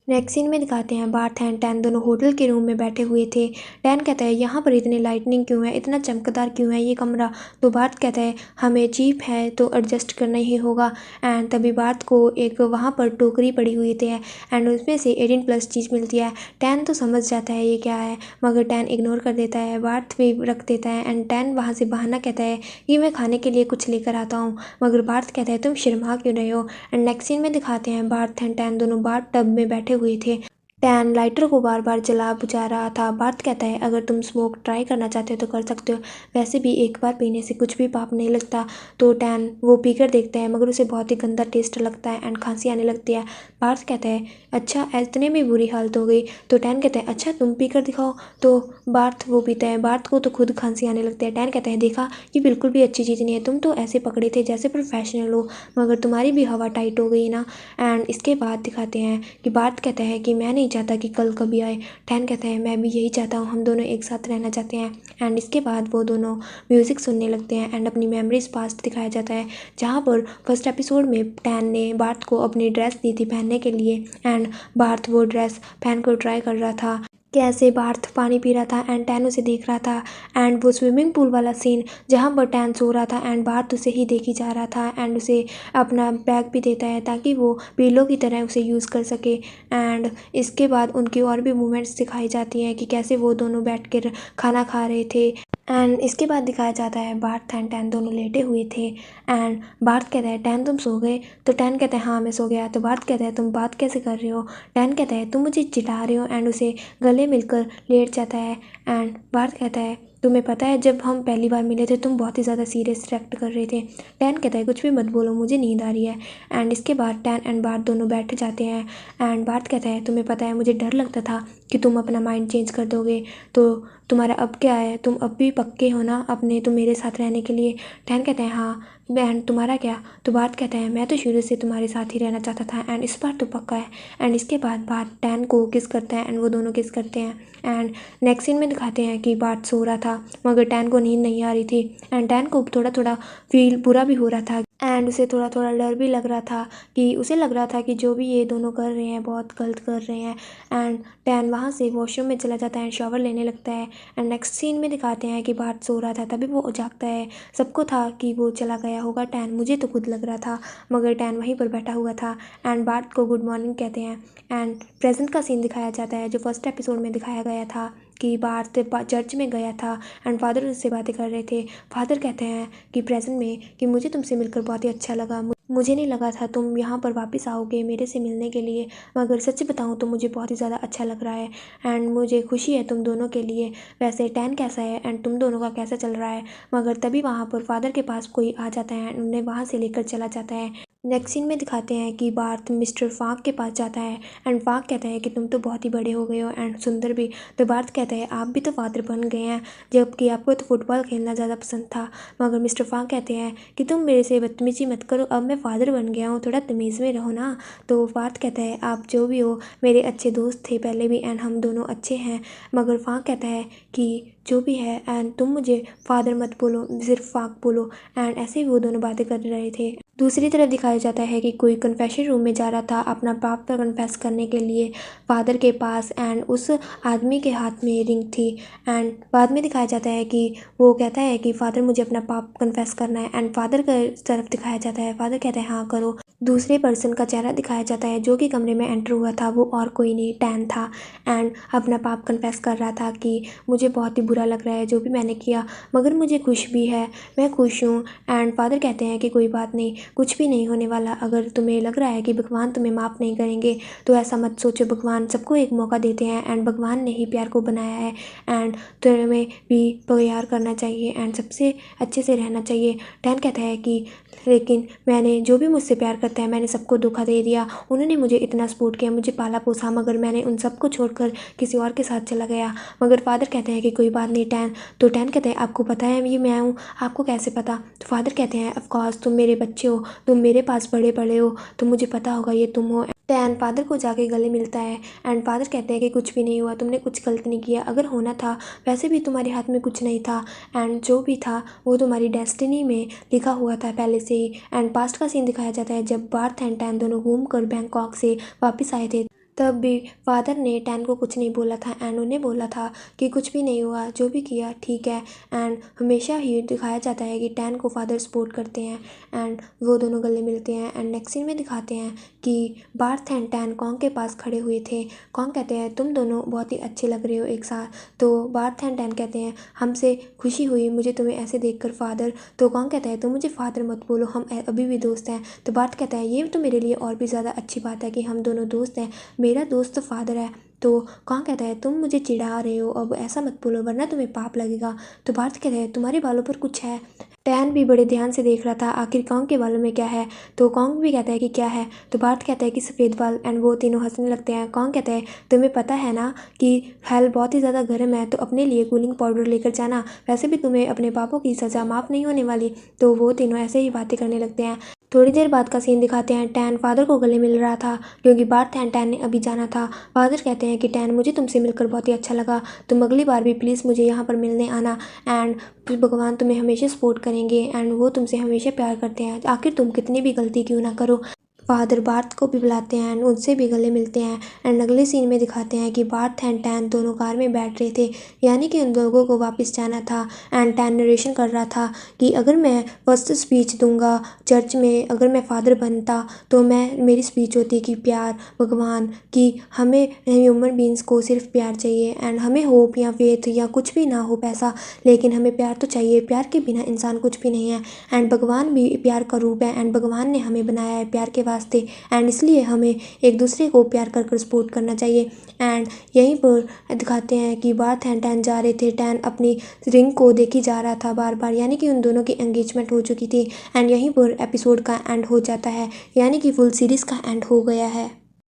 नेक्स्ट सीन में दिखाते हैं बार्थ एंड टैन दोनों होटल के रूम में बैठे हुए थे। टैन कहता है यहाँ पर इतनी लाइटनिंग क्यों है, इतना चमकदार क्यों है ये कमरा। तो बार्थ कहता है हमें चीप है तो एडजस्ट करना ही होगा। एंड तभी बार्थ को एक वहाँ पर टोकरी पड़ी हुई थी एंड उसमें से 18+ चीज़ मिलती है। टैन तो समझ जाता है ये क्या है मगर टैन इग्नोर कर देता है, बार्थ भी रख देता है। एंड टैन वहाँ से बहाना कहता है कि मैं खाने के लिए कुछ लेकर आता हूँ, मगर बार्थ कहता है तुम शर्मा क्यों रहे हो। एंड नेक्स्ट सीन में दिखाते हैं बार्थ एंड टैन दोनों बाथ टब में बैठे हुए थे। टैन लाइटर को बार बार जला बुझा रहा था। बार्थ कहता है अगर तुम स्मोक ट्राई करना चाहते हो तो कर सकते हो, वैसे भी एक बार पीने से कुछ भी पाप नहीं लगता। तो टैन वो पीकर देखता है मगर उसे बहुत ही गंदा टेस्ट लगता है एंड खांसी आने लगती है। बार्थ कहता है अच्छा इतने में बुरी हालत हो गई। तो टैन कहता है अच्छा तुम पीकर दिखाओ। तो बार्थ वो पीता है, बार्थ को तो खुद खांसी आने लगती है। टैन कहता है देखा ये बिल्कुल भी अच्छी चीज़ नहीं है, तुम तो ऐसे पकड़े थे जैसे प्रोफेशनल हो मगर तुम्हारी भी हवा टाइट हो गई ना। एंड इसके बाद दिखाते हैं कि बार्थ कहता है कि मैं नहीं चाहता कि कल कभी आए। टैन कहता है मैं भी यही चाहता हूँ, हम दोनों एक साथ रहना चाहते हैं। एंड इसके बाद वो दोनों म्यूज़िक सुनने लगते हैं एंड अपनी मेमोरीज पास्ट दिखाया जाता है, जहाँ पर फर्स्ट एपिसोड में टैन ने बार्थ को अपनी ड्रेस दी थी पहनने के लिए एंड बार्थ वो ड्रेस पहन कर ट्राई कर रहा था। कैसे बार्थ पानी पी रहा था एंड टैन उसे देख रहा था। एंड वो स्विमिंग पूल वाला सीन जहाँ पर टैन सो रहा था एंड बार्थ उसे ही देखी जा रहा था एंड उसे अपना बैग भी देता है ताकि वो पिलो की तरह उसे यूज़ कर सके। एंड इसके बाद उनकी और भी मूवमेंट्स दिखाई जाती हैं कि कैसे वो दोनों बैठ कर खाना खा रहे थे। एंड इसके बाद दिखाया जाता है बार्थ एंड टैन दोनों लेटे हुए थे। एंड बार्थ कहता है टैन तुम सो गए? तो टैन कहता है हाँ मैं सो गया। तो बार्थ कहता है तुम बात कैसे कर रहे हो? टैन कहता है तुम मुझे चिढ़ा रहे हो। एंड उसे गले मिलकर लेट जाता है। एंड बार्थ कहता है तुम्हें पता है जब हम पहली बार मिले थे तुम बहुत ही ज़्यादा सीरियस रिएक्ट कर रहे थे। टैन कहता है कुछ भी मत बोलो, मुझे नींद आ रही है। एंड इसके बाद टैन एंड बार्थ दोनों बैठ जाते हैं। एंड बार्थ कहता है तुम्हें पता है मुझे डर लगता था कि तुम अपना माइंड चेंज कर दोगे, तो तुम्हारा अब क्या है, तुम अब भी पक्के हो ना अपने तुम मेरे साथ रहने के लिए? टैन कहता है हाँ। एंड तुम्हारा क्या? तो बार्थ कहता है मैं तो शुरू से तुम्हारे साथ ही रहना चाहता था एंड इस बार तो पक्का है। एंड इसके बाद बार्थ टैन को किस करता है एंड वो दोनों किस करते हैं। एंड नेक्स्ट सीन में दिखाते हैं कि बार्थ सो रहा था मगर टैन को नींद नहीं आ रही थी। एंड टैन को थोड़ा थोड़ा फील बुरा भी हो रहा था एंड उसे थोड़ा थोड़ा डर भी लग रहा था कि उसे लग रहा था कि जो भी ये दोनों कर रहे हैं बहुत गलत कर रहे हैं। एंड टैन वहाँ से वॉशरूम में चला जाता है, शॉवर लेने लगता है। एंड नेक्स्ट सीन में दिखाते हैं कि बार्थ सो रहा था तभी वो जागता है। सबको था कि वो चला गया होगा टैन, मुझे तो खुद लग रहा था मगर टैन वहीं पर बैठा हुआ था। एंड बार्थ को गुड मॉर्निंग कहते हैं। एंड प्रेजेंट का सीन दिखाया जाता है जो फर्स्ट एपिसोड में दिखाया गया था कि बार्थ चर्च में गया था एंड फादर उससे बातें कर रहे थे। फादर कहते हैं कि प्रेजेंट में कि मुझे तुमसे मिलकर बहुत ही अच्छा लगा, मुझे नहीं लगा था तुम यहाँ पर वापस आओगे मेरे से मिलने के लिए, मगर सच बताऊँ तो मुझे बहुत ही ज़्यादा अच्छा लग रहा है एंड मुझे खुशी है तुम दोनों के लिए। वैसे टैन कैसा है एंड तुम दोनों का कैसा चल रहा है? मगर तभी वहाँ पर फादर के पास कोई आ जाता है एंड उन्हें वहाँ से लेकर चला जाता है। नेक्स्ट सीन में दिखाते हैं कि बार्थ मिस्टर फाक के पास जाता है एंड फाक कहता है कि तुम तो बहुत ही बड़े हो गए हो एंड सुंदर भी। तो बार्थ कहता है आप भी तो फादर बन गए हैं जबकि आपको तो फुटबॉल खेलना ज़्यादा पसंद था। मगर मिस्टर फाक कहते हैं कि तुम मेरे से बदतमीजी मत करो, अब मैं फादर बन गया हूँ, थोड़ा तमीज़ में रहो ना। तो बार्थ कहता है आप जो भी हो मेरे अच्छे दोस्त थे पहले भी एंड हम दोनों अच्छे हैं। मगर फाक कहता है कि जो भी है एंड तुम मुझे फादर मत बोलो, सिर्फ फाक बोलो। एंड ऐसे ही वो दोनों बातें कर रहे थे। दूसरी तरफ दिखाया जाता है कि कोई कन्फेशन रूम में जा रहा था अपना पाप पर कन्फेस करने के लिए फादर के पास एंड उस आदमी के हाथ में रिंग थी। एंड बाद में दिखाया जाता है कि वो कहता है कि फादर मुझे अपना पाप कन्फेस करना है एंड फादर की तरफ दिखाया जाता है, फादर कहता है हाँ करो। दूसरे पर्सन का चेहरा दिखाया जाता है जो कि कमरे में एंटर हुआ था, वो और कोई नहीं टैन था एंड अपना पाप कन्फेस कर रहा था कि मुझे बहुत ही बुरा लग रहा है जो भी मैंने किया मगर मुझे खुश भी है, मैं खुश हूँ। एंड फादर कहते हैं कि कोई बात नहीं, कुछ भी नहीं होने वाला। अगर तुम्हें लग रहा है कि भगवान तुम्हें माफ़ नहीं करेंगे तो ऐसा मत सोचो, भगवान सबको एक मौका देते हैं एंड भगवान ने ही प्यार को बनाया है एंड तुम्हें भी प्यार करना चाहिए एंड सबसे अच्छे से रहना चाहिए। टैन कहता है कि लेकिन मैंने जो भी मुझसे प्यार करता है मैंने सबको धोखा दे दिया, उन्होंने मुझे इतना सपोर्ट किया, मुझे पाला पोसा, मगर मैंने उन सबको छोड़कर किसी और के साथ चला गया। मगर फादर कहते हैं कि कोई बात नहीं टैन। तो टैन कहते हैं आपको पता है ये मैं हूँ, आपको कैसे पता? तो फादर कहते हैं ऑफ कोर्स तुम मेरे बच्चे हो, तुम मेरे पास बड़े बड़े हो तो मुझे पता होगा ये तुम हो। टैन फादर को जाके गले मिलता है एंड फादर कहते हैं कि कुछ भी नहीं हुआ, तुमने कुछ गलत नहीं किया, अगर होना था वैसे भी तुम्हारे हाथ में कुछ नहीं था एंड जो भी था वो तुम्हारी डेस्टिनी में लिखा हुआ था पहले से ही। एंड पास्ट का सीन दिखाया जाता है जब बार्थ एंड टैन दोनों घूमकर बैंकॉक से वापस आए थे, तब भी फादर ने टैन को कुछ नहीं बोला था एंड उन्हें बोला था कि कुछ भी नहीं हुआ, जो भी किया ठीक है। एंड हमेशा ही दिखाया जाता है कि टैन को फादर सपोर्ट करते हैं एंड वो दोनों गले मिलते हैं। एंड नेक्स्ट सीन में दिखाते हैं कि बार्थ एंड टैन कॉन्ग के पास खड़े हुए थे। कॉन्ग कहते हैं तुम दोनों बहुत ही अच्छे लग रहे हो एक साथ। तो बार्थ एंड टैन कहते हैं हमसे खुशी हुई मुझे तुम्हें ऐसे देखकर फादर। तो कॉन्ग कहता है तुम मुझे फादर मत बोलो, हम अभी भी दोस्त हैं। तो बार्थ कहता है ये तो मेरे लिए और भी ज़्यादा अच्छी बात है कि हम दोनों दोस्त हैं, मेरा दोस्त तो फादर है। तो कौन कहता है तुम मुझे चिढ़ा रहे हो, अब ऐसा मत बोलो वरना तुम्हें पाप लगेगा। तो बार्थ कहता है तुम्हारे बालों पर कुछ है। टैन भी बड़े ध्यान से देख रहा था आखिर कॉन्ग के बालों में क्या है। तो कॉन्ग भी कहता है कि क्या है। तो बार्थ कहता है कि सफ़ेद बाल एंड वो तीनों हंसने लगते हैं। कॉन्ग कहता है तुम्हें पता है ना कि हेल बहुत ही ज़्यादा गर्म है तो अपने लिए कूलिंग पाउडर लेकर जाना, वैसे भी तुम्हें अपने पापों की सज़ा माफ़ नहीं होने वाली। तो वो तीनों ऐसे ही बातें करने लगते हैं। थोड़ी देर बाद का सीन दिखाते हैं टैन फादर को गले मिल रहा था क्योंकि बार्थ एंड टैन ने अभी जाना था। फादर कहते हैं कि टैन मुझे तुमसे मिलकर बहुत ही अच्छा लगा, तुम अगली बार भी प्लीज़ मुझे यहाँ पर मिलने आना एंड भगवान तुम्हें हमेशा सपोर्ट करेंगे एंड वो तुमसे हमेशा प्यार करते हैं, आखिर तुम कितनी भी गलती क्यों ना करो। फादर बार्थ को भी बुलाते हैं एंड उनसे भी गले मिलते हैं। एंड अगले सीन में दिखाते हैं कि बार्थ एंड टैन दोनों कार में बैठ रहे थे, यानी कि उन लोगों को वापस जाना था। एंड टैन नरेशन कर रहा था कि अगर मैं फर्स्ट स्पीच दूंगा चर्च में, अगर मैं फादर बनता तो मेरी स्पीच होती कि प्यार भगवान, कि हमें ह्यूमन बींग्स को सिर्फ प्यार चाहिए एंड हमें होप या फेथ या कुछ भी ना हो पैसा, लेकिन हमें प्यार तो चाहिए, प्यार के बिना इंसान कुछ भी नहीं है। एंड भगवान भी प्यार का रूप है एंड भगवान ने हमें बनाया है प्यार के वास्ते, एंड इसलिए हमें एक दूसरे को प्यार कर सपोर्ट करना चाहिए। एंड यहीं पर दिखाते हैं कि बार्थ एंड टैन जा रहे थे, टैन अपनी रिंग को देखी जा रहा था बार बार, यानी कि उन दोनों की एंगेजमेंट हो चुकी थी। एंड यहीं पर एपिसोड का एंड हो जाता है, यानी कि फुल सीरीज़ का एंड हो गया है।